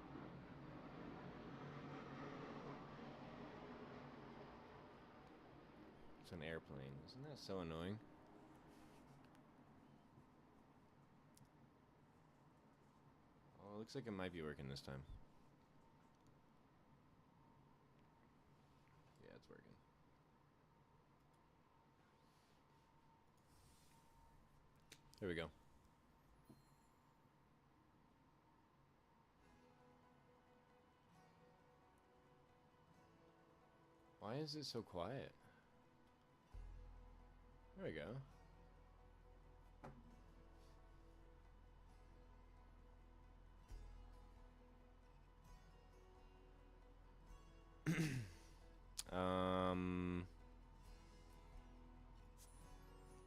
It's an airplane. Isn't that so annoying? Oh, it looks like it might be working this time. Yeah, it's working. There we go. Why is it so quiet? There we go.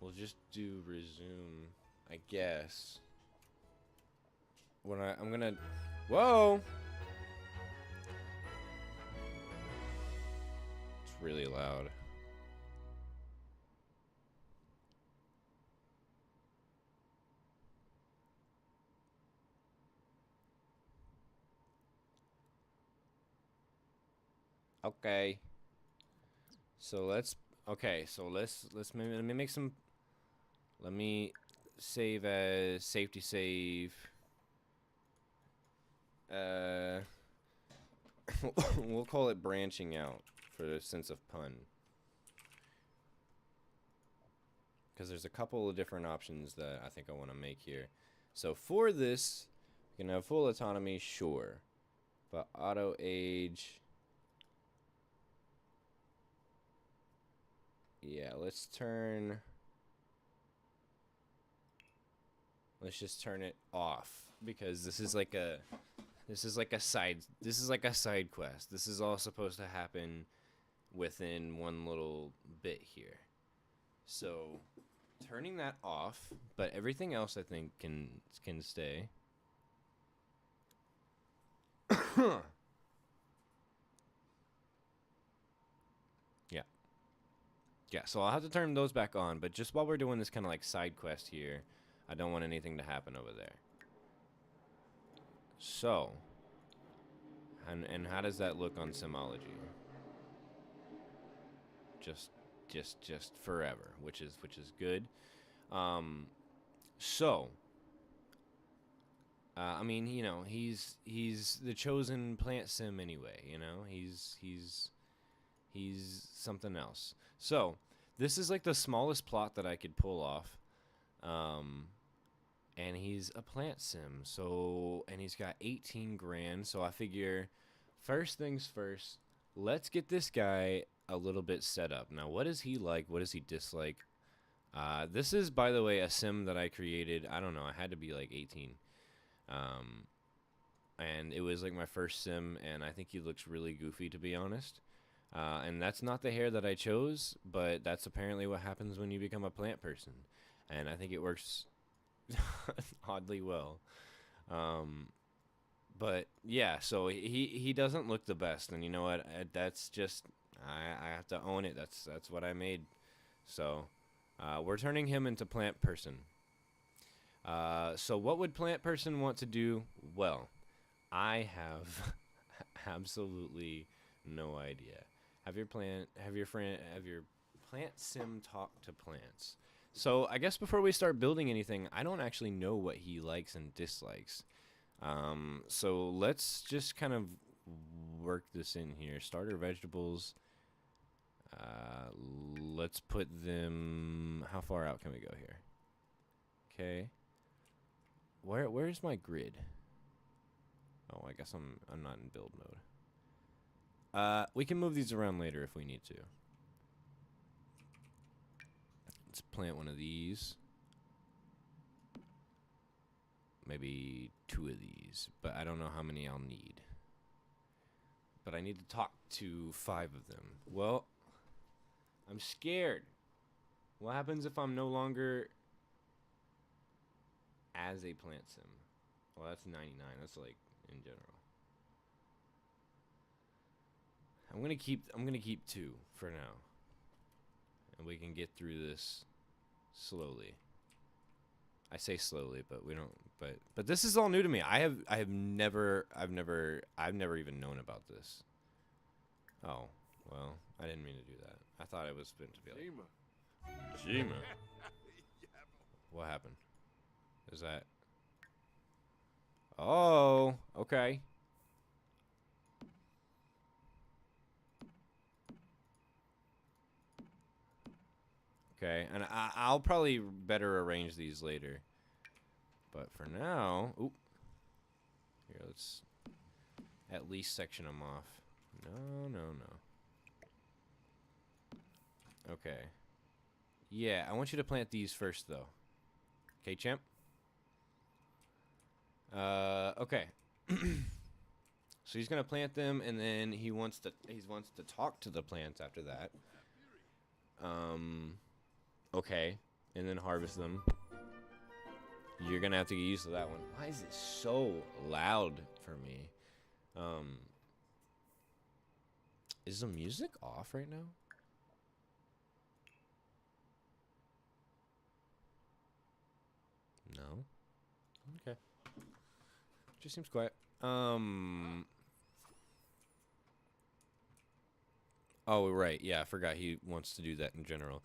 We'll just do resume, I guess. When I'm gonna... Whoa! It's really loud. Okay. So let's let me make some. Let me save as safety save. We'll call it branching out for the sense of pun. Because there's a couple of different options that I think I want to make here. So for this, we can have full autonomy, sure. But auto age. Yeah, let's just turn it off, because this is like a side quest. This is all supposed to happen within one little bit here. So turning that off, but everything else I think can stay. Yeah, so I'll have to turn those back on, but just while we're doing this kind of like side quest here, I don't want anything to happen over there. So, and how does that look on Simology? Just forever, which is good. So, I mean, you know, he's the chosen plant sim anyway. You know, he's something else. So, this is like the smallest plot that I could pull off. And he's a plant sim. So, and he's got 18 grand. So I figure, first things first, let's get this guy a little bit set up. Now, what does he like? What does he dislike? This is, by the way, a sim that I created. I don't know. I had to be like 18. And it was like my first sim, and I think he looks really goofy, to be honest. And that's not the hair that I chose, but that's apparently what happens when you become a plant person. And I think it works oddly well. But yeah, so he doesn't look the best, and you know what? That's just I have to own it. That's what I made. So we're turning him into plant person. So what would plant person want to do? Well, I have absolutely no idea. Have your plant sim talk to plants. So I guess before we start building anything, I don't actually know what he likes and dislikes. So let's just kind of work this in here. Starter vegetables. Let's put them. How far out can we go here? Okay. Where's my grid? Oh, I guess I'm not in build mode. We can move these around later if we need to. Let's plant one of these. Maybe 2 of these, but I don't know how many I'll need. But I need to talk to 5 of them. Well, I'm scared. What happens if I'm no longer as a plant sim? Well, that's 99. That's like in general. I'm gonna keep 2 for now, and we can get through this slowly. I say slowly, but we don't. But this is all new to me. I've never even known about this. Oh, well, I didn't mean to do that. I thought it was meant to be like Jima. What happened? Is that? Oh, okay. Okay, and I'll probably better arrange these later. But for now, oop. Here, let's at least section them off. No. Okay. Yeah, I want you to plant these first, though. Okay, champ? Okay. So he's gonna plant them, and then he wants to talk to the plants after that. Okay, and then harvest them. You're gonna have to get used to that one. Why is it so loud for me? Is the music off right now? No. Okay. Just seems quiet. Oh, right. Yeah, I forgot he wants to do that in general.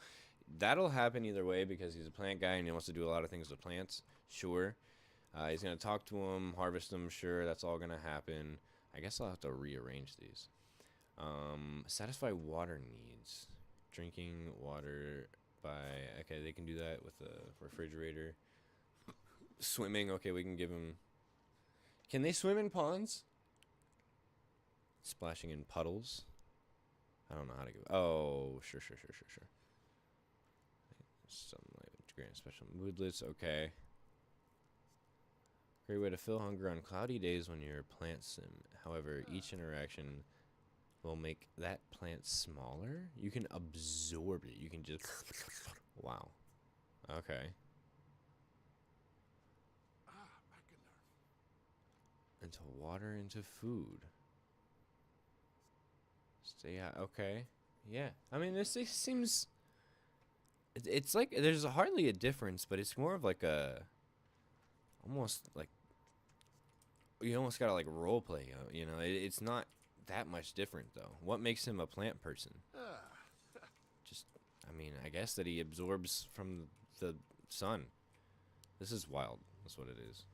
That'll happen either way because he's a plant guy and he wants to do a lot of things with plants. Sure. He's going to talk to them, harvest them. Sure, that's all going to happen. I guess I'll have to rearrange these. Satisfy water needs. Drinking water by... Okay, they can do that with the refrigerator. Swimming. Okay, we can give him... Can they swim in ponds? Splashing in puddles. I don't know how to give... Oh, sure. Sunlight, grant special moodlets. Okay. Great way to fill hunger on cloudy days when you're a plant sim. However, each interaction will make that plant smaller. You can absorb it. You can just... Wow. Okay. Into water, into food. Stay out. Okay. Yeah. I mean, this seems... It's like there's hardly a difference, but it's more of like a... Almost like... You almost gotta like role play, you know? It's not that much different, though. What makes him a plant person? Just, I mean, I guess that he absorbs from the sun. This is wild. That's what it is.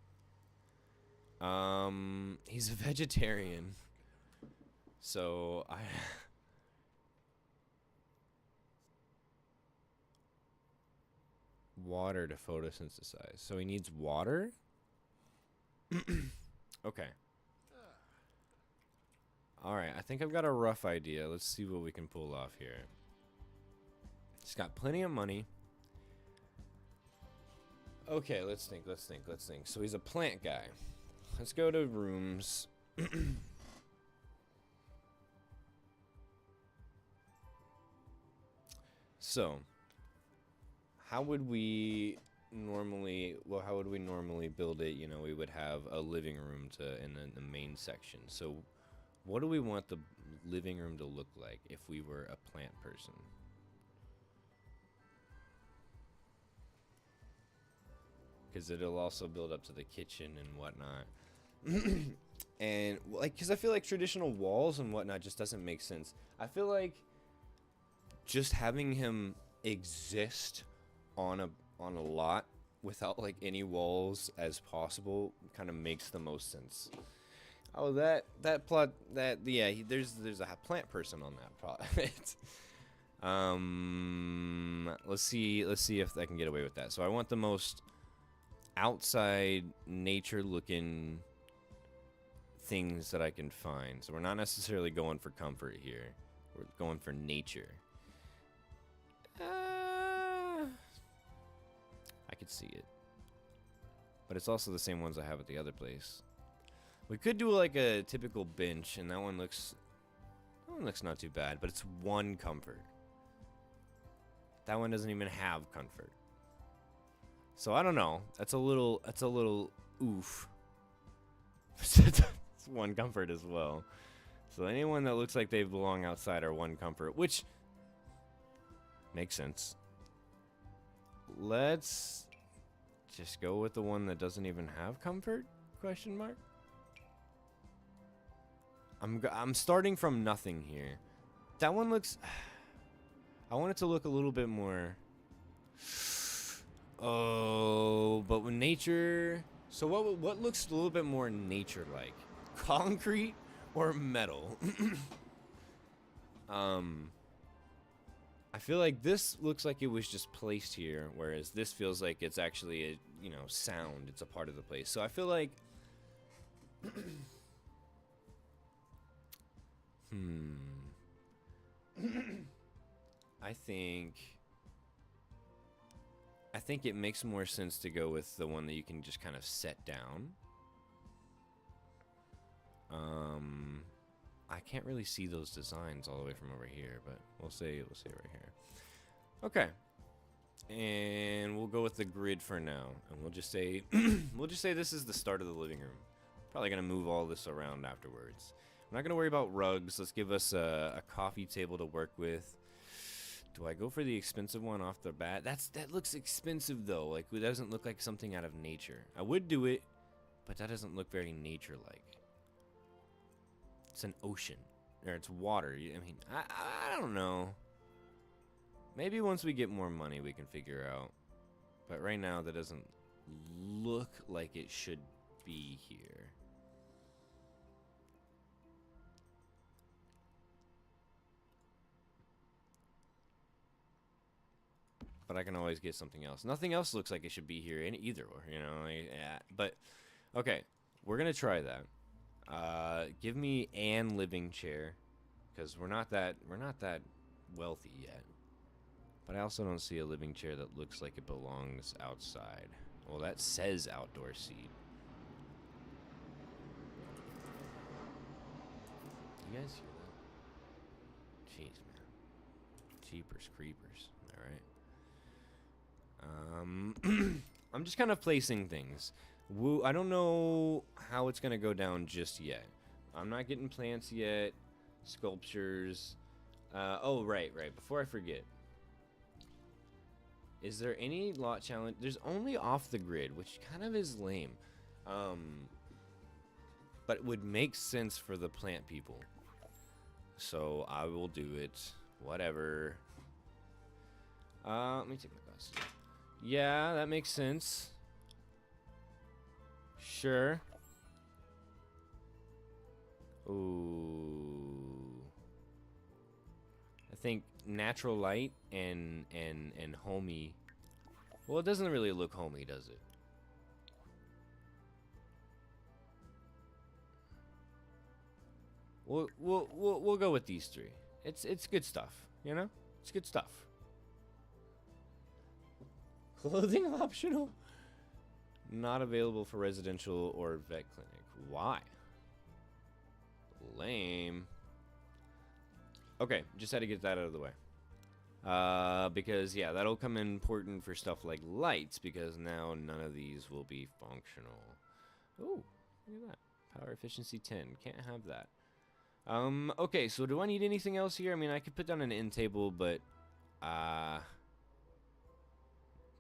He's a vegetarian. So, water to photosynthesize. So he needs water? Okay. Alright, I think I've got a rough idea. Let's see what we can pull off here. He's got plenty of money. Okay, let's think. So he's a plant guy. Let's go to rooms. So, how would we normally build it? You know, we would have a living room in the main section. So, what do we want the living room to look like if we were a plant person? Because it'll also build up to the kitchen and whatnot. And like, because I feel like traditional walls and whatnot just doesn't make sense. I feel like just having him exist on a lot without like any walls as possible kind of makes the most sense. Oh, that plot, yeah, there's a plant person on that plot. Let's see if I can get away with that. So I want the most outside nature looking things that I can find. So we're not necessarily going for comfort here. We're going for nature. I could see it. But it's also the same ones I have at the other place. We could do like a typical bench, and that one looks not too bad, but it's one comfort. That one doesn't even have comfort. So I don't know. That's a little oof. It's one comfort as well. So anyone that looks like they belong outside are one comfort, which makes sense. Let's just go with the one that doesn't even have comfort? Question mark. I'm starting from nothing here. That one looks... I want it to look a little bit more... Oh, but with nature... So what looks a little bit more nature-like? Concrete or metal? I feel like this looks like it was just placed here, whereas this feels like it's actually a, you know, sound. It's a part of the place. So I feel like... I think it makes more sense to go with the one that you can just kind of set down. I can't really see those designs all the way from over here, but we'll say right here. Okay. And we'll go with the grid for now, and we'll just say this is the start of the living room. Probably gonna move all this around afterwards. I'm not gonna worry about rugs. Let's give us a coffee table to work with. Do I go for the expensive one off the bat? That looks expensive though. Like, it doesn't look like something out of nature. I would do it, but that doesn't look very nature-like. It's an ocean. or it's water. I mean, I don't know. Maybe once we get more money, we can figure out. But right now, that doesn't look like it should be here. But I can always get something else. Nothing else looks like it should be here in either, you know. Yeah. But okay, we're gonna try that. Give me an living chair, because we're not that wealthy yet. But I also don't see a living chair that looks like it belongs outside. Well, that says outdoor seat. You guys hear that? Jeez, man. Jeepers creepers. All right. I'm just kind of placing things. I don't know how it's gonna go down just yet. I'm not getting plants yet. Sculptures. Oh, right. Before I forget. Is there any lot challenge? There's only off the grid, which kind of is lame. But would make sense for the plant people. So I will do it. Whatever. Let me take my glasses off. Yeah, that makes sense. Sure. Ooh. I think natural light and homey. Well, it doesn't really look homey, does it? We'll go with these three. It's good stuff, you know? It's good stuff. Clothing optional. Not available for residential or vet clinic. Why? Lame. Okay, just had to get that out of the way. Because, yeah, that'll come in important for stuff like lights, because now none of these will be functional. Ooh, look at that. Power efficiency 10. Can't have that. Okay, so do I need anything else here? I mean, I could put down an end table, but,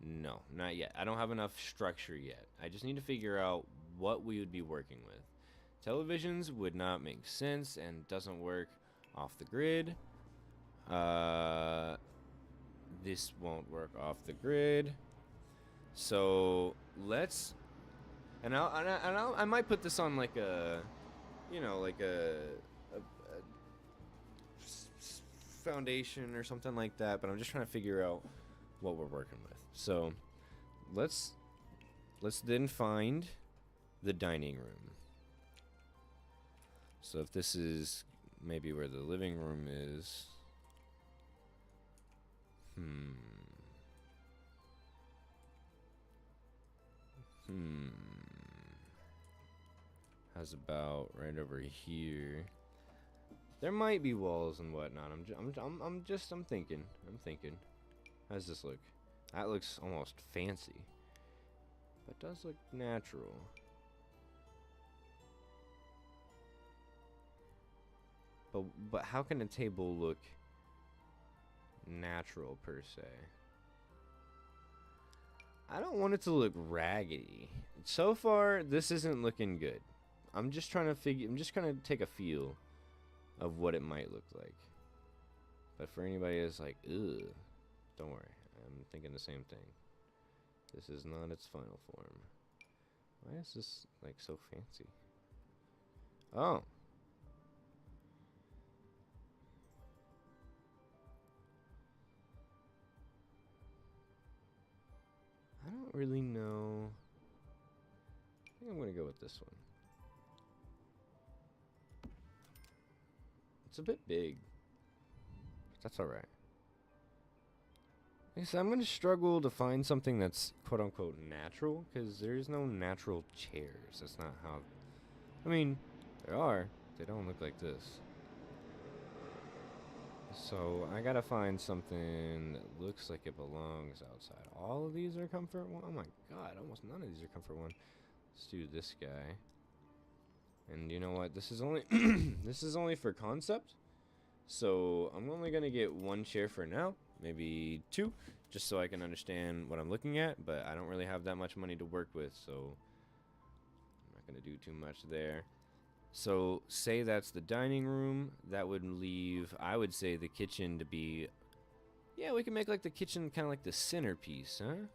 no, not yet. I don't have enough structure yet. I just need to figure out what we would be working with. Televisions would not make sense and doesn't work off the grid. This won't work off the grid. So let's, I might put this on like a, you know, like a foundation or something like that. But I'm just trying to figure out what we're working with. So let's then find the dining room. So if this is maybe where the living room is. How's about right over here? There might be walls and whatnot. I'm thinking. How's this look? That looks almost fancy. But does look natural. But how can a table look natural per se? I don't want it to look raggedy. So far, this isn't looking good. I'm just trying to take a feel of what it might look like. But for anybody that's like, ugh, don't worry. I'm thinking the same thing. This is not its final form. Why is this like so fancy? Oh. I don't really know. I think I'm going to go with this one. It's a bit big. But that's alright. Like I said, I'm going to struggle to find something that's quote-unquote natural, because there's no natural chairs. That's not how... I mean, there are. They don't look like this. So, I gotta find something that looks like it belongs outside. All of these are comfort one? Oh my god, almost none of these are comfort one. Let's do this guy. And you know what? This is only this is only for concept. So, I'm only gonna get one chair for now. Maybe two. Just so I can understand what I'm looking at. But I don't really have that much money to work with. So, I'm not gonna do too much there. So say that's the dining room. That would leave, I would say, the kitchen to be... Yeah, we can make like the kitchen kind of like the centerpiece, huh?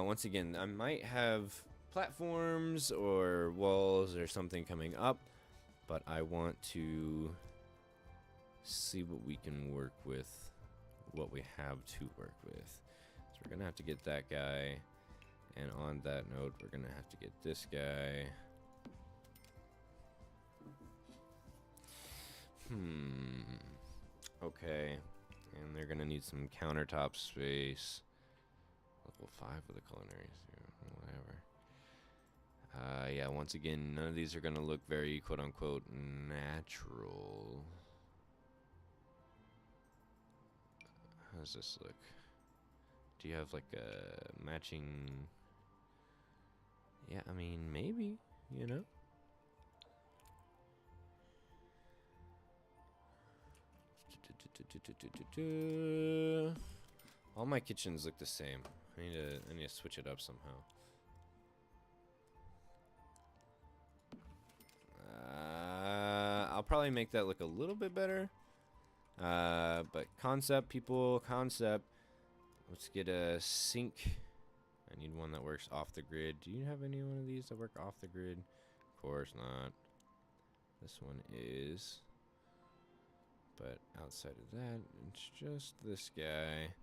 Once again, I might have platforms or walls or something coming up, but I want to see what we can work with, what we have to work with. So we're gonna have to get that guy, and on that note, we're gonna have to get this guy. Okay, and they're gonna need some countertop space. Level 5 of the culinary, whatever. Yeah, once again, none of these are gonna look very quote-unquote natural. How does this look? Do you have like a matching... Yeah, I mean, maybe, you know? All my kitchens look the same. I need to switch it up somehow. I'll probably make that look a little bit better. But concept, people, concept. Let's get a sink. I need one that works off the grid. Do you have any one of these that work off the grid? Of course not. This one is. But outside of that, it's just this guy.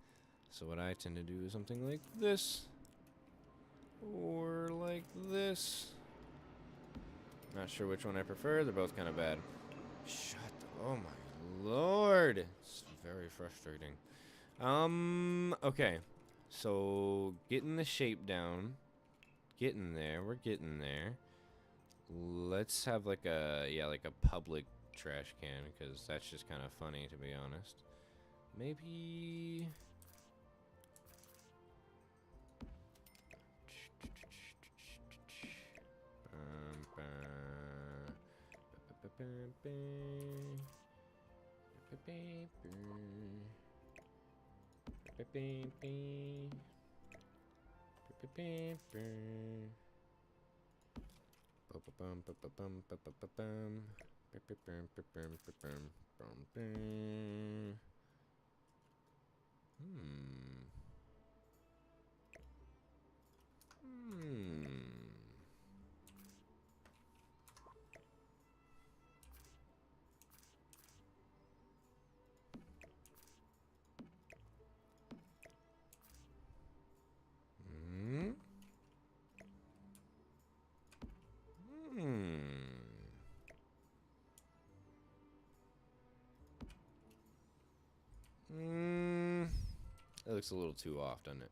So what I tend to do is something like this. Or like this. Not sure which one I prefer. They're both kind of bad. Shut the, oh my lord. It's very frustrating. Okay. So getting the shape down. Getting there. We're getting there. Let's have like a, yeah, like a public trash can, because that's just kind of funny, to be honest. Maybe... That looks a little too off, doesn't it?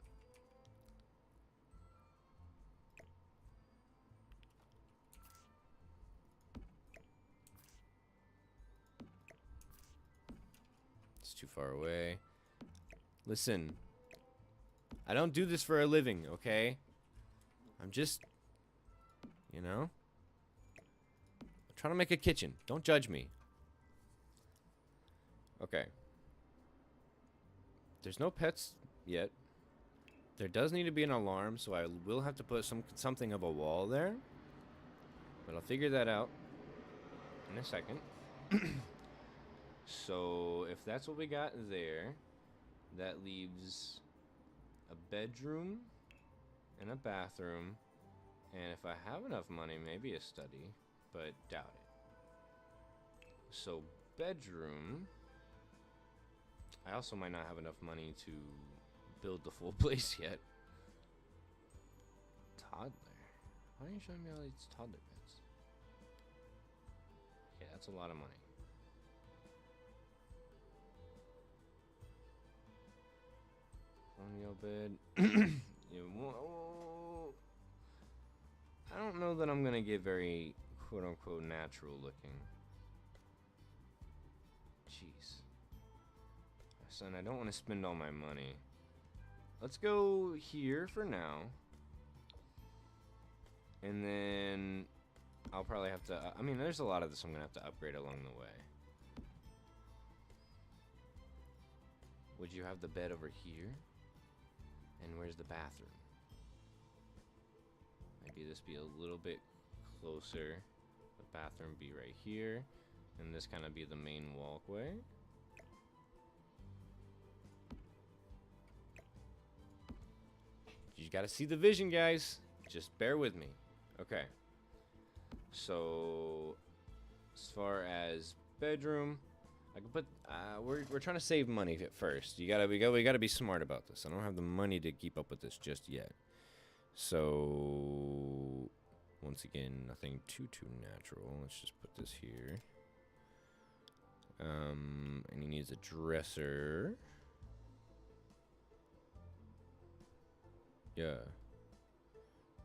It's too far away. Listen, I don't do this for a living, okay? I'm just, you know, I'm trying to make a kitchen. Don't judge me. Okay. There's no pets yet. There does need to be an alarm, so I will have to put something of a wall there. But I'll figure that out in a second. So if that's what we got there, that leaves a bedroom and a bathroom, and if I have enough money, maybe a study, but doubt it. So bedroom. I also might not have enough money to build the full place yet. Toddler. Why are you showing me all these toddler beds? Okay, that's a lot of money. On your bed. I don't know that I'm gonna get very quote-unquote natural looking. Jeez. Son, I don't want to spend all my money. Let's go here for now. And then I'll probably have to... I mean, there's a lot of this I'm going to have to upgrade along the way. Would you have the bed over here? And where's the bathroom? Maybe this be a little bit closer. The bathroom be right here, and this kind of be the main walkway. You gotta see the vision, guys. Just bear with me. Okay. So, as far as bedroom, I can put. We're trying to save money at first. We gotta be smart about this. I don't have the money to keep up with this just yet. So, once again, nothing too natural. Let's just put this here. And he needs a dresser. Yeah.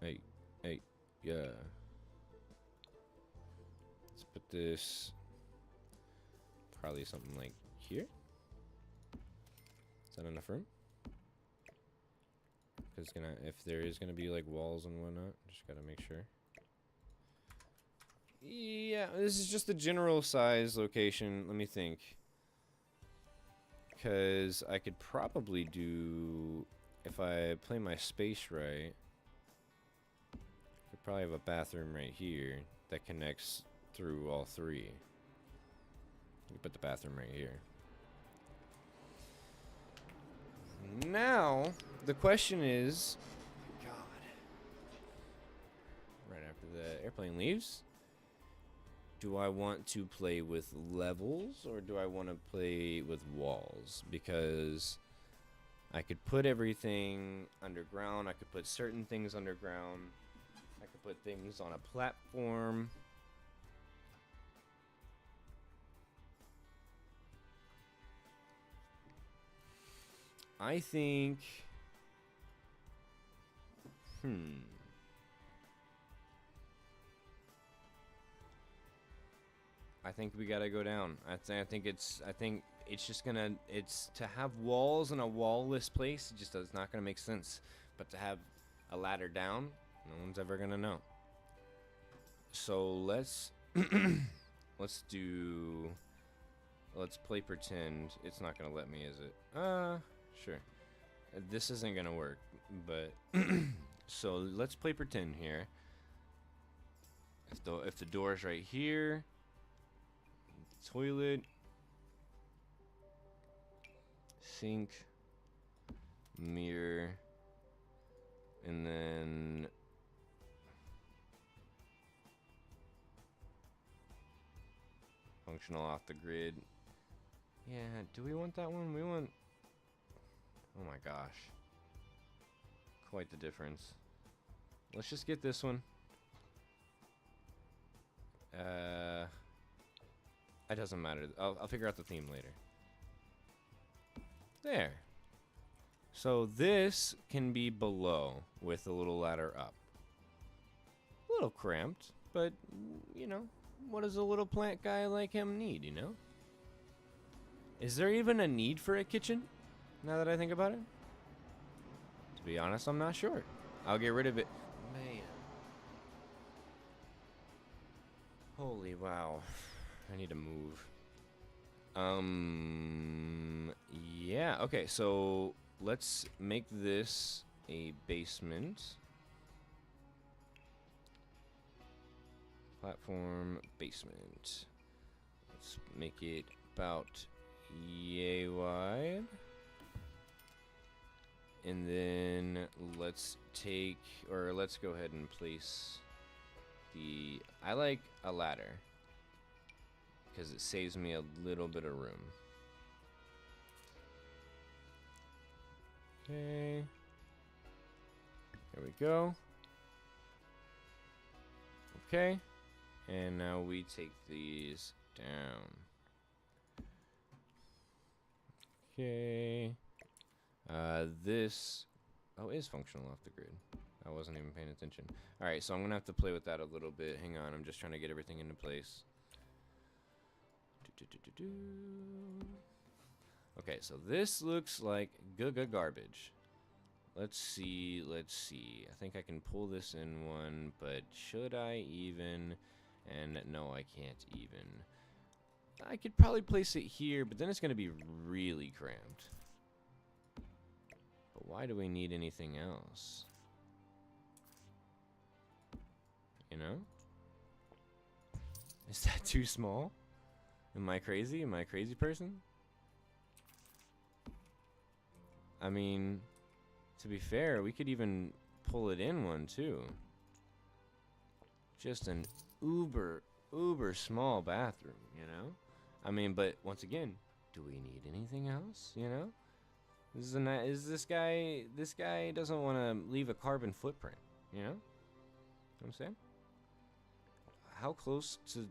Hey, yeah. Let's put this probably something like here. Is that enough room? Because if there is gonna be like walls and whatnot, just gotta make sure. Yeah, this is just the general size location. Let me think. Because I could probably do, if I play my space right, I could probably have a bathroom right here that connects through all three. You put the bathroom right here. Now, the question is, God, right after the airplane leaves, do I want to play with levels or do I want to play with walls? Because I could put everything underground. I could put certain things underground. I could put things on a platform. I think... I think we gotta go down. I think it's just gonna, it's to have walls in a wall-less place, it just is not gonna make sense. But to have a ladder down, no one's ever gonna know. So let's let's play pretend. It's not gonna let me, is it? Sure. This isn't gonna work, but so let's play pretend here. If the door's right here, toilet, sink, mirror, and then functional off the grid. Yeah, do we want that one? We want... Oh my gosh. Quite the difference. Let's just get this one. It doesn't matter. I'll figure out the theme later. There. So this can be below with a little ladder up. A little cramped, but, you know, what does a little plant guy like him need, you know? Is there even a need for a kitchen, now that I think about it? To be honest, I'm not sure. I'll get rid of it. Man. Holy wow. I need to move. Yeah, okay, so let's make this a basement. Platform basement. Let's make it about yay wide. And then let's go ahead and place I like a ladder because it saves me a little bit of room. Okay. There we go. Okay. And now we take these down. Okay. This is functional off the grid. I wasn't even paying attention. Alright, so I'm gonna have to play with that a little bit. Hang on, I'm just trying to get everything into place. Okay, so this looks like garbage. Let's see. I think I can pull this in one, but should I even? And no, I can't even. I could probably place it here, but then it's gonna be really cramped. But why do we need anything else? You know? Is that too small? Am I crazy? Am I a crazy person? I mean, to be fair, we could even pull it in one too. Just an uber small bathroom, you know? I mean, but once again, do we need anything else, you know? This guy doesn't want to leave a carbon footprint, you know? What I'm saying? How close to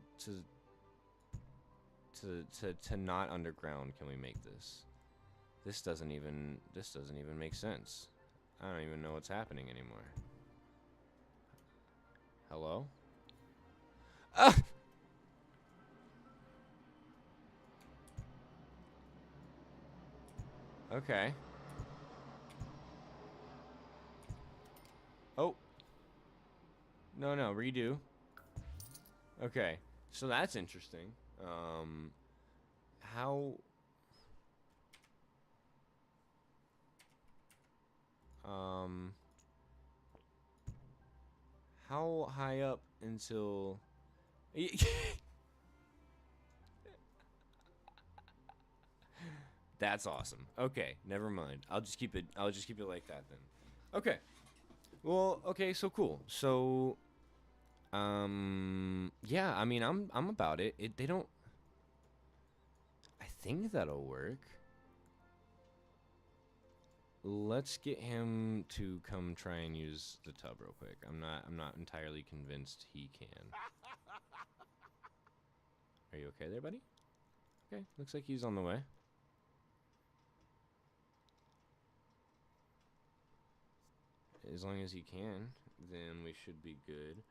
not underground can we make this? This doesn't even make sense. I don't even know what's happening anymore. Hello? Ah! Okay. Oh. No, redo. Okay. So that's interesting. How high up until That's awesome. Okay, never mind. I'll just keep it like that then. Okay. Well, okay, so cool. So yeah, I mean, I'm about it. They don't I think that'll work. Let's get him to come try and use the tub real quick. I'm not entirely convinced he can. Are you okay there, buddy? Okay, looks like he's on the way. As long as he can, then we should be good.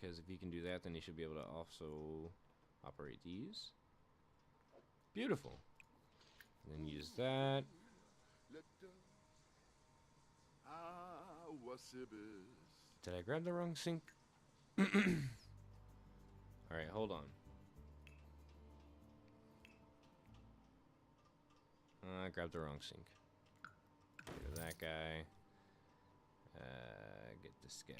Because if he can do that, then he should be able to also operate these. Beautiful. Then use that. Did I grab the wrong sink? Alright, hold on. I grabbed the wrong sink. Get rid of that guy. Get this guy.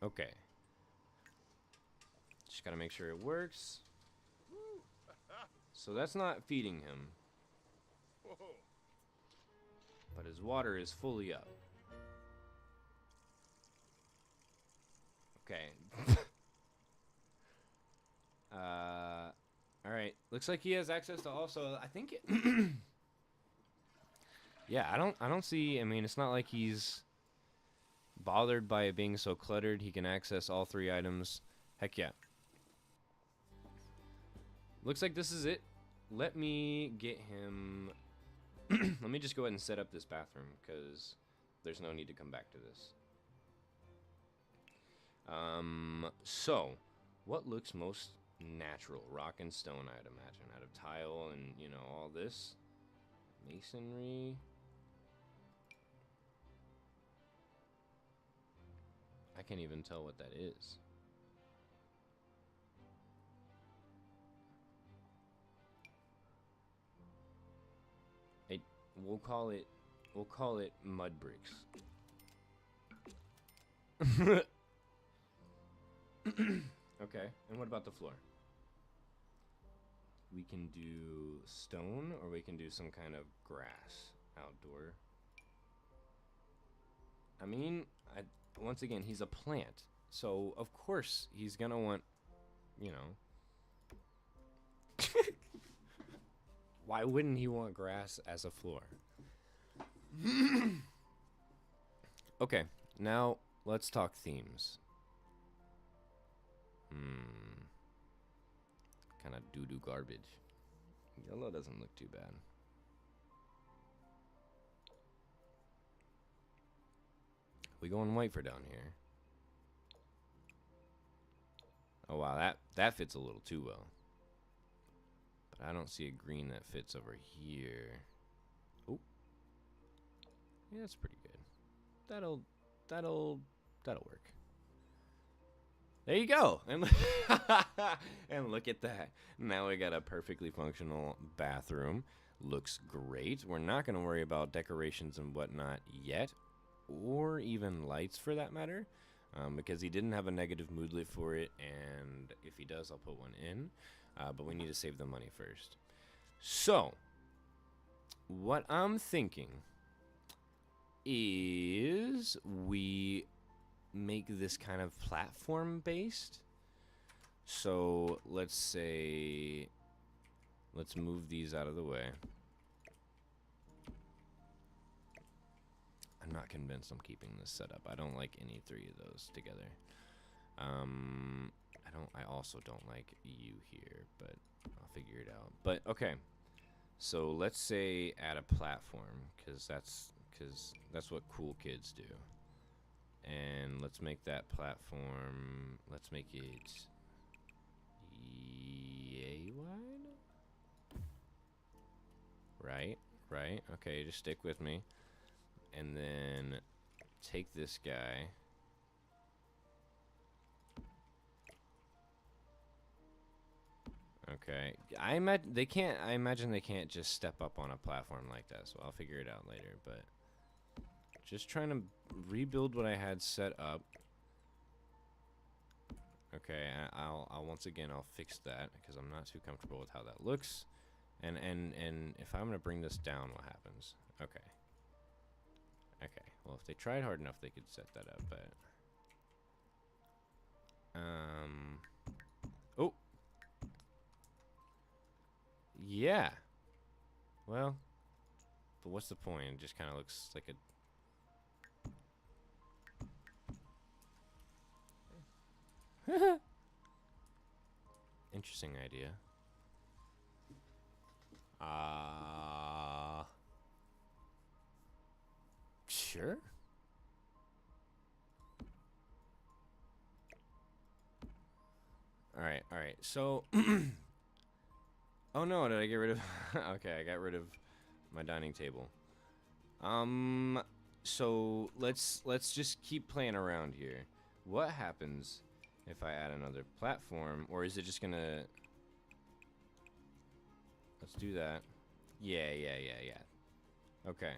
Okay. Just gotta make sure it works. So that's not feeding him. But his water is fully up. Okay. Alright. Looks like he has access to also, I think it yeah, I don't see, I mean, it's not like he's bothered by it being so cluttered. He can access all 3 items. Heck yeah. Looks like this is it. Let me get him let me just go ahead and set up this bathroom because there's no need to come back to this. So what looks most natural? Rock and stone, I'd imagine, out of tile and, you know, all this masonry. I can't even tell what that is. We'll call it mud bricks. Okay, and what about the floor? We can do stone, or we can do some kind of grass outdoor. I mean, once again, he's a plant, so of course he's gonna want, you know. Why wouldn't he want grass as a floor? Okay, now let's talk themes. Kind of doo-doo garbage. Yellow doesn't look too bad. We going white for down here. Oh wow, that fits a little too well. But I don't see a green that fits over here. Oh. Yeah, that's pretty good. That'll work. There you go. And and look at that. Now we got a perfectly functional bathroom. Looks great. We're not going to worry about decorations and whatnot yet. or even lights for that matter, because he didn't have a negative moodlet for it, and if he does, I'll put one in, but we need to save the money first. So, what I'm thinking is we make this kind of platform based. So let's say, let's move these out of the way. I'm not convinced I'm keeping this set up. I don't like any three of those together. I also don't like you here, but I'll figure it out. But okay, so let's say add a platform, because that's what cool kids do. And let's make that platform, let's make it yay wide. Right. Okay, just stick with me. And then take this guy. Okay, I imagine they can't just step up on a platform like that, so I'll figure it out later, but just trying to rebuild what I had set up. Okay, I'll once again, I'll fix that because I'm not too comfortable with how that looks. And if I'm gonna bring this down, what happens? Okay. Well, if they tried hard enough, they could set that up, but oh. Yeah. Well, but what's the point? It just kind of looks like a interesting idea. Sure. All right. So, oh no, did I get rid of? Okay, I got rid of my dining table. So let's just keep playing around here. What happens if I add another platform, or is it just gonna? Let's do that. Yeah. Okay.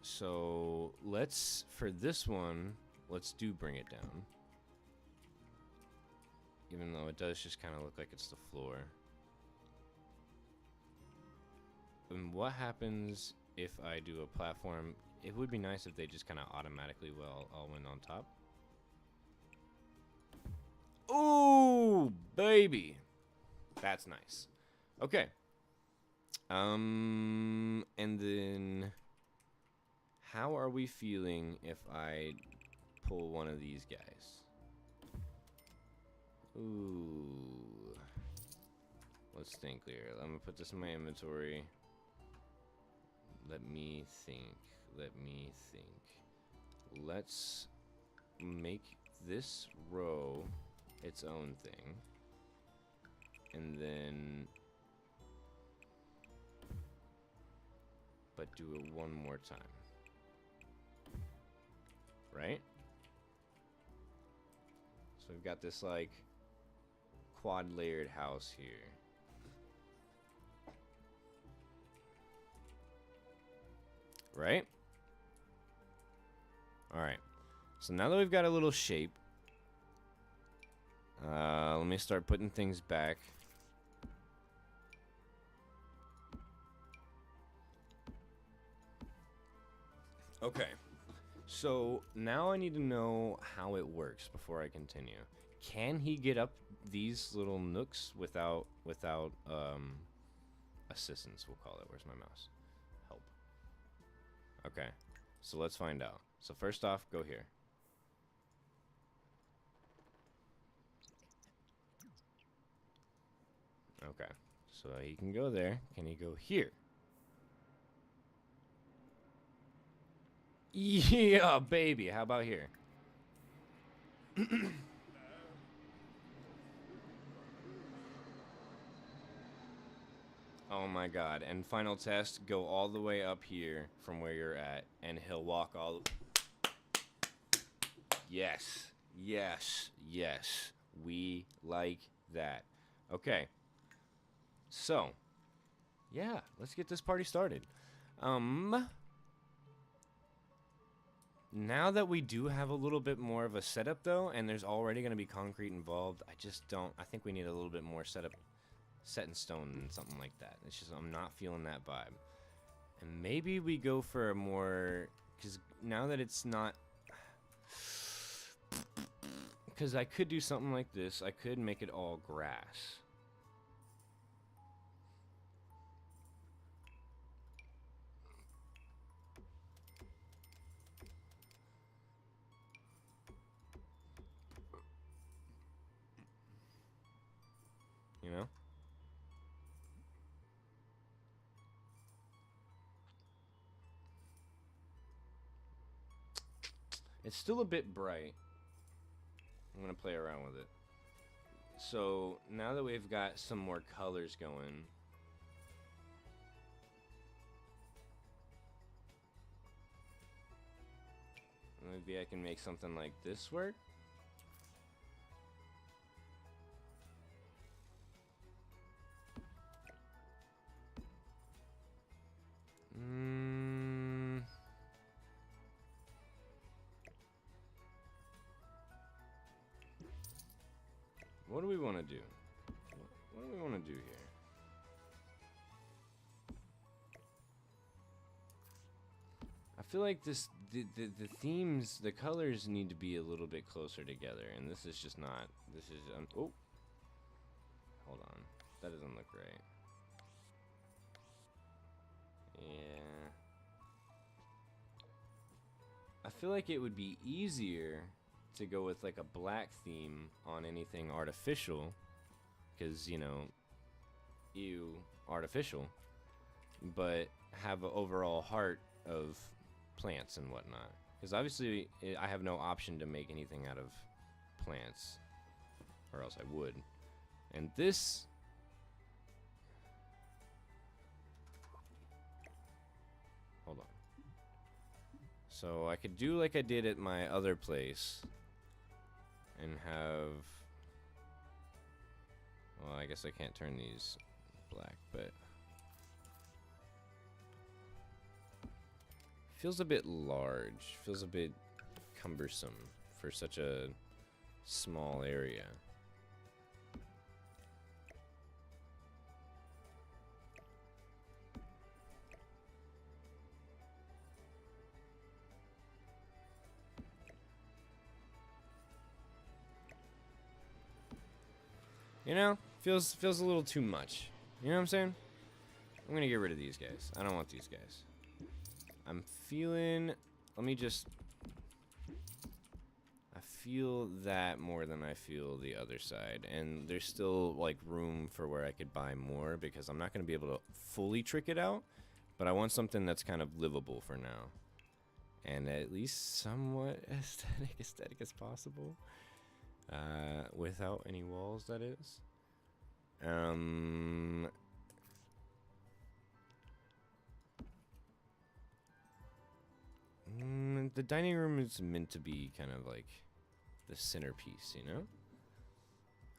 So let's, for this one, let's bring it down. Even though it does just kind of look like it's the floor. And what happens if I do a platform? It would be nice if they just kind of automatically all went on top. Ooh, baby. That's nice. Okay. And then how are we feeling if I pull one of these guys? Ooh. Let's think here. I'm gonna put this in my inventory. Let me think. Let's make this row its own thing. And then, but do it one more time. Right? So we've got this like quad layered house here. Right? Alright. So now that we've got a little shape, let me start putting things back. Okay. So now I need to know how it works before I continue. Can he get up these little nooks without assistance, we'll call it. Where's my mouse? Help. Okay. So let's find out. So first off, go here. Okay. So he can go there. Can he go here? Yeah, baby. How about here? Oh my god. And final test, go all the way up here from where you're at, and he'll walk all... Yes. Yes. Yes. We like that. Okay. So, yeah, let's get this party started. Now that we do have a little bit more of a setup, though, and there's already going to be concrete involved, I just don't... I think we need a little bit more setup set in stone than something like that. It's just, I'm not feeling that vibe. And maybe we go for a more... Because now that it's not... Because I could do something like this. I could make it all grass. You know? It's still a bit bright. I'm gonna play around with it. So now that we've got some more colors going, maybe I can make something like this work. What do we want to do? What do we want to do here? I feel like the themes, the colors need to be a little bit closer together, and this is just not. This is oh, hold on, that doesn't look right. Yeah, I feel like it would be easier to go with like a black theme on anything artificial, because, you know, ew, artificial, but have an overall heart of plants and whatnot, because obviously I have no option to make anything out of plants, or else I would. And this, hold on, so I could do like I did at my other place and have, well, I guess I can't turn these black, but feels a bit large, feels a bit cumbersome for such a small area. You know, feels a little too much. You know what I'm saying? I'm gonna get rid of these guys. I don't want these guys. I'm feeling, let me just, I feel that more than I feel the other side, and there's still like room for where I could buy more, because I'm not gonna be able to fully trick it out, but I want something that's kind of livable for now, and at least somewhat aesthetic as possible. Without any walls, that is. The dining room is meant to be kind of like the centerpiece, you know?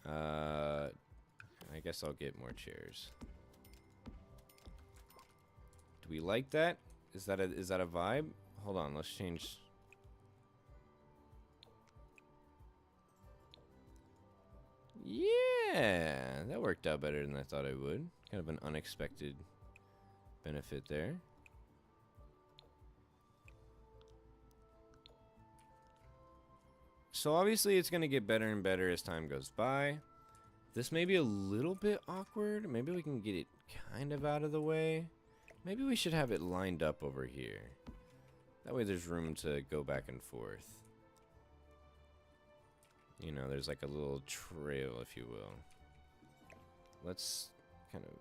I guess I'll get more chairs. Do we like that? Is that a vibe? Hold on, let's change. Yeah, that worked out better than I thought it would. Kind of an unexpected benefit there. So obviously it's going to get better and better as time goes by. This may be a little bit awkward. Maybe we can get it kind of out of the way. Maybe we should have it lined up over here. That way there's room to go back and forth. You know, there's like a little trail, if you will. Let's kind of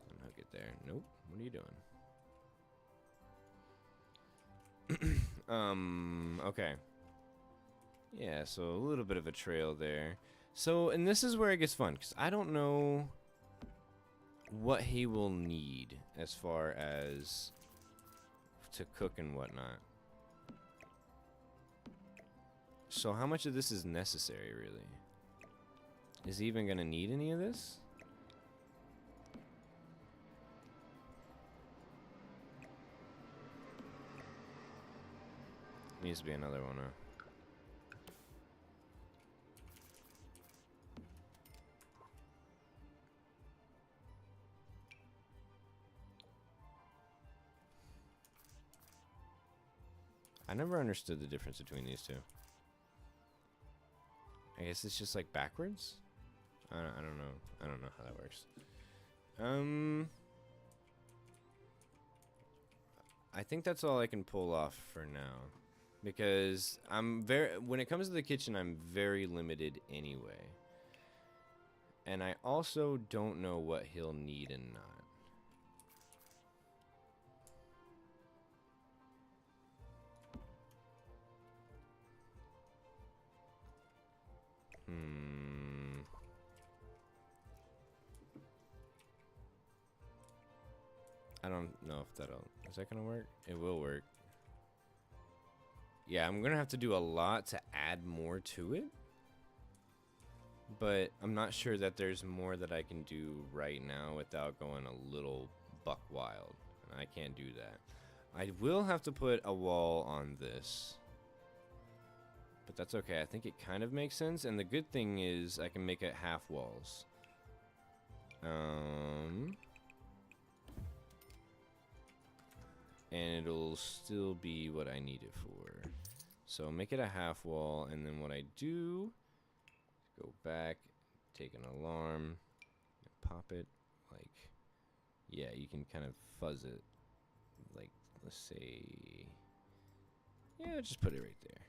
unhook it there. Nope. What are you doing? Okay. Yeah, so a little bit of a trail there. So, and this is where it gets fun, because I don't know what he will need as far as to cook and whatnot. So how much of this is necessary, really? Is he even gonna need any of this? Needs to be another one, huh? I never understood the difference between these two. I guess it's just like backwards? I don't know. I don't know how that works. I think that's all I can pull off for now. Because when it comes to the kitchen, I'm very limited anyway. And I also don't know what he'll need and not. I don't know if is that gonna work? It will work. Yeah, I'm gonna have to do a lot to add more to it. But I'm not sure that there's more that I can do right now without going a little buck wild. And I can't do that. I will have to put a wall on this. But that's okay. I think it kind of makes sense. And the good thing is I can make it half walls. And it'll still be what I need it for. So make it a half wall, and then what I do, go back, take an alarm, and pop it, like, yeah, you can kind of fuzz it, like, let's say, yeah, just put it right there.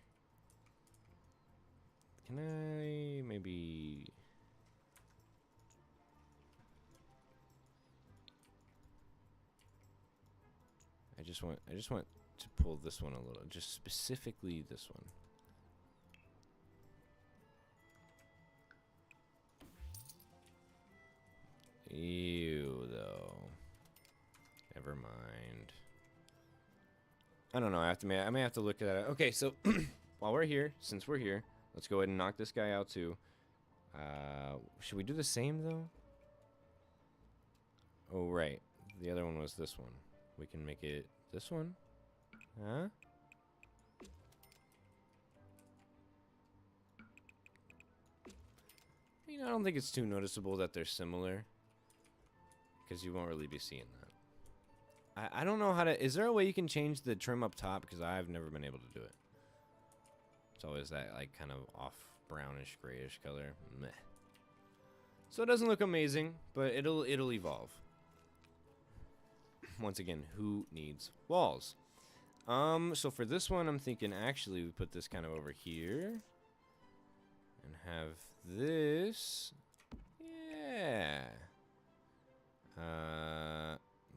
Can I maybe... I just want to pull this one a little, just specifically this one. Ew, though. Never mind. I don't know. I may have to look at that. Okay, so while we're here, since we're here, let's go ahead and knock this guy out too. Should we do the same though? Oh right, the other one was this one. We can make it this one. Huh? You know, I don't think it's too noticeable that they're similar, because you won't really be seeing that. I don't know how to... Is there a way you can change the trim up top? Because I've never been able to do it. It's always that, like, kind of off brownish, grayish color. Meh. So it doesn't look amazing, but it'll evolve. Once again, who needs walls? So for this one, I'm thinking actually we put this kind of over here. And have this. Yeah.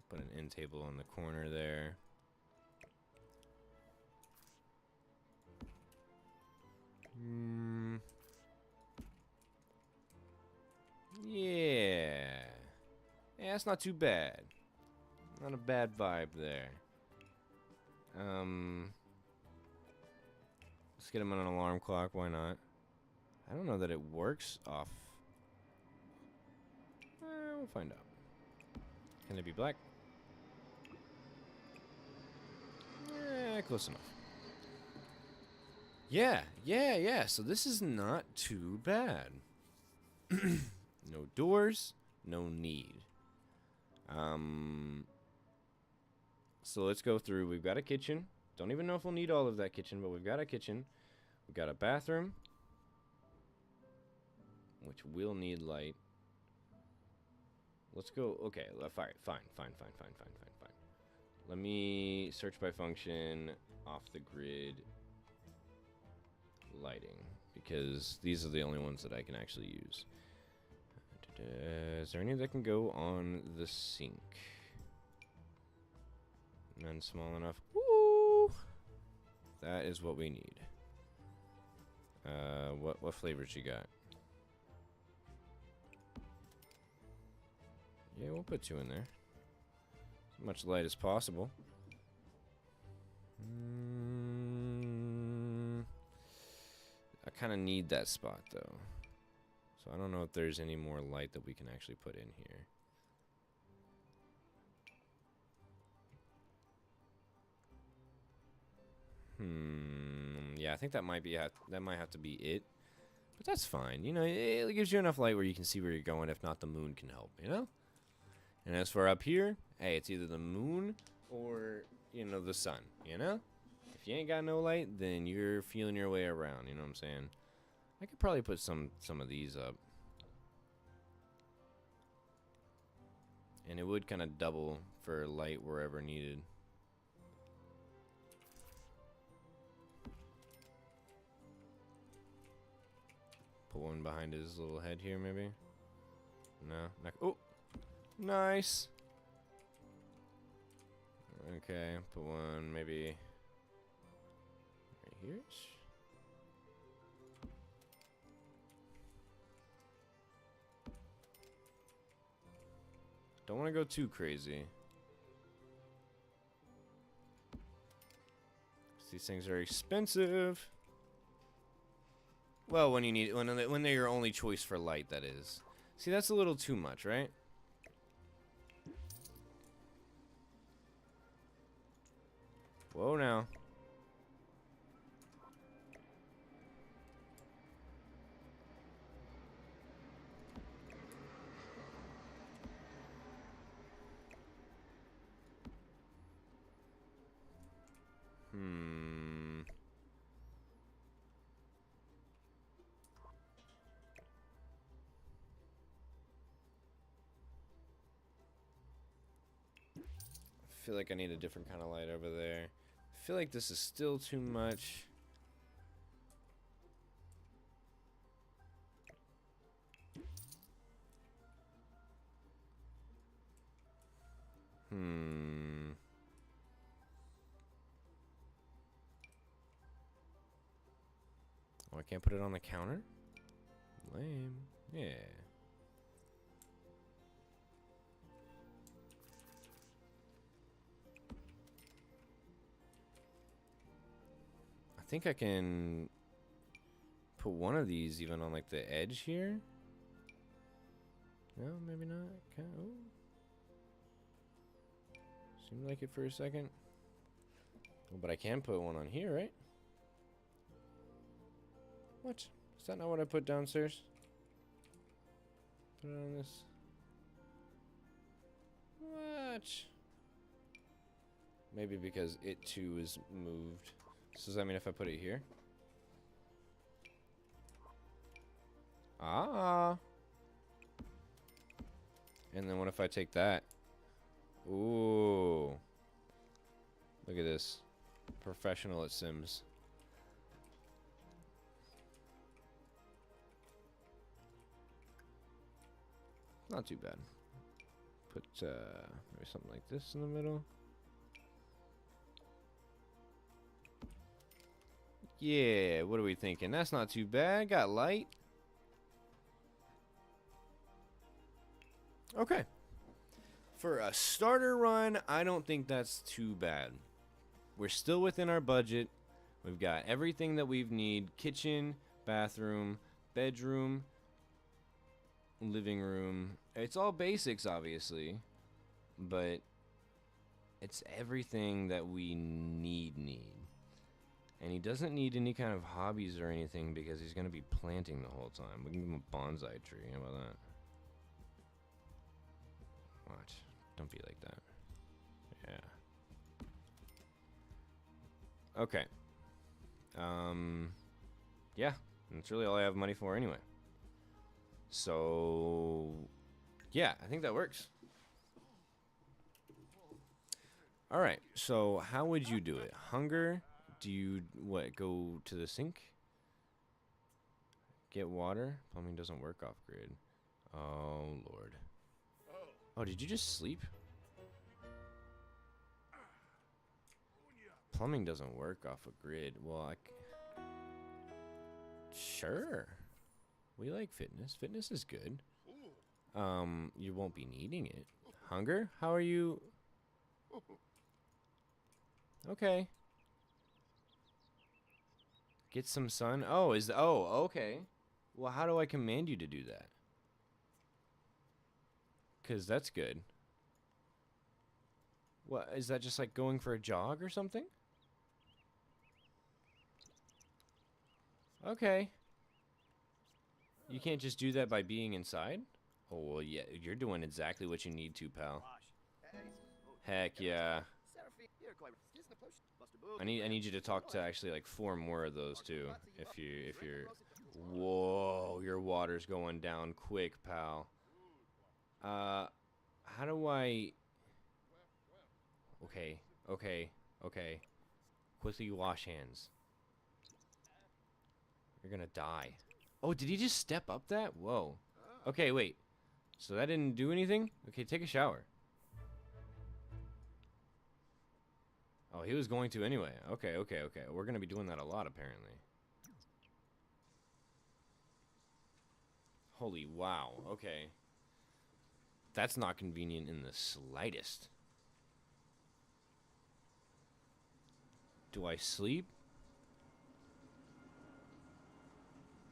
Put an end table on the corner there. Yeah. Yeah, that's not too bad. Not a bad vibe there. Let's get him on an alarm clock, why not? I don't know that it works off. We'll find out. Can it be black? Close enough. Yeah. So this is not too bad. No doors, no need. So let's go through. We've got a kitchen. Don't even know if we'll need all of that kitchen, but we've got a kitchen. We've got a bathroom, which will need light. Let's go. Okay, fine. Let me search by function, off the grid lighting, because these are the only ones that I can actually use. Is there any that can go on the sink? None small enough. Woo! That is what we need. What flavors you got? Yeah, we'll put 2 in there. As much light as possible. I kind of need that spot though. So I don't know if there's any more light that we can actually put in here. Yeah, I think that might have to be it. But that's fine. You know, it gives you enough light where you can see where you're going. If not, the moon can help, you know? And as for up here, hey, it's either the moon or, you know, the sun, you know? If you ain't got no light, then you're feeling your way around, you know what I'm saying? I could probably put some of these up. And it would kind of double for light wherever needed. Put one behind his little head here, maybe? No? Oh! Nice! Okay, put one maybe right here. Don't want to go too crazy. These things are expensive. Well, when you need when they're your only choice for light, that is. See, that's a little too much, right? Whoa, now. I feel like I need a different kind of light over there. I feel like this is still too much. Oh, I can't put it on the counter? Lame. Yeah. I think I can put one of these even on like the edge here. No, maybe not. Okay. Oh. Seemed like it for a second. Oh, but I can put one on here, right? What? Is that not what I put downstairs? Put it on this. What? Maybe because it too is moved. So does that mean if I put it here? Ah. And then what if I take that? Ooh. Look at this. Professional at Sims. Not too bad. Put maybe something like this in the middle. Yeah, what are we thinking? That's not too bad. Got light. Okay. For a starter run, I don't think that's too bad. We're still within our budget. We've got everything that we need. Kitchen, bathroom, bedroom, living room. It's all basics, obviously. But it's everything that we need. And he doesn't need any kind of hobbies or anything because he's going to be planting the whole time. We can give him a bonsai tree. How about that? Watch. Don't be like that. Yeah. Okay. Yeah. That's really all I have money for anyway. So, yeah, I think that works. All right. So, how would you do it? Hunger? Do you, what, go to the sink? Get water? Plumbing doesn't work off grid. Oh, Lord. Oh, did you just sleep? Plumbing doesn't work off a grid. Well, sure. We like fitness. Fitness is good. You won't be needing it. Hunger? How are you? Okay. Get some sun. Oh, okay. Well, how do I command you to do that? 'Cause that's good. What, is that just like going for a jog or something? Okay. You can't just do that by being inside? Oh, well, yeah, you're doing exactly what you need to, pal. Heck yeah. I need you to talk to actually like 4 more of those too. If you're whoa, your water's going down quick, pal. How do I Okay. Quickly wash hands. You're gonna die. Oh, did he just step up that? Whoa. Okay, wait. So that didn't do anything? Okay, take a shower. Oh, he was going to anyway. Okay. We're gonna be doing that a lot, apparently. Holy wow. Okay. That's not convenient in the slightest. Do I sleep?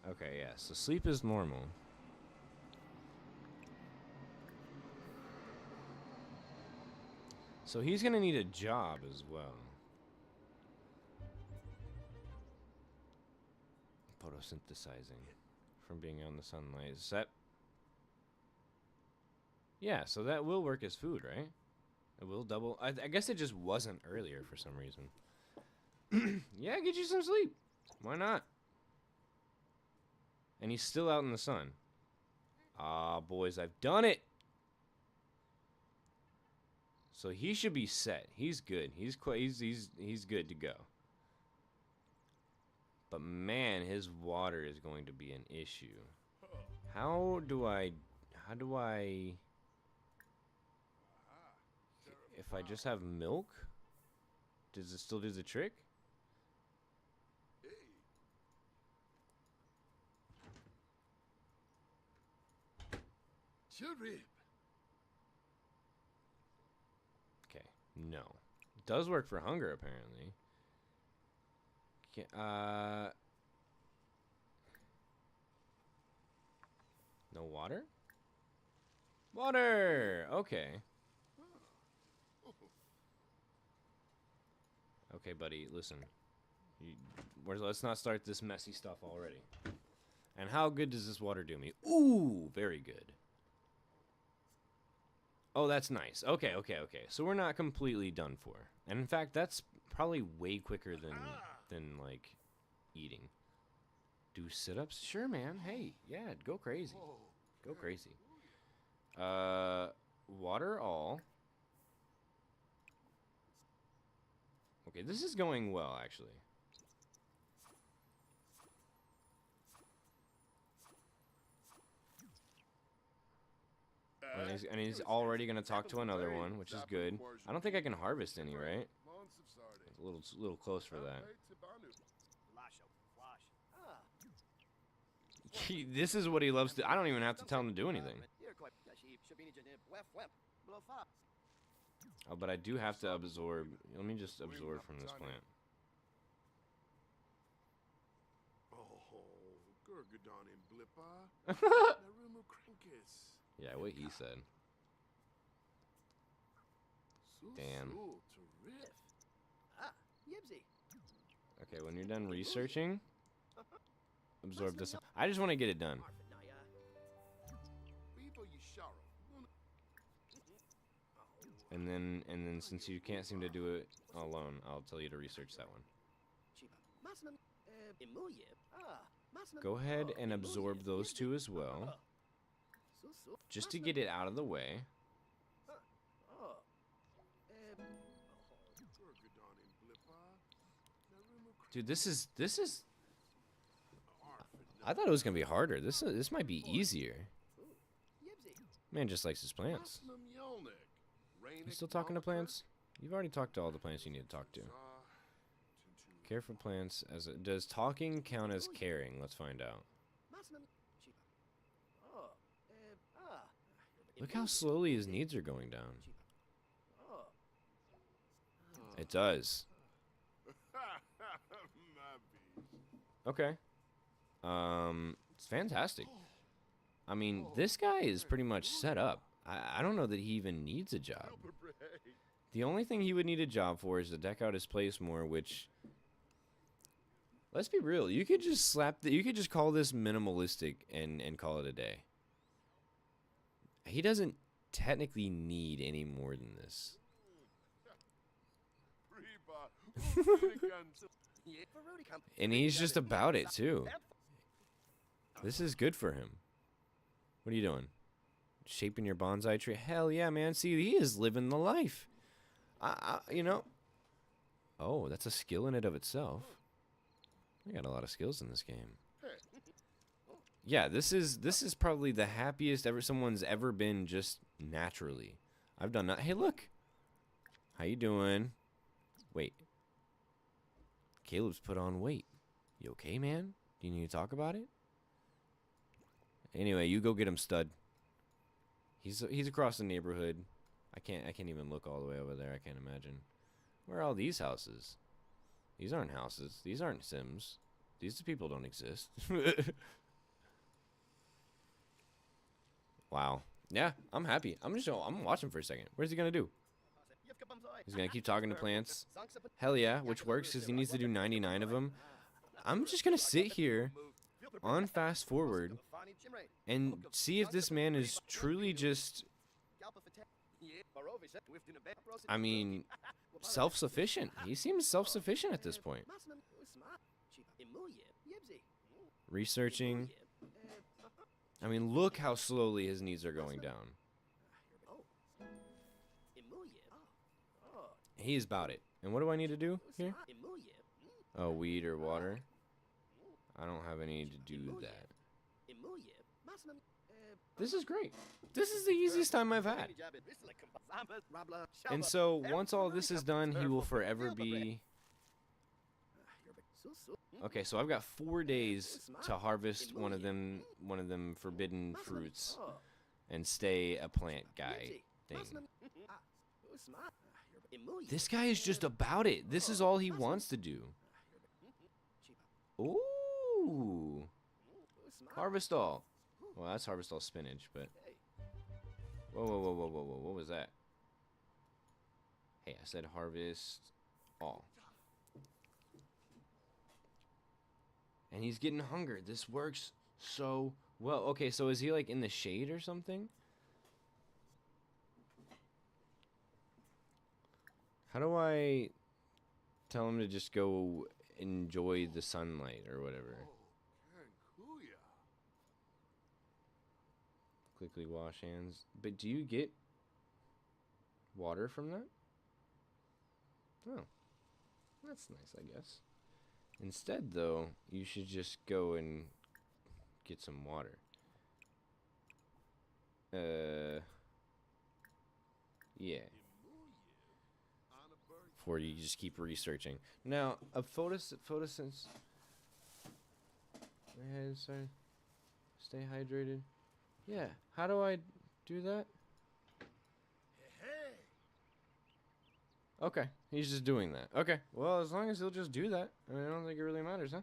Okay, yeah. So sleep is normal. So he's gonna need a job as well. Photosynthesizing from being out in the sunlight. Is that... Yeah, so that will work as food, right? It will double... I guess it just wasn't earlier for some reason. Yeah, get you some sleep. Why not? And he's still out in the sun. Ah, boys, I've done it! So he should be set. He's good. He's good to go. But man, his water is going to be an issue. How do I if I just have milk? Does it still do the trick? Okay, no. It does work for hunger, apparently. No water? Water! Okay. Okay, buddy, listen. Let's not start this messy stuff already. And how good does this water do me? Ooh, very good. Oh, that's nice. Okay. So we're not completely done for. And in fact, that's probably way quicker than like eating. Do sit-ups? Sure, man. Hey, yeah, go crazy. Go crazy. Water all. Okay, this is going well, actually. And he's already going to talk to another one, which is good. I don't think I can harvest any, right? It's a little close for that. This is what he loves to... I don't even have to tell him to do anything. Oh, but I do have to absorb... Let me just absorb from this plant. Yeah, what he said. Damn. Okay, when you're done researching, absorb this. I just want to get it done. And then since you can't seem to do it alone, I'll tell you to research that one. Go ahead and absorb those two as well. Just to get it out of the way. Dude, this is I thought it was gonna be harder. This might be easier. Man just likes his plants. You still talking to plants? You've already talked to all the plants you need to talk to. Care for plants as does talking count as caring? Let's find out. Look how slowly his needs are going down. It does. Okay. It's fantastic. I mean, this guy is pretty much set up. I don't know that he even needs a job. The only thing he would need a job for is to deck out his place more, which Let's be real. You could just you could just call this minimalistic and call it a day. He doesn't technically need any more than this. And he's just about it too. This is good for him. What are you doing? Shaping your bonsai tree? Hell yeah, man. See, he is living the life. You know. Oh, that's a skill in it of itself. I got a lot of skills in this game. Yeah, this is probably the happiest someone's ever been just naturally. I've done that. Hey, look. How you doing? Wait. Caleb's put on weight. You okay, man? Do you need to talk about it? Anyway, you go get him, stud. He's across the neighborhood. I can't even look all the way over there. I can't imagine. Where are all these houses? These aren't houses. These aren't Sims. These people don't exist. Wow. Yeah, I'm happy. I'm watching for a second. What's he gonna do? He's gonna keep talking to plants. Hell yeah, which works because he needs to do 99 of them. I'm just gonna sit here on fast forward and see if this man is truly just, I mean, self-sufficient. He seems self-sufficient at this point. Researching. I mean, look how slowly his needs are going down. He's about it. And what do I need to do here? Oh, weed or water? I don't have any to do that. This is great. This is the easiest time I've had. And so once all this is done, he will forever be... Okay, so I've got 4 days to harvest one of them forbidden fruits and stay a plant guy thing. This guy is just about it. This is all he wants to do. Ooh. Harvest all. Well, that's harvest all spinach, but... Whoa, whoa, whoa, whoa, whoa, whoa. What was that? Hey, I said harvest all. And he's getting hunger. This works so well. Okay, so is he like in the shade or something? How do I tell him to just go enjoy the sunlight or whatever? Quickly wash hands. But do you get water from that? Oh. That's nice, I guess. Instead, though, you should just go and get some water. Yeah. Before you just keep researching. Now, a photosynthesis. Sorry. Stay hydrated. Yeah. How do I do that? Okay. He's just doing that. Okay. Well, as long as he'll just do that. I mean, I don't think it really matters, huh?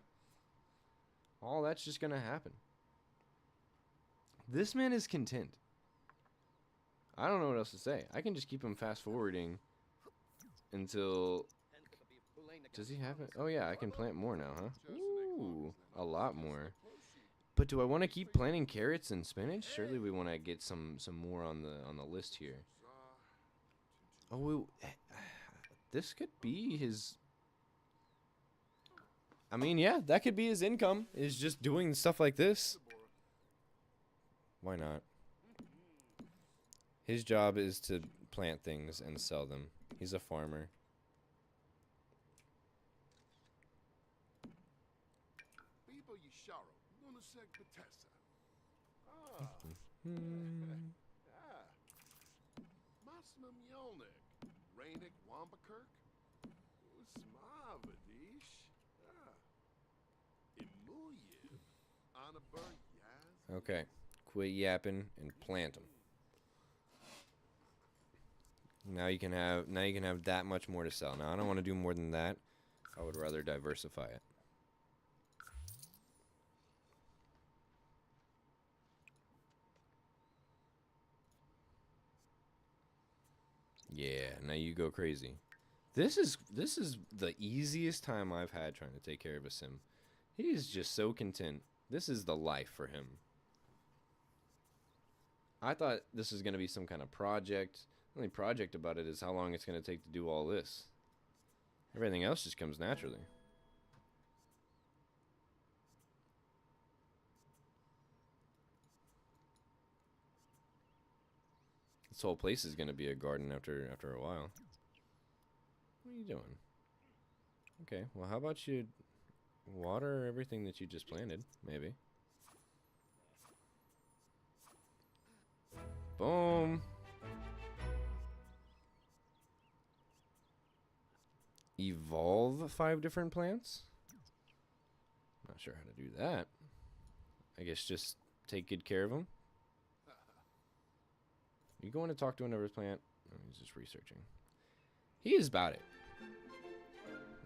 All that's just gonna happen. This man is content. I don't know what else to say. I can just keep him fast forwarding until... Does he have it? Oh yeah, I can plant more now, huh? Ooh, a lot more. But do I want to keep planting carrots and spinach? Surely we want to get some more on the list here. Oh, this could be his... I mean, yeah, that could be his income, is just doing stuff like this. Why not? His job is to plant things and sell them. He's a farmer. Okay, quit yapping and plant them. Now you can have that much more to sell. Now I don't want to do more than that. I would rather diversify it. Yeah, now you go crazy. This is the easiest time I've had trying to take care of a sim. He's just so content. This is the life for him. I thought this was going to be some kind of project. The only project about it is how long it's going to take to do all this. Everything else just comes naturally. This whole place is going to be a garden after a while. What are you doing? Okay, well, how about you water everything that you just planted, maybe. Boom. Evolve 5 different plants? Not sure how to do that. I guess just take good care of them. You going to talk to another plant? Oh, he's just researching. He is about it.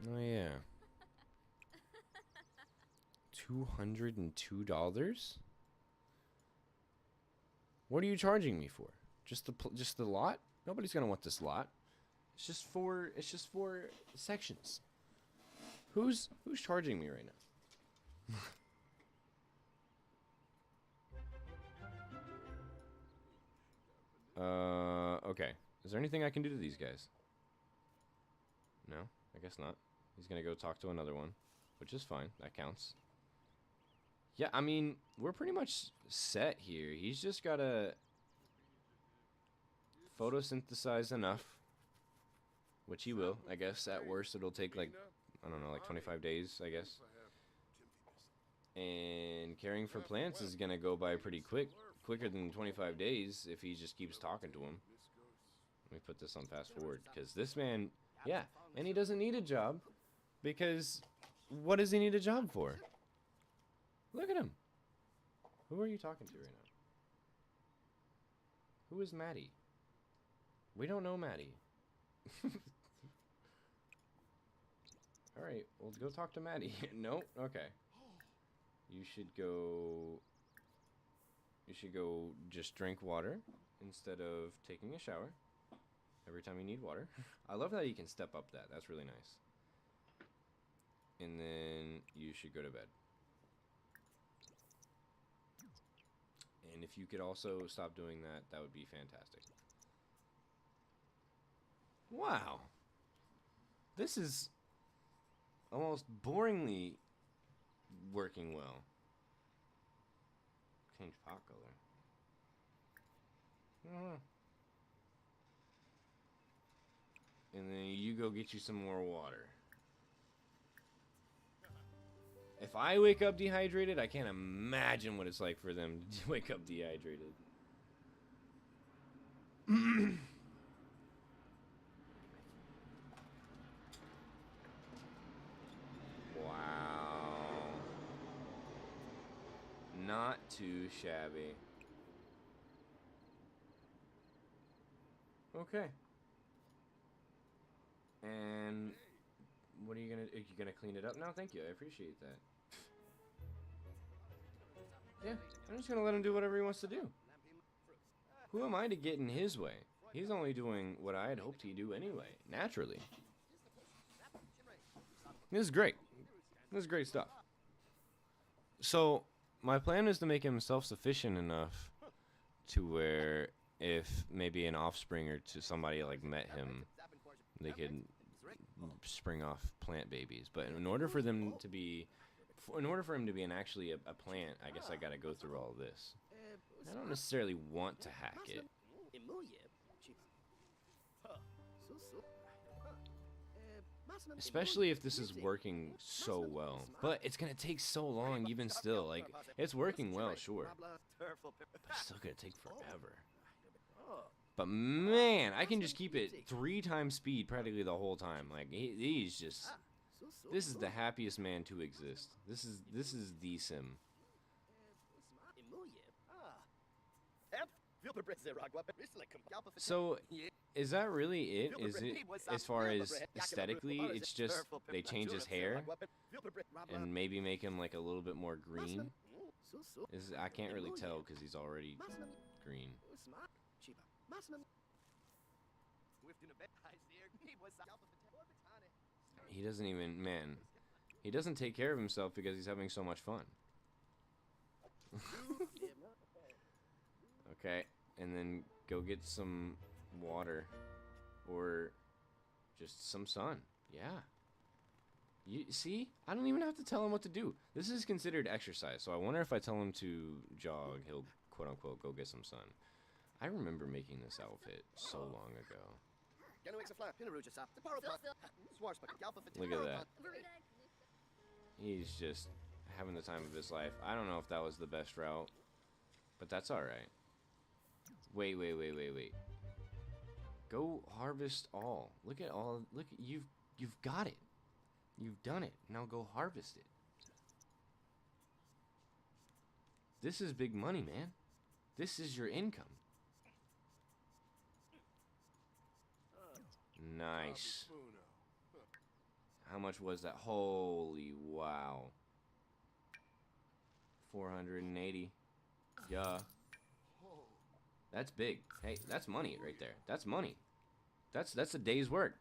Oh, yeah. $202? What are you charging me for? Just the lot? Nobody's gonna want this lot. It's just for sections. Who's charging me right now? Okay. Is there anything I can do to these guys? No, I guess not. He's gonna go talk to another one, which is fine. That counts. Yeah, I mean, we're pretty much set here. He's just gotta photosynthesize enough, which he will, I guess. At worst, it'll take like, I don't know, like 25 days, I guess. And caring for plants is gonna go by pretty quicker than 25 days if he just keeps talking to them. Let me put this on fast forward, because this man, yeah, and he doesn't need a job, because what does he need a job for? Look at him. Who are you talking to right now? Who is Maddie? We don't know Maddie. Alright, well, go talk to Maddie. No? Okay. You should go just drink water instead of taking a shower every time you need water. I love that you can step up that. That's really nice. And then you should go to bed. And if you could also stop doing that, that would be fantastic. Wow. This is almost boringly working well. Change pot color. And then you go get you some more water. If I wake up dehydrated, I can't imagine what it's like for them to wake up dehydrated. Wow. Not too shabby. Okay. And what are you gonna clean it up now? Thank you, I appreciate that. Yeah, I'm just gonna let him do whatever he wants to do. Who am I to get in his way? He's only doing what I had hoped he'd do anyway, naturally. This is great. This is great stuff. So, my plan is to make him self-sufficient enough to where if maybe an offspring or to somebody like met him, they could spring off plant babies. But in order for them to be, in order for him to be actually a plant, I guess I gotta go through all this. I don't necessarily want to hack it. Especially if this is working so well. But it's gonna take so long even still. Like, it's working well, sure. But it's still gonna take forever. But man, I can just keep it 3 times speed practically the whole time. Like, he's just... This is the happiest man to exist. This is the sim. So, is that really it? Is it, as far as aesthetically, it's just they change his hair and maybe make him like a little bit more green? I can't really tell because he's already green. He doesn't even, man, He doesn't take care of himself because he's having so much fun. Okay, and then go get some water. Or just some sun. Yeah. You see? I don't even have to tell him what to do. This is considered exercise, so I wonder if I tell him to jog, he'll quote-unquote go get some sun. I remember making this outfit so long ago. Look at that. He's just having the time of his life. I don't know if that was the best route, but that's alright. Wait. Go harvest all. Look at all. Look, you've got it. You've done it. Now go harvest it. This is big money, man. This is your income. Nice. How much was that? Holy wow. 480. Yeah. That's big. Hey, that's money right there. That's money. That's a day's work.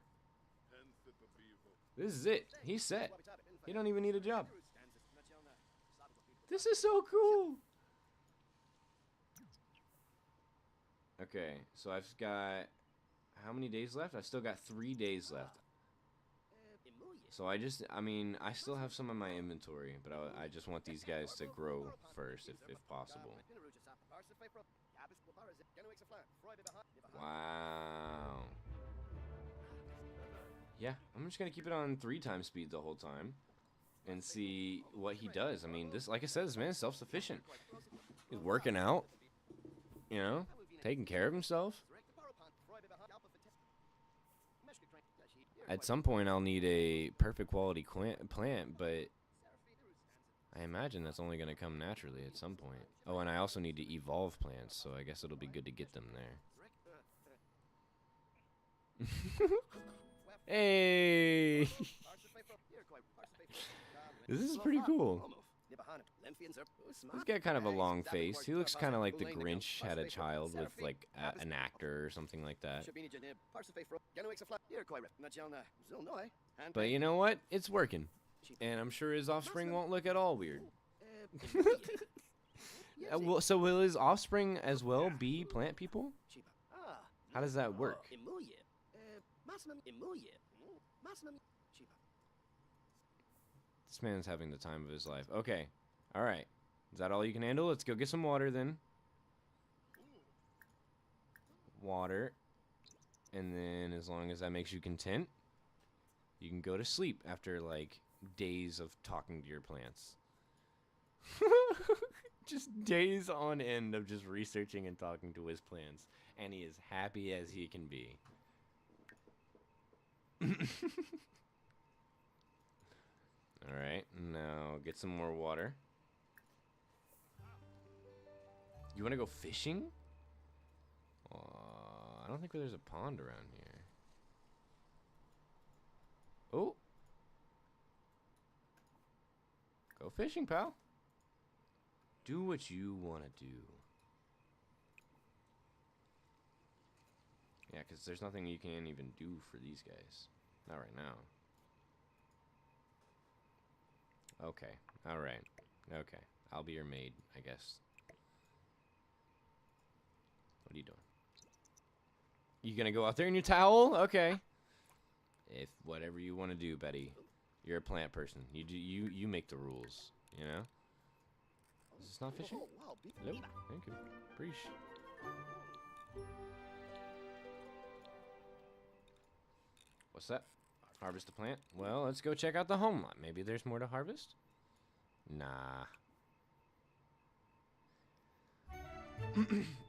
This is it. He's set. He don't even need a job. This is so cool. Okay, so I've got how many days left? I've still got 3 days left. So I still have some in my inventory, but I just want these guys to grow first, if possible. Wow. Yeah, I'm just gonna keep it on 3 times speed the whole time and see what he does. I mean, this, like I said, this man's self-sufficient. He's working out, you know, taking care of himself. At some point, I'll need a perfect quality plant, but I imagine that's only going to come naturally at some point. Oh, and I also need to evolve plants, so I guess it'll be good to get them there. Hey! This is pretty cool. He's got kind of a long face. He looks kind of like the Grinch had a child with like an actor or something like that. But you know what? It's working. And I'm sure his offspring won't look at all weird. So will his offspring as well be plant people? How does that work? This man's having the time of his life. Okay. Alright. Is that all you can handle? Let's go get some water then. Water. And then as long as that makes you content, you can go to sleep after like days of talking to your plants. Just days on end of just researching and talking to his plants. And he is happy as he can be. Alright, now get some more water. You want to go fishing? I don't think there's a pond around here. Oh. Go fishing, pal. Do what you want to do. Yeah, because there's nothing you can even do for these guys. Not right now. Okay. Alright. Okay. I'll be your maid, I guess. What are you doing? You gonna go out there in your towel? Okay. If whatever you want to do, Betty. You're a plant person. You make the rules, you know? Is this not fishing? Nope. Thank you. Preach. What's that? Harvest a plant? Well, let's go check out the home lot. Maybe there's more to harvest? Nah.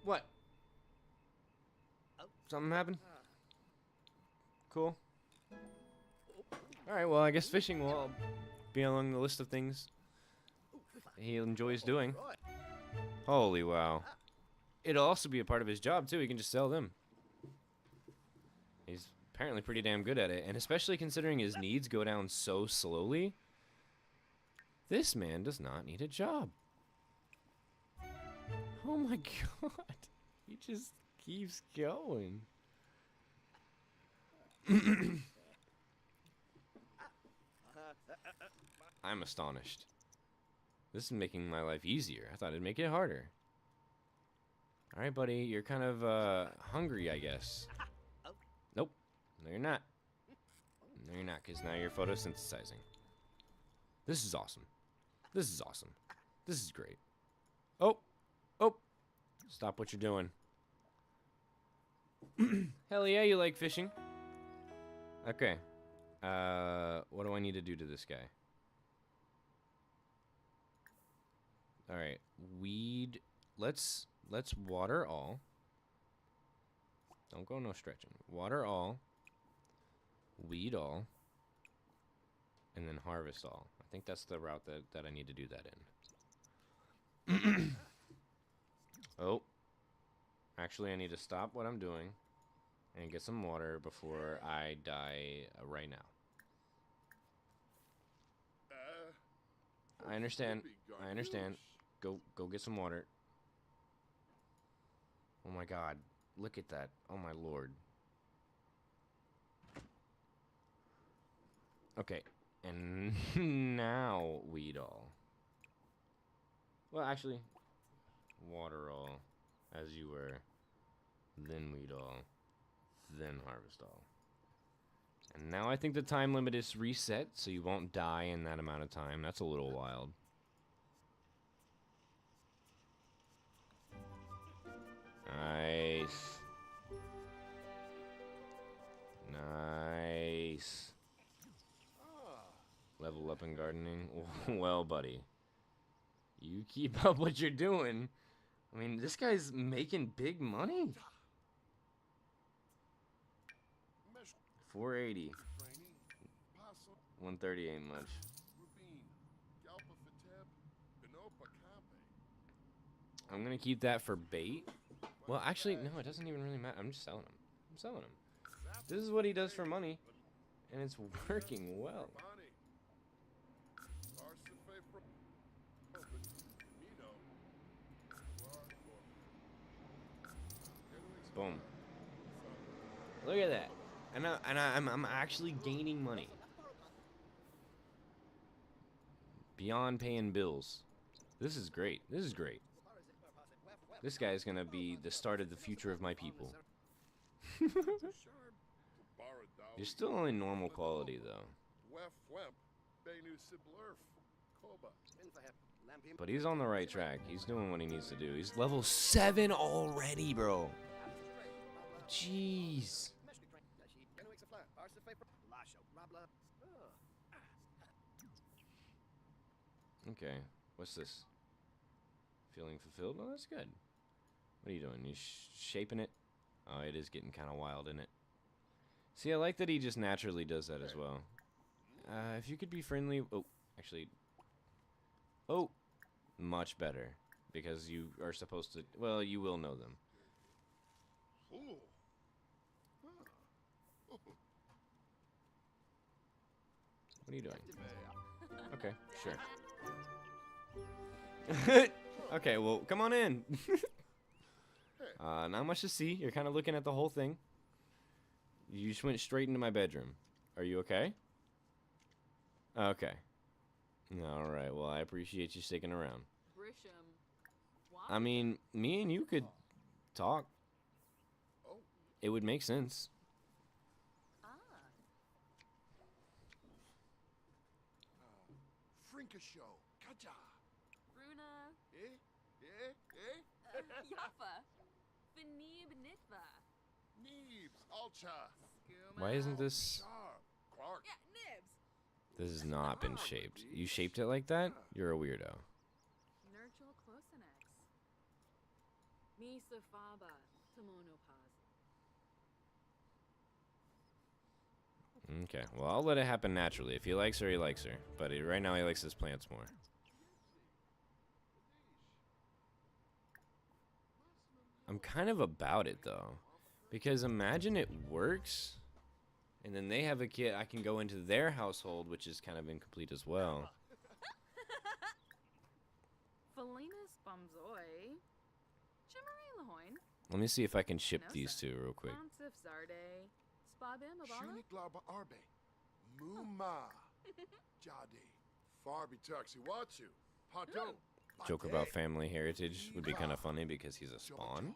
What? Something happened? Cool. Alright, well, I guess fishing will be along the list of things he enjoys doing. Holy wow. It'll also be a part of his job, too. He can just sell them. He's apparently pretty damn good at it. And especially considering his needs go down so slowly, this man does not need a job. Oh my god. He just keeps going. I'm astonished. This is making my life easier. I thought it'd make it harder. Alright, buddy. You're kind of, hungry, I guess. Nope. No, you're not. No, you're not, because now you're photosynthesizing. This is awesome. This is awesome. This is great. Oh. Oh. Stop what you're doing. Hell yeah, you like fishing. Okay. What do I need to do to this guy? Alright. Weed. Let's water all. Don't go no stretching. Water all. Weed all. And then harvest all. I think that's the route that I need to do that in. Oh. Actually, I need to stop what I'm doing and get some water before I die right now. I understand. I understand. Go get some water. Oh my god. Look at that. Oh my lord. Okay. And now weed all. Well, actually, water all as you were. Then weed all. Then harvest all. And now I think the time limit is reset, so you won't die in that amount of time. That's a little wild. Nice. Nice. Level up in gardening. Well, buddy. You keep up what you're doing. I mean, this guy's making big money. 480. 130 ain't much. I'm gonna keep that for bait. Well, actually, no, it doesn't even really matter. I'm just selling him. I'm selling him. This is what he does for money, and it's working well. Boom. Look at that. And I'm actually gaining money. Beyond paying bills. This is great. This is great. This guy is going to be the start of the future of my people. You're still only normal quality, though. But he's on the right track. He's doing what he needs to do. He's level 7 already, bro. Jeez. Okay, what's this? Feeling fulfilled? Oh, that's good. What are you doing? You shaping it? Oh, it is getting kind of wild, isn't it? See, I like that he just naturally does that as well. If you could be friendly... Oh, actually... Oh! Much better. Because you are supposed to... Well, you will know them. What are you doing? Okay, sure. Okay, well, come on in. Not much to see. You're kind of looking at the whole thing. You just went straight into my bedroom. Are you okay? Okay. Alright, well, I appreciate you sticking around. I mean, me and you could talk. It would make sense. Why isn't this... This has not been shaped. You shaped it like that? You're a weirdo. Okay, well, I'll let it happen naturally. If he likes her, he likes her. But right now, he likes his plants more. I'm kind of about it, though. Because imagine it works, and then they have a kid. I can go into their household, which is kind of incomplete as well. Let me see if I can ship these two real quick. Joke about family heritage would be kind of funny because he's a spawn.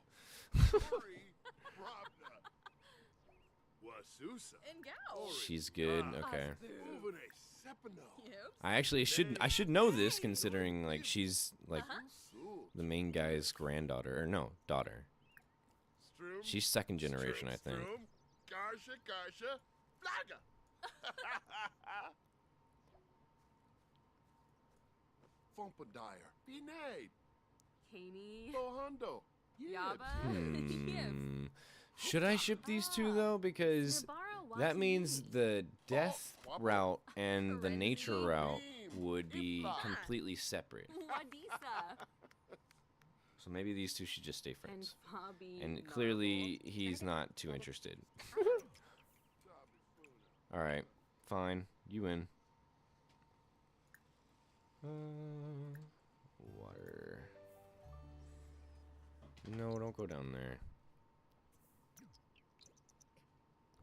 She's good. Okay. I should know this considering like she's like the main guy's granddaughter or no, daughter. She's second generation, I think. Should I ship these two though? Because that means the death route and the nature route would be completely separate. So maybe these two should just stay friends. And clearly he's not too interested. Alright, fine. You win. Water. No, don't go down there.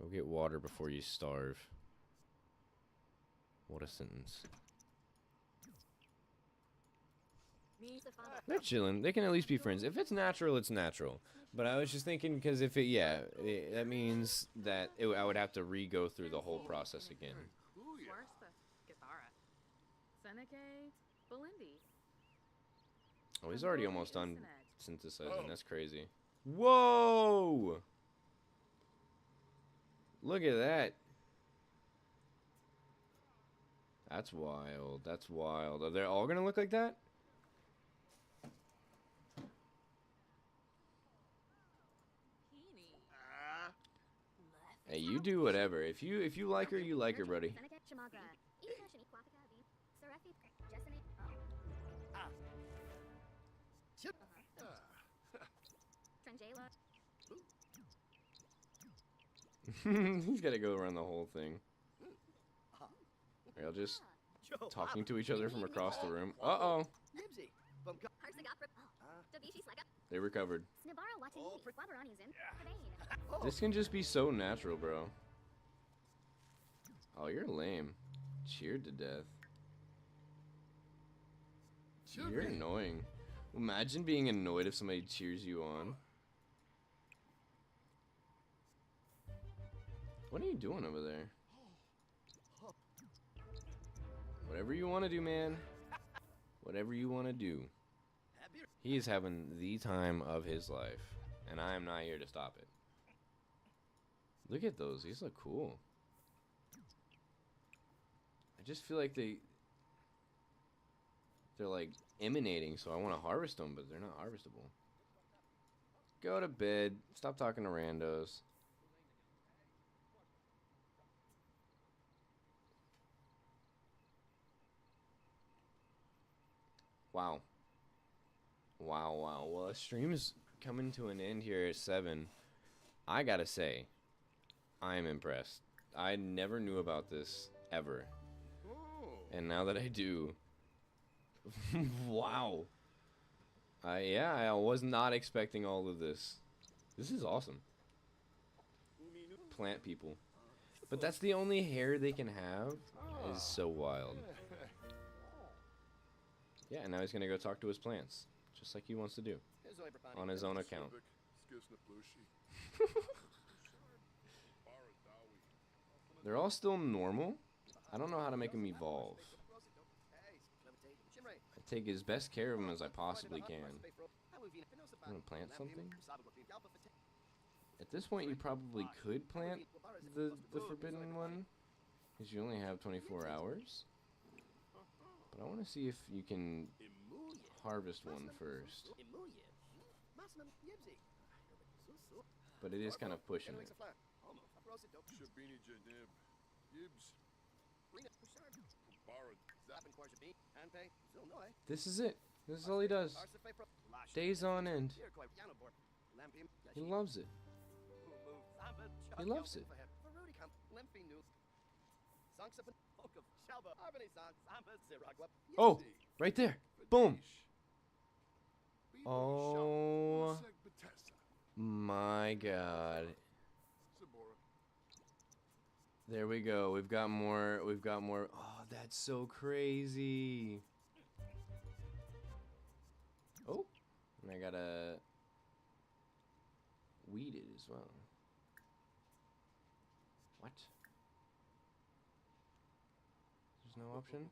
Go get water before you starve. What a sentence. They're chilling. They can at least be friends. If it's natural, it's natural. But I was just thinking because if it, that means that I would have to re-go through the whole process again. Oh, he's already almost done synthesizing. That's crazy. Whoa! Look at that. That's wild. That's wild. Are they all gonna look like that? Hey, you do whatever. If you like her, you like her, buddy. He's got to go around the whole thing. They're all just talking to each other from across the room. Uh-oh. They recovered. This can just be so natural, bro. Oh, you're lame. Cheered to death. You're annoying. Imagine being annoyed if somebody cheers you on. What are you doing over there? Whatever you want to do, man. Whatever you want to do. He is having the time of his life, and I am not here to stop it. Look at those. These look cool. I just feel like they're like emanating, so I want to harvest them, but they're not harvestable. Go to bed. Stop talking to randos. Wow. Wow, wow. Well, the stream is coming to an end here at 7. I gotta say, I am impressed. I never knew about this, ever. And now that I do, wow. Yeah, I was not expecting all of this. This is awesome. Plant people. But that's the only hair they can have? Is so wild. Yeah, and now he's gonna go talk to his plants. Just like he wants to do. On his own account. They're all still normal. I don't know how to make them evolve. I take as best care of them as I possibly can. I'm gonna plant something? At this point, you probably could plant the forbidden one. Because you only have 24 hours. But I want to see if you can harvest one first. But it is kind of pushing it. This is it. This is all he does. Days on end. He loves it. He loves it. Oh, right there. Boom. Oh my god. There we go. We've got more. Oh, that's so crazy. Oh, and I gotta weed it as well. What? There's no option?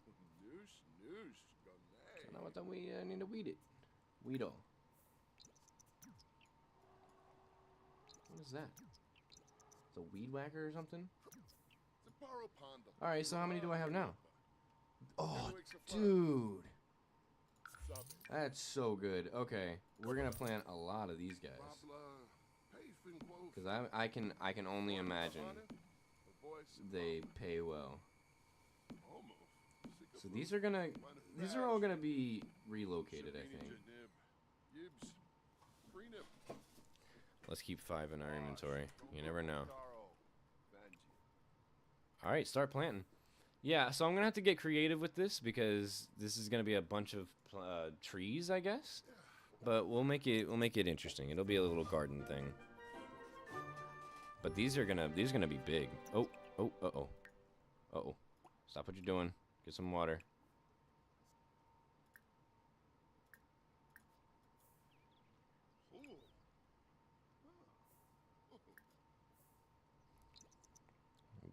So now then we need to weed it. Weedle. What is that? It's a weed whacker or something? Alright, so how many do I have now? Oh, dude. That's so good. Okay, we're gonna plant a lot of these guys. Because I can only imagine they pay well. So these are all gonna be relocated, I think. Let's keep 5 in our inventory. You never know. Alright, start planting. Yeah, so I'm gonna have to get creative with this because this is gonna be a bunch of trees, I guess. But we'll make it interesting. It'll be a little garden thing. But these are gonna be big. Oh, uh-oh. Stop what you're doing. Get some water.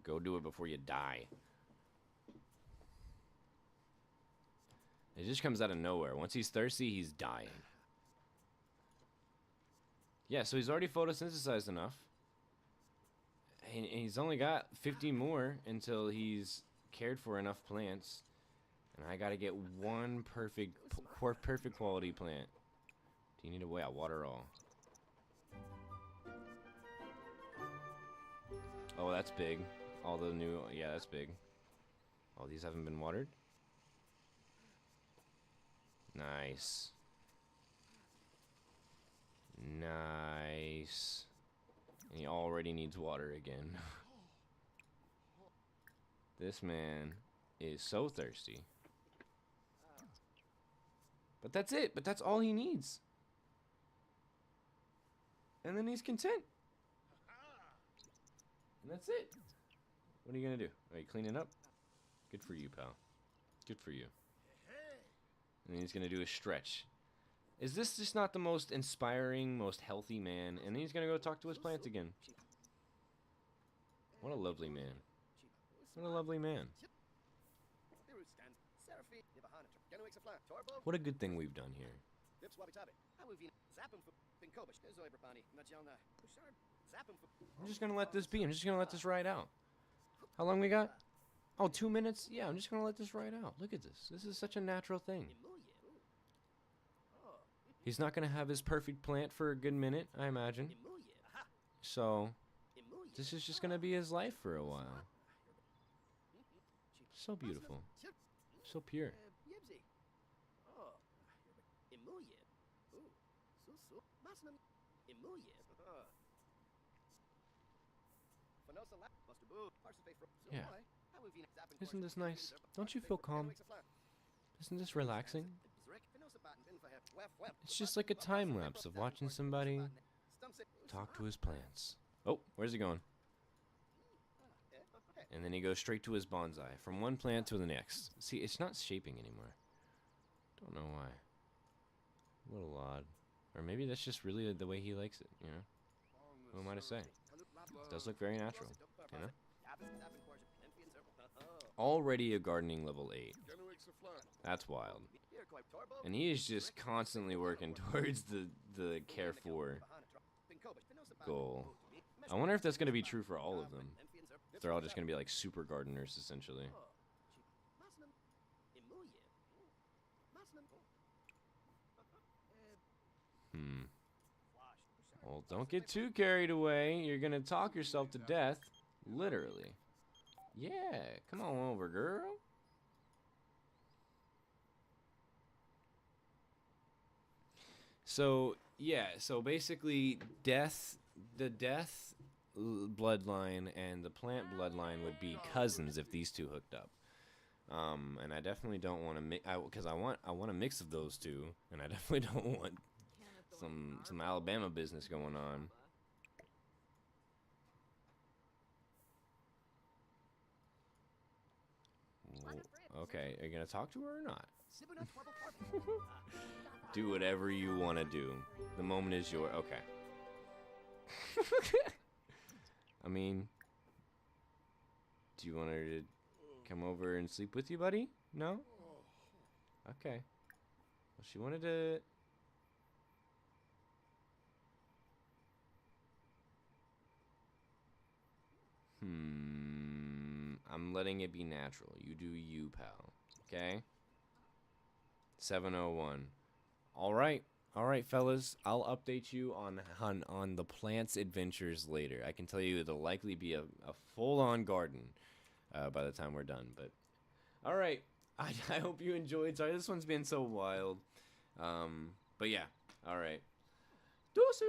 Go do it before you die. It just comes out of nowhere. Once he's thirsty, he's dying. Yeah, so he's already photosynthesized enough. And he's only got 50 more until he's cared for enough plants. And I gotta get one perfect quality plant. Do you need to water all? Oh, that's big. All the new, yeah, that's big. Oh, these haven't been watered? Nice. Nice. And he already needs water again. This man is so thirsty. But that's it. But that's all he needs. And then he's content. And that's it. What are you gonna do? Are you cleaning up? Good for you, pal. Good for you. And then he's gonna do a stretch. Is this just not the most inspiring, most healthy man? And then he's gonna go talk to his plants again. What a lovely man. What a lovely man. What a good thing we've done here. I'm just gonna let this be. I'm just gonna let this ride out. How long we got? Oh, 2 minutes? Yeah, I'm just gonna let this ride out. Look at this. This is such a natural thing. He's not gonna have his perfect plant for a good minute, I imagine. So, this is just gonna be his life for a while. So beautiful. So pure. Yeah. Isn't this nice? Don't you feel calm? Isn't this relaxing? It's just like a time lapse of watching somebody talk to his plants. Oh, where's he going? And then he goes straight to his bonsai, from one plant to the next. See, it's not shaping anymore. Don't know why. A little odd. Or maybe that's just really the way he likes it, you know? Who am I to say? It does look very natural, you know? Already a gardening level 8. That's wild. And he is just constantly working towards the care for goal. I wonder if that's going to be true for all of them. If they're all just going to be like super gardeners, essentially. Well, don't get too carried away. You're going to talk yourself to death. Literally. Yeah, come on over, girl. So, yeah, so basically the death bloodline and the plant bloodline would be cousins if these two hooked up. And I definitely don't want to mix, because I want a mix of those two, and I definitely don't want some Alabama business going on. Okay, are you gonna talk to her or not? Do whatever you want to do. The moment is yours. Okay. I mean, do you want her to come over and sleep with you, buddy? No? Okay. Well, she wanted to... I'm letting it be natural. You do you, pal. Okay? 7:01. All right, fellas. I'll update you on the plants' adventures later. I can tell you it'll likely be a full-on garden by the time we're done. But all right, I hope you enjoyed. Sorry, this one's been so wild. But yeah, all right. Deuces.